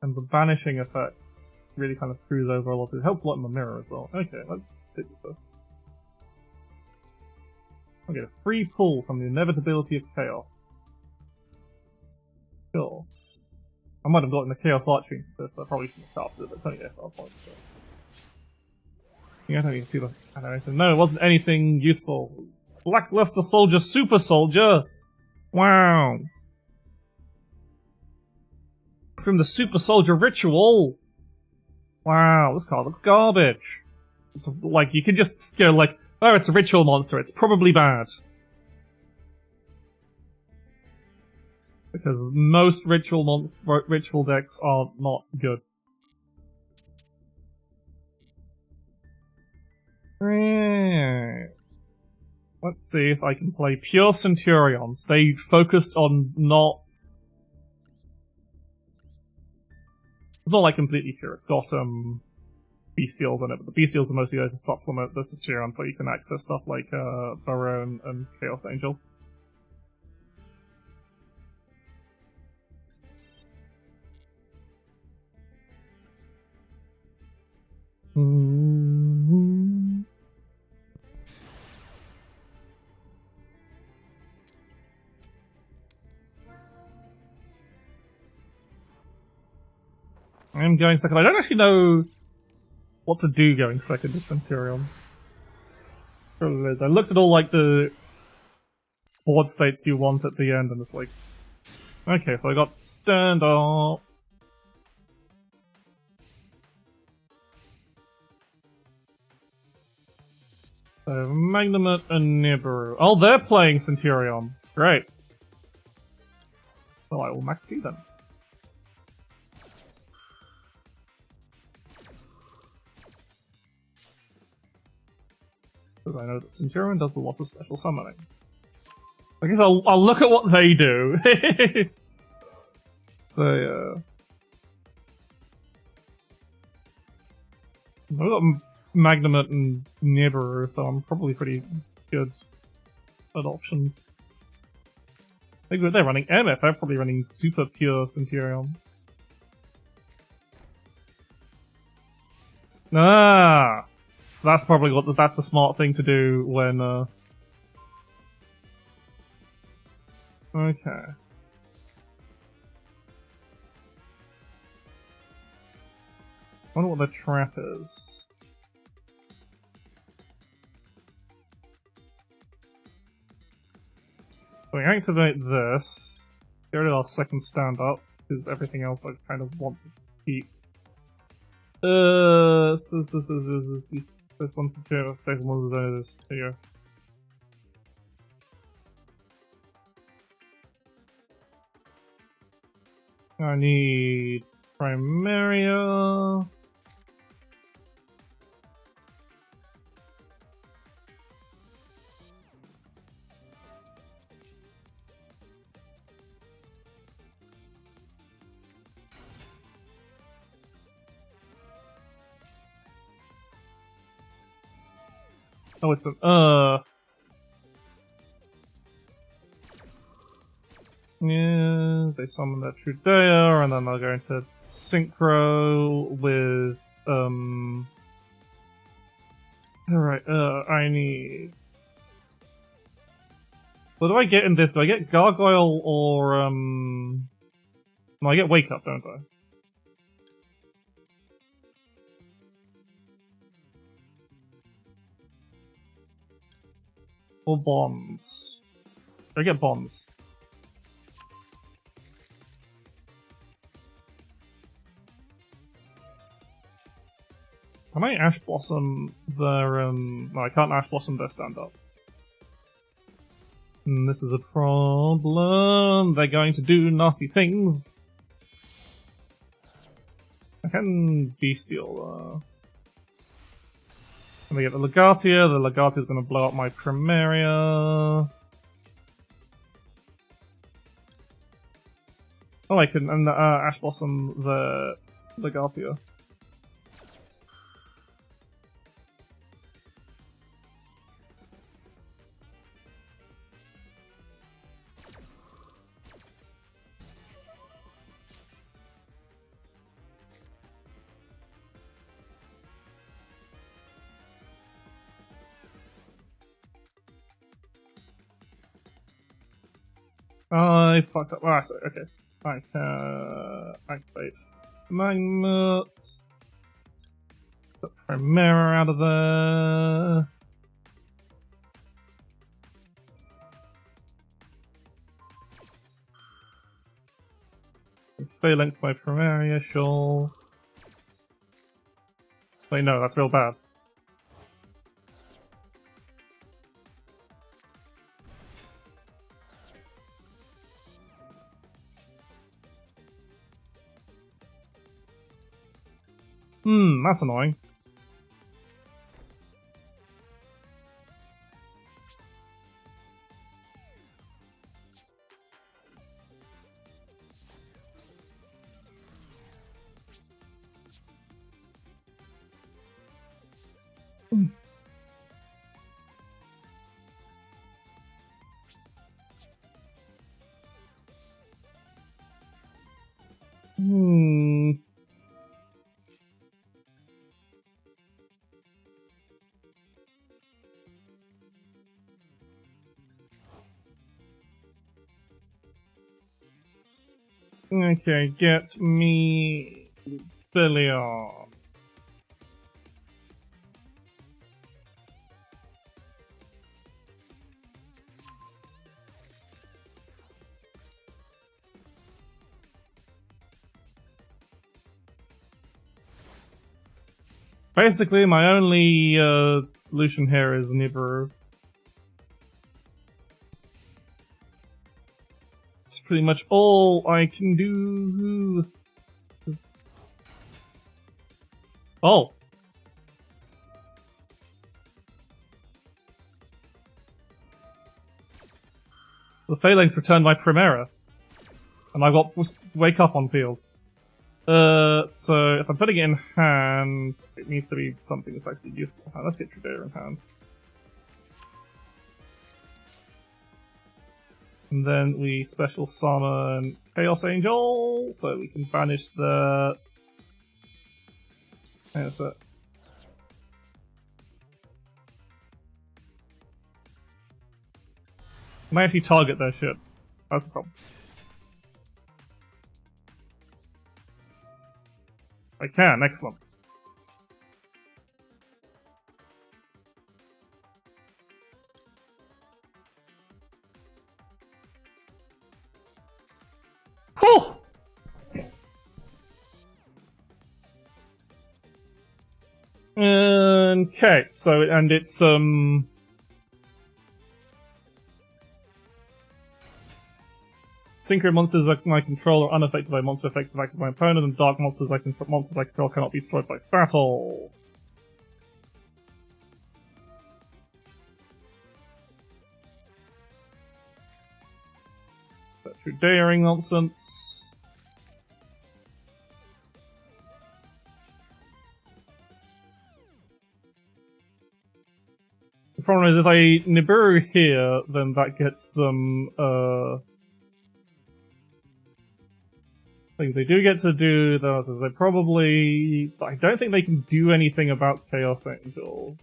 And the banishing effect really kind of screws over a lot. It helps a lot in the mirror as well. Okay, let's stick with this. I'll get a free pull from the inevitability of chaos. Sure. I might have gotten the Chaos Archfiend for this, I probably shouldn't have started it, but it's only SR points, so. Yeah, I don't even see the animation. No, it wasn't anything useful. Blackluster Soldier, Super Soldier! Wow. From the Super Soldier Ritual! Wow, this card looks garbage. It's like, you can just go like, oh, it's a ritual monster, it's probably bad. Because most ritual decks are not good. Right. Let's see if I can play Pure Centurion. Stay focused on not... It's not like completely pure, it's got Bestials in it, but the Bestials are mostly there to supplement the Centurion so you can access stuff like Burrow and Chaos Angel. I'm going second. I don't actually know what to do going second to Centurion. I looked at all like the board states you want at the end, and it's like, okay, so I got stand up. So Magnamut and Nibiru. Oh, they're playing Centurion. Great. Well, I will max C then. Because I know that Centurion does a lot of special summoning. I guess I'll look at what they do. So, yeah. I've got Magnamut and Nibiru, so I'm probably pretty good at options. They're running MF, they're probably running super pure Centurion. Ah! So that's probably that's the smart thing to do when, okay. I wonder what the trap is. So we activate this, get rid of our second stand-up, because everything else I kind of want to keep. This one's the second one's there you go. I need Primaria. Oh, it's an yeah, they summon that Trudea, and then they'll go into Synchro with alright, I need... What do I get in this? Do I get Gargoyle or no, I get Wake Up, don't I? Or Bonds? I get Bonds. Can I Ash Blossom their, no, I can't Ash Blossom their stand-up. This is a problem. They're going to do nasty things. I can Bestial, Let me get the Legatia. The Legatia is going to blow up my Primaria. Oh, I can Ash Blossom the Legatia. I fucked up. Ah, sorry, okay. I can activate Magnamut. Primera out of there. Phalanx by Primaria, sure. Wait, no, that's real bad. That's annoying. Okay, get me Billion. Basically, my only solution here is Nibiru. It's pretty much all I can do. Oh! The Phalanx returned my Primera. And I got Wake Up on field. So if I'm putting it in hand, it needs to be something that's actually useful. Let's get Trudea in hand. And then we special summon Chaos Angel, so we can banish the... That's it. Can I actually target their shit? That's the problem. I can, excellent. Whew! Okay, so, and it's, Synchro monsters I can control are unaffected by monster effects affected by my opponent, and dark monsters I control cannot be destroyed by battle. That true daring nonsense. The problem is if I Nibiru here, then that gets them they do get to do those. They probably... I don't think they can do anything about Chaos Angel.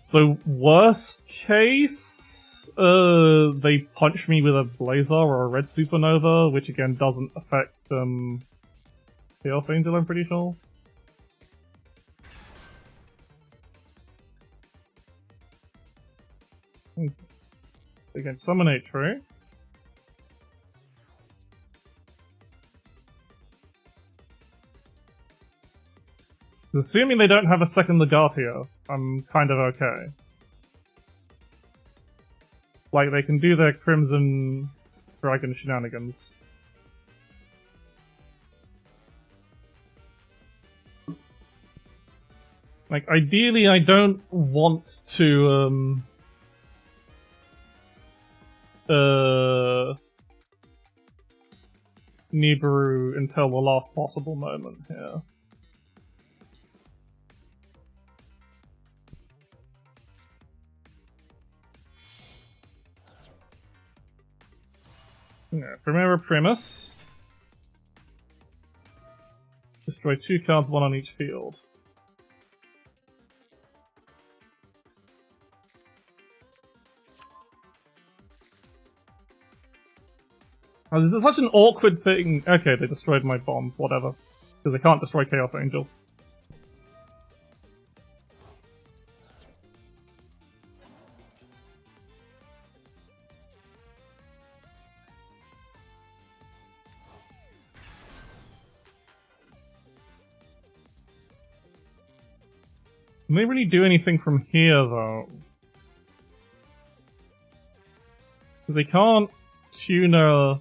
So, worst case... they punch me with a Blazar or a Red Supernova, which again doesn't affect Chaos Angel, I'm pretty sure. They can summon a true. Assuming they don't have a second Legatio, I'm kind of okay. Like, they can do their Crimson Dragon shenanigans. Like, ideally I don't want to, Nibiru until the last possible moment here. Yeah, Primera Primus. Destroy 2 cards, 1 on each field. Oh, this is such an awkward thing. Okay, they destroyed my bombs, whatever. Because they can't destroy Chaos Angel. Can they really do anything from here, though? They can't tuner...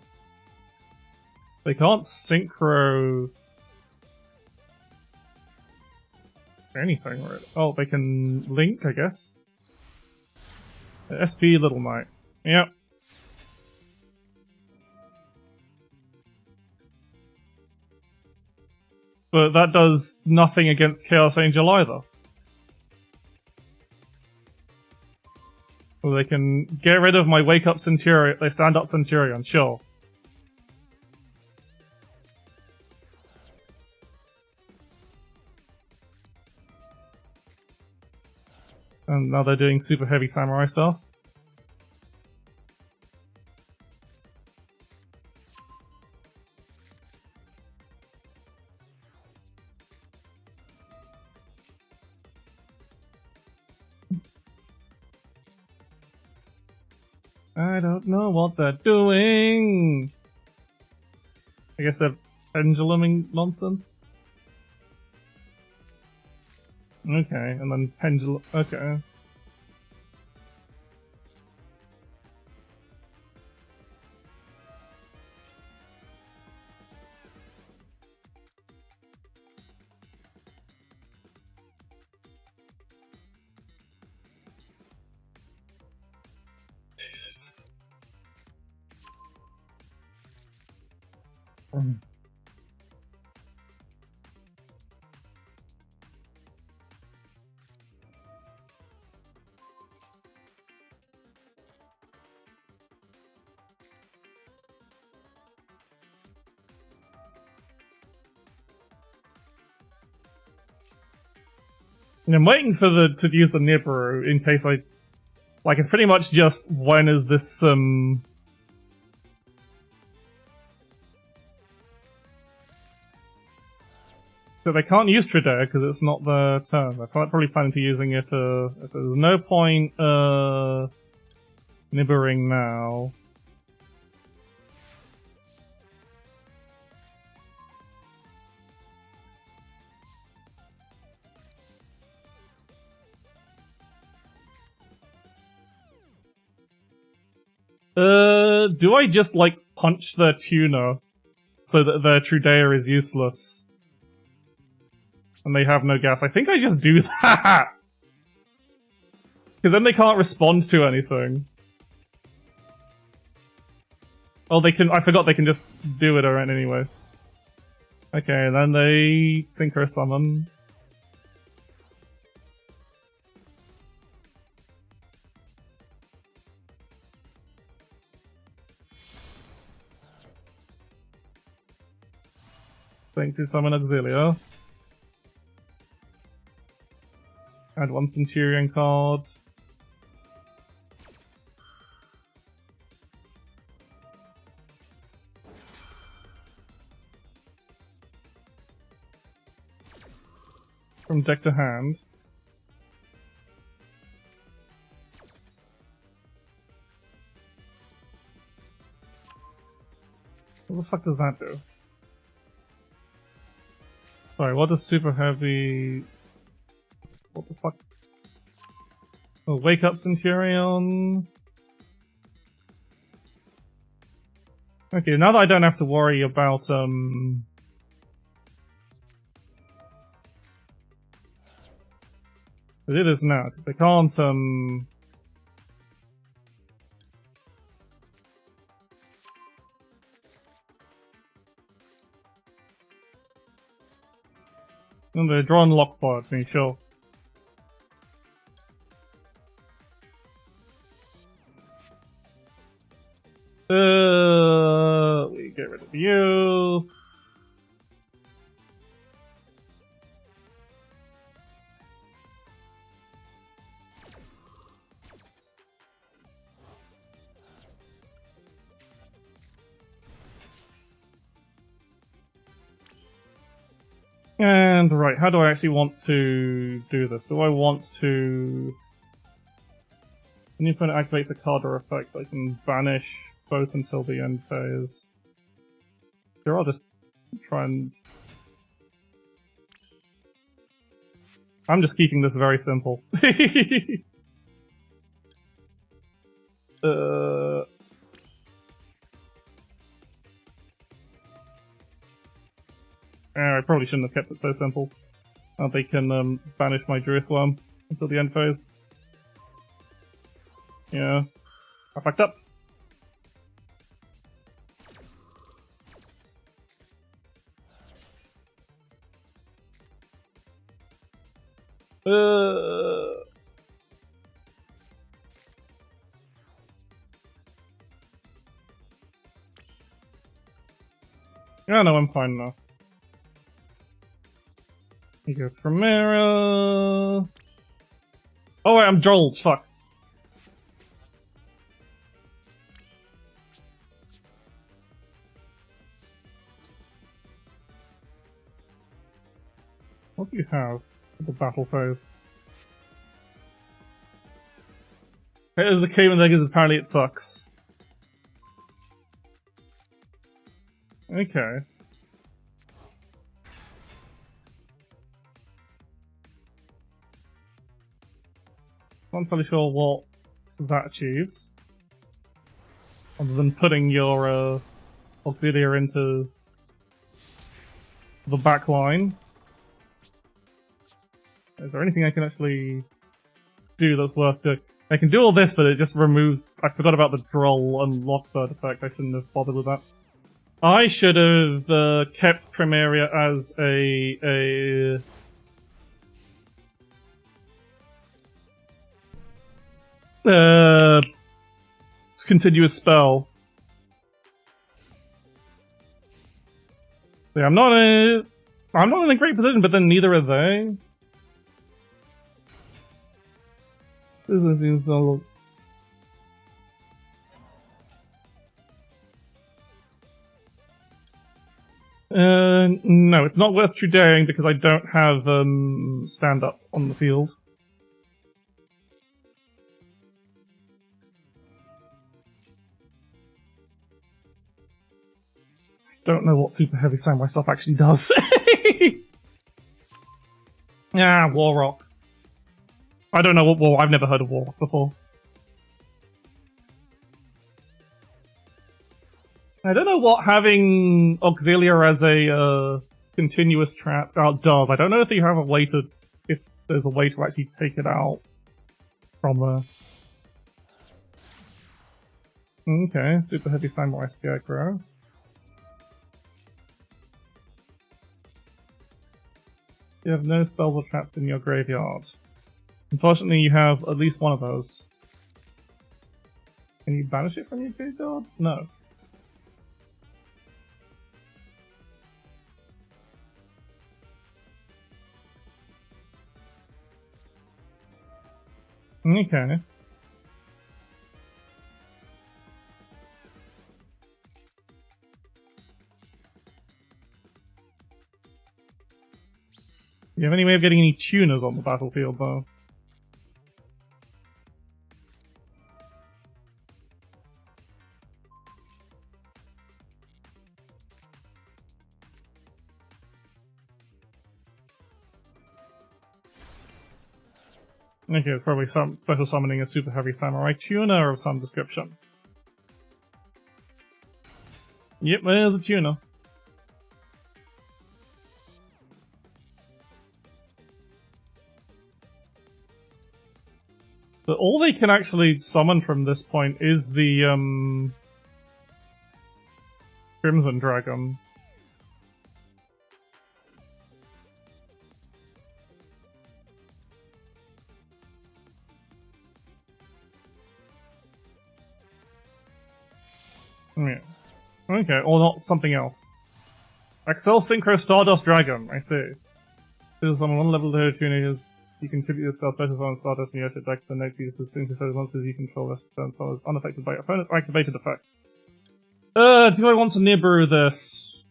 They can't synchro... anything, right? Oh, they can link, I guess. SB Little Knight. Yep. But that does nothing against Chaos Angel either. Well, they can get rid of my Wake Up Centurion. They stand up Centurion, sure. And now they're doing super heavy samurai stuff. I don't know what they're doing. I guess they're penduluming nonsense. Okay, and then pendulum. Okay. And I'm waiting for to use the Nibiru in case I... Like, it's pretty much just, when is this, So they can't use Tridare because it's not their turn. They're probably planning to using it, so there's no point, Nibbering now. Do I just, like, punch their tuner so that their Tridare is useless? And they have no gas. I think I just do that! Because then they can't respond to anything. Oh, they can- I forgot they can just do it around anyway. Okay, then they Synchro Summon. Synchro Summon Auxilia. Add one Centurion card. From deck to hand. What the fuck does that do? Sorry, what does super heavy... What the fuck? Oh, Wake Up Centurion. Okay, now that I don't have to worry about, But it is now, because they can't, And they're drawing lockbar at me, sure. We get rid of you. And right, how do I actually want to do this? Do I want to... When your opponent activates a card or effect, I can banish both until the end phase. Sure, I'll just try and... I'm just keeping this very simple. I probably shouldn't have kept it so simple. They can banish my Druisworm until the end phase. Yeah. I fucked up. Yeah, no, I'm fine now. You go Primera. Oh wait, I'm Jolt, fuck. What do you have for the battle phase? It is a Cayman Eggs, apparently it sucks. Okay. Not entirely sure what that achieves. Other than putting your Auxilia into the back line. Is there anything I can actually do that's worth doing? I can do all this, but it just removes... I forgot about the Droll and Lockbird effect. I shouldn't have bothered with that. I should have kept Primaria as a continuous spell. Yeah, I'm not in a great position, but then neither are they. This seems so. No, it's not worth true daring because I don't have stand up on the field. Don't know what super heavy samurai stuff actually does. Yeah, Warrock. I don't know what I've never heard of Warrock before. I don't know what having Auxilia as a continuous trap does. I don't know if you have a way to, if there's a way to actually take it out from Okay, super heavy samurai scarecrow. You have no spells or traps in your graveyard. Unfortunately, you have at least one of those. Can you banish it from your graveyard? No. Okay. Do you have any way of getting any tuners on the battlefield, though? Okay, it's probably some special summoning a super heavy samurai tuner of some description. Yep, there's a tuner. But all they can actually summon from this point is the Crimson Dragon. Yeah. Okay, or not something else. Excel Synchro Stardust Dragon, I see. This is on one level 2 tuning. You contribute this card special on Stardust in your deck to the next use the synchro monsters you control rest of turn so unaffected by opponents or activated effects. Do I want to Nibiru this?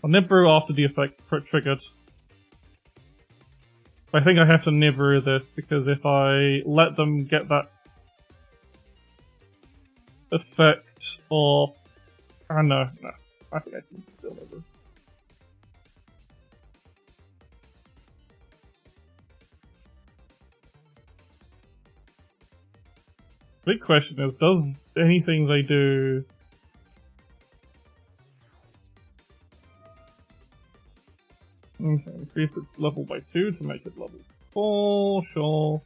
I'll Nibiru after the effects triggered. I think I have to Nibiru this, because if I let them get that effect off... Ah, no. I think I can still Nibiru. Big question is, does anything they do... Okay, increase its level by 2 to make it level 4, sure.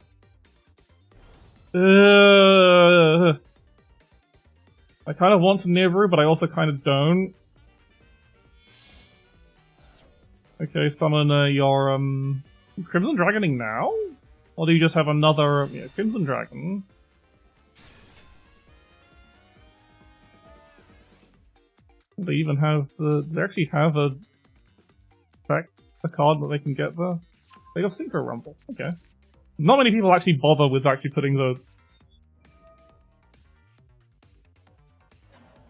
I kind of want to Nibiru, but I also kind of don't. Okay, summon your Crimson Dragoning now? Or do you just have another Crimson Dragon? They even have they actually have a card that they can get there. They have Synchro Rumble. Okay. Not many people actually bother with actually putting the...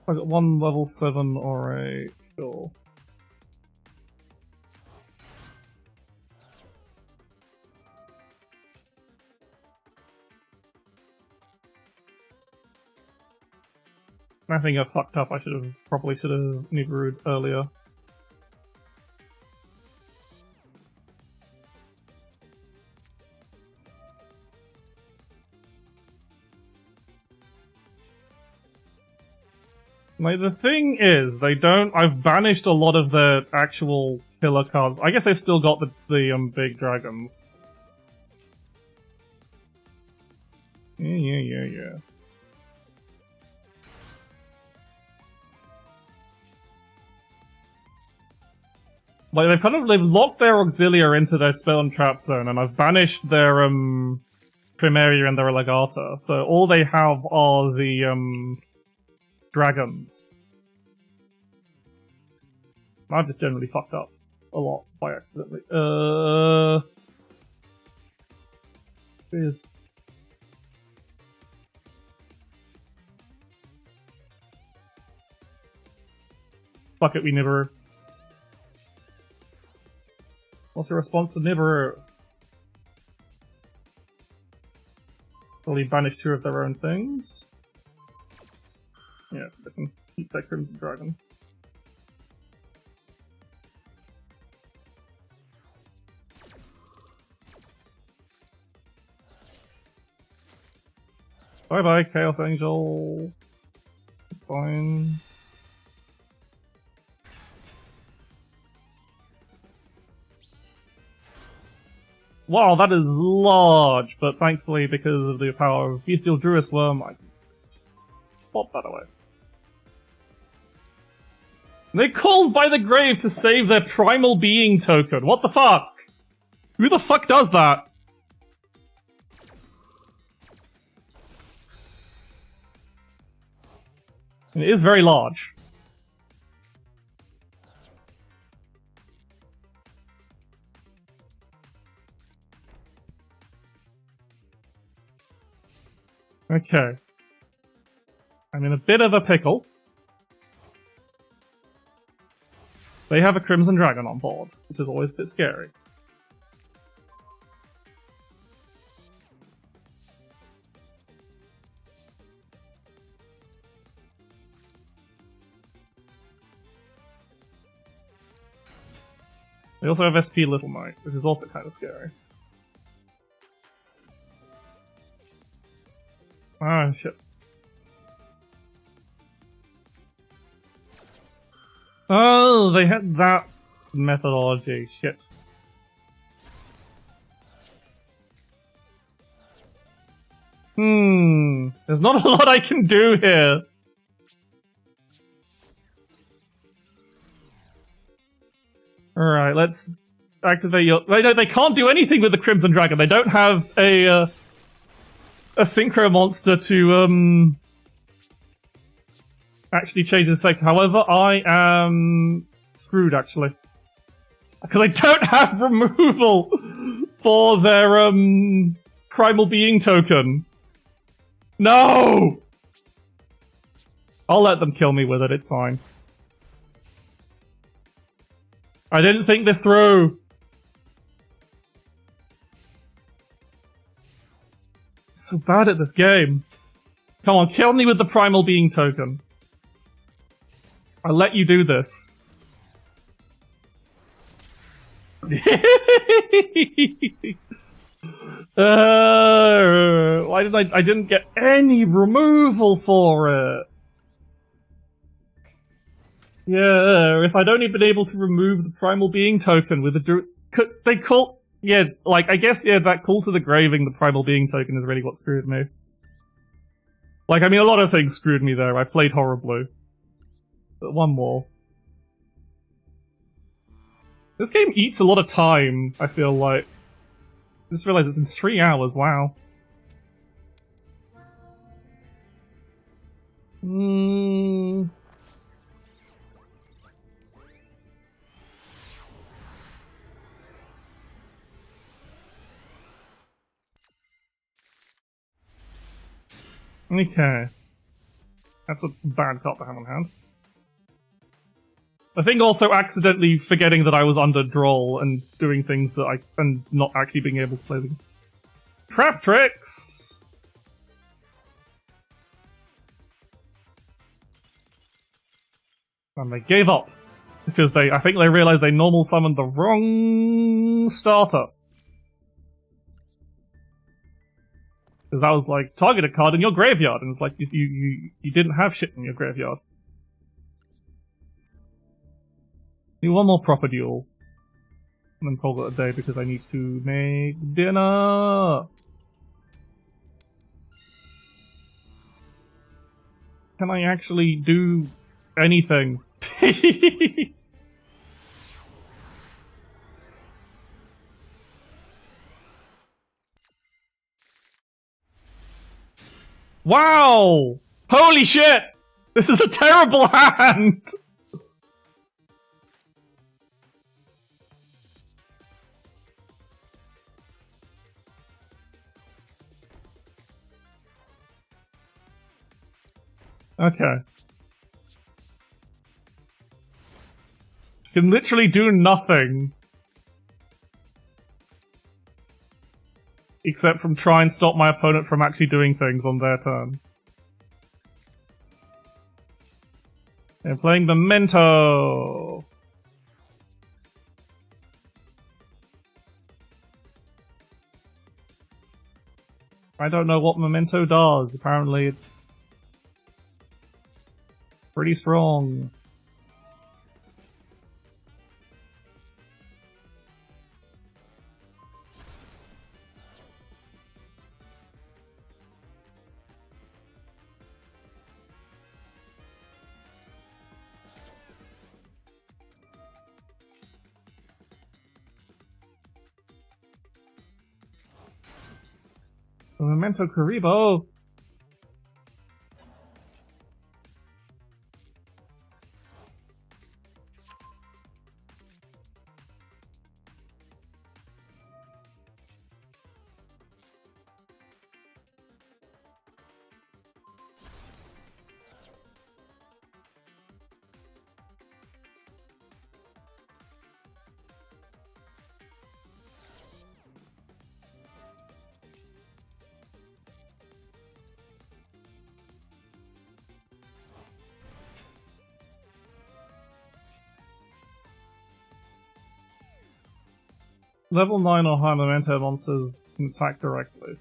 I got one level 7 or a... Sure. I think I fucked up. I probably should have Nibiru'd earlier. Like, the thing is, they don't... I've banished a lot of their actual killer cards. I guess they've still got the big dragons. Yeah. Like, they've locked their Auxilia into their spell and trap zone, and I've banished their, Primaria and their Legata, so all they have are the, dragons. I've just generally fucked up a lot by accidentally. Fuck it, we Nibiru. What's your response to Nibiru? Probably banish 2 of their own things. Yeah, so they can keep their Crimson Dragon. Bye bye, Chaos Angel. It's fine. Wow, that is large, but thankfully, because of the power of Bestial Druid Worm, I can just pop that away. They called by the grave to save their primal being token. What the fuck? Who the fuck does that? It is very large. Okay. I'm in a bit of a pickle. They have a Crimson Dragon on board, which is always a bit scary. They also have SP Little Knight, which is also kind of scary. Ah, shit. Oh, they had that methodology. Shit. There's not a lot I can do here. Alright, let's activate your... No, they can't do anything with the Crimson Dragon. They don't have a Synchro monster to, actually change its effect. However, I am screwed, actually. Because I don't have removal for their, Primal Being token. No! I'll let them kill me with it, it's fine. I didn't think this through. So bad at this game. Come on, kill me with the primal being token. I'll let you do this. Why did I didn't get any removal for it. Yeah, if I'd only been able to remove the primal being token with the they call, yeah, like, I guess, yeah, that call to the graving, the primal being token is really what screwed me. Like, I mean, a lot of things screwed me there. I played horribly. But one more. This game eats a lot of time, I feel like. I just realized it's been 3 hours, wow. Okay. That's a bad card to have on hand. I think also accidentally forgetting that I was under Droll and doing things that and not actually being able to play the game. Trap tricks! And they gave up. Because I think they realized they normal summoned the wrong starter. Because that was like, target a card in your graveyard, and it's like, you didn't have shit in your graveyard. Do one more proper duel. And then call it a day because I need to make dinner! Can I actually do anything? Wow! Holy shit! This is a terrible hand! Okay. Can literally do nothing. Except from try and stop my opponent from actually doing things on their turn. They're playing Memento! I don't know what Memento does. Apparently it's pretty strong. Memento Karibo! Level 9 or higher Memento monsters can attack directly.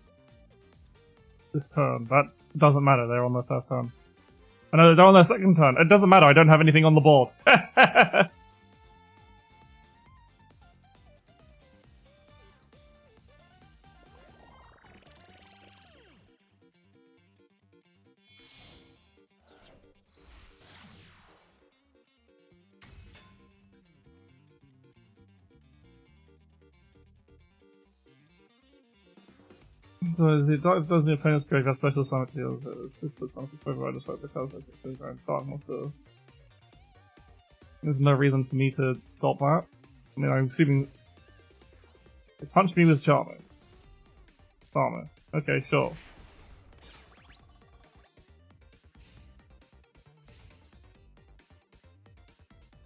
This turn. That doesn't matter, they're on their first turn. I know they're on their second turn. It doesn't matter, I don't have anything on the board. So the dark does the opponent's graveyard special summon deals. This is the time to spoke about just like the color of dark monster. There's no reason for me to stop that. I mean, I'm assuming they punch me with Charmer. Charmer. Okay, sure.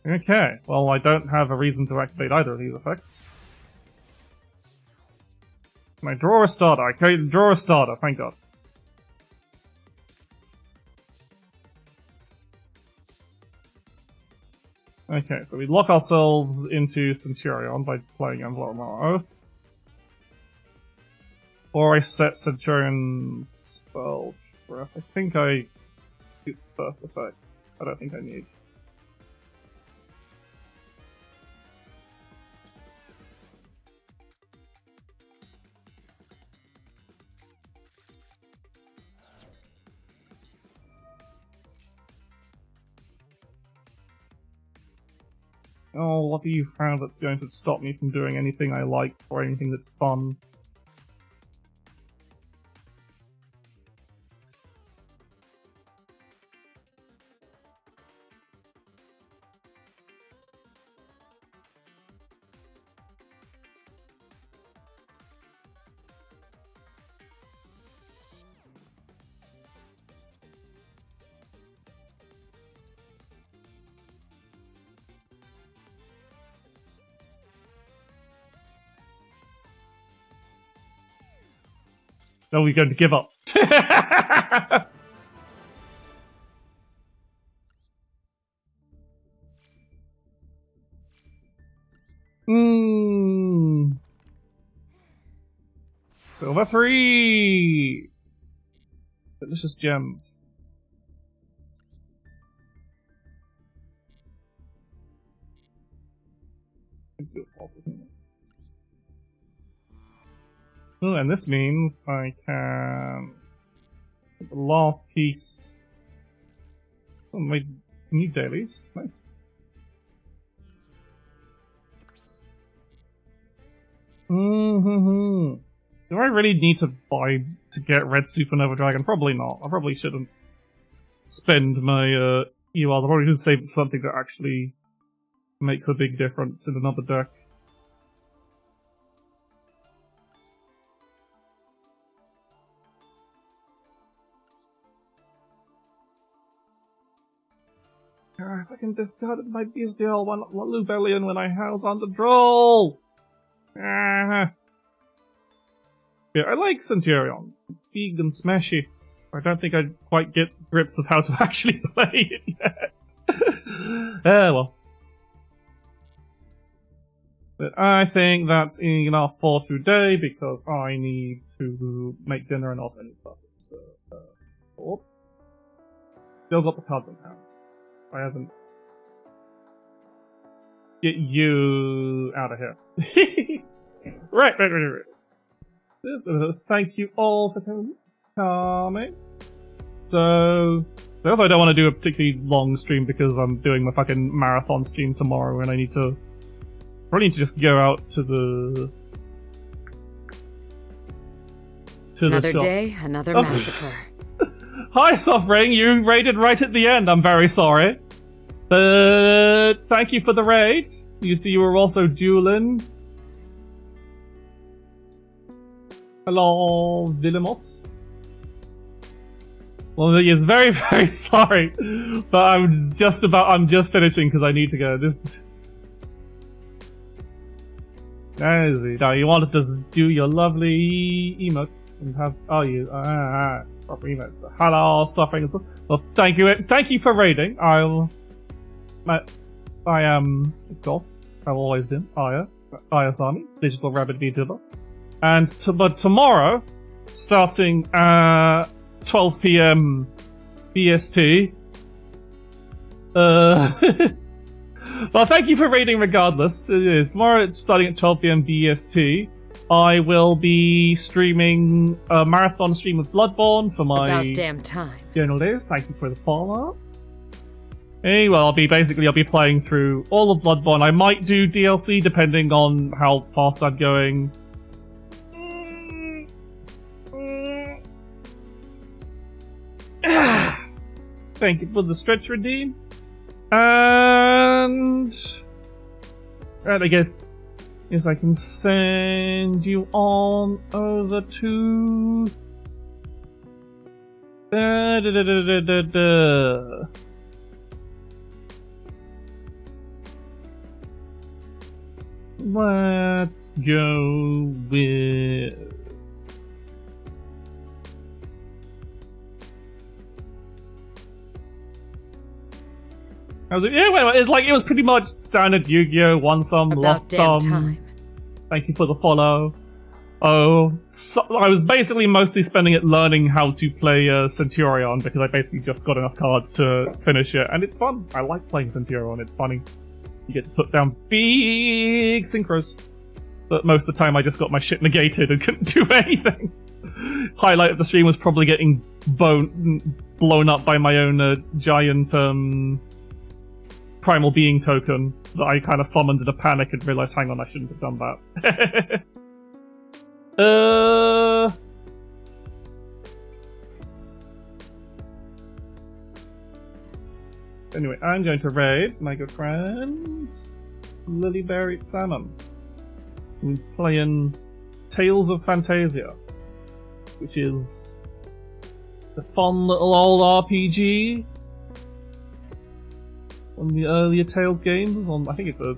Okay, well, I don't have a reason to activate either of these effects. Can I draw a starter? I can draw a starter, thank god. Okay, so we lock ourselves into Centurion by playing Envelopment Oath. Or I set Centurion's spell breath. I think I use the first effect. I don't think I need. Oh, what do you have that's going to stop me from doing anything I like or anything that's fun? No, we're going to give up. Silver 3! Delicious gems. Oh, and this means I can get the last piece. Oh, my new dailies. Nice. Do I really need to buy to get Red Supernova Dragon? Probably not. I probably shouldn't spend my URs. I probably should save something that actually makes a big difference in another deck. If I can discard my bestial one Lubellion when I house on the draw. Yeah, I like Centurion. It's big and smashy. I don't think I quite get grips of how to actually play it yet. Well. But I think that's enough for today because I need to make dinner and also any stuff. So, still got the cards in hand. I haven't. Get you out of here. Right. Thank you all for coming. So, also I don't want to do a particularly long stream because I'm doing my fucking marathon stream tomorrow and I need to probably need to just go out to the another the day, another massacre. Hi, Suffering, you raided right at the end. I'm very sorry. But thank you for the raid. You see, you were also dueling. Hello, Villimos. Well, he is very, very sorry. But I'm just finishing because I need to go. Now, you wanted to do your lovely emotes and have proper emotes. Hello, Suffering. Well, thank you for raiding. I am, of course, I've always been Ayasami, Digital Rabbit VTuber. And but tomorrow, starting at 12 PM BST. Well, thank you for raiding regardless. Tomorrow, starting at 12 PM BST, I will be streaming a marathon stream of Bloodborne for my About damn time. Journal days. Thank you for the follow-up. Anyway, I'll be playing through all of Bloodborne. I might do DLC depending on how fast I'm going. Thank you for the stretch redeem. And I guess I can send you on over to Let's go with... Yeah, wait, it's like, it was pretty much standard Yu-Gi-Oh! Won some, lost some. Time. Thank you for the follow. Oh, so I was basically mostly spending it learning how to play Centurion, because I basically just got enough cards to finish it, and it's fun. I like playing Centurion, it's funny. You get to put down big synchros. But most of the time I just got my shit negated and couldn't do anything. Highlight of the stream was probably getting blown up by my own giant primal being token that I kind of summoned in a panic and realized, hang on, I shouldn't have done that. Anyway, I'm going to raid my good friend Lily-Berried Salmon, who's playing Tales of Phantasia, which is the fun little old RPG on the earlier Tales games. On, I think it's a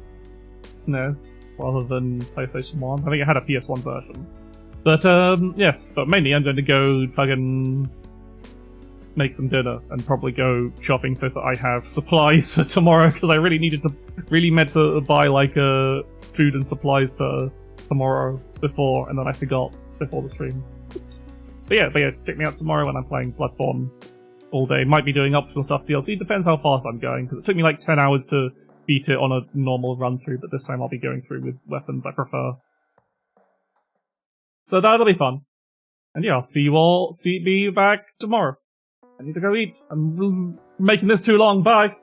SNES rather than PlayStation 1. I think it had a PS1 version. But yes, but mainly I'm going to go fucking make some dinner and probably go shopping so that I have supplies for tomorrow, because I really meant to buy like food and supplies for tomorrow before, and then I forgot before the stream. Oops. But yeah, check me out tomorrow when I'm playing Bloodborne all day. Might be doing optional stuff DLC, depends how fast I'm going, because it took me like 10 hours to beat it on a normal run through, but this time I'll be going through with weapons I prefer. So that'll be fun. And yeah, I'll be back tomorrow. I need to go eat. I'm making this too long. Bye!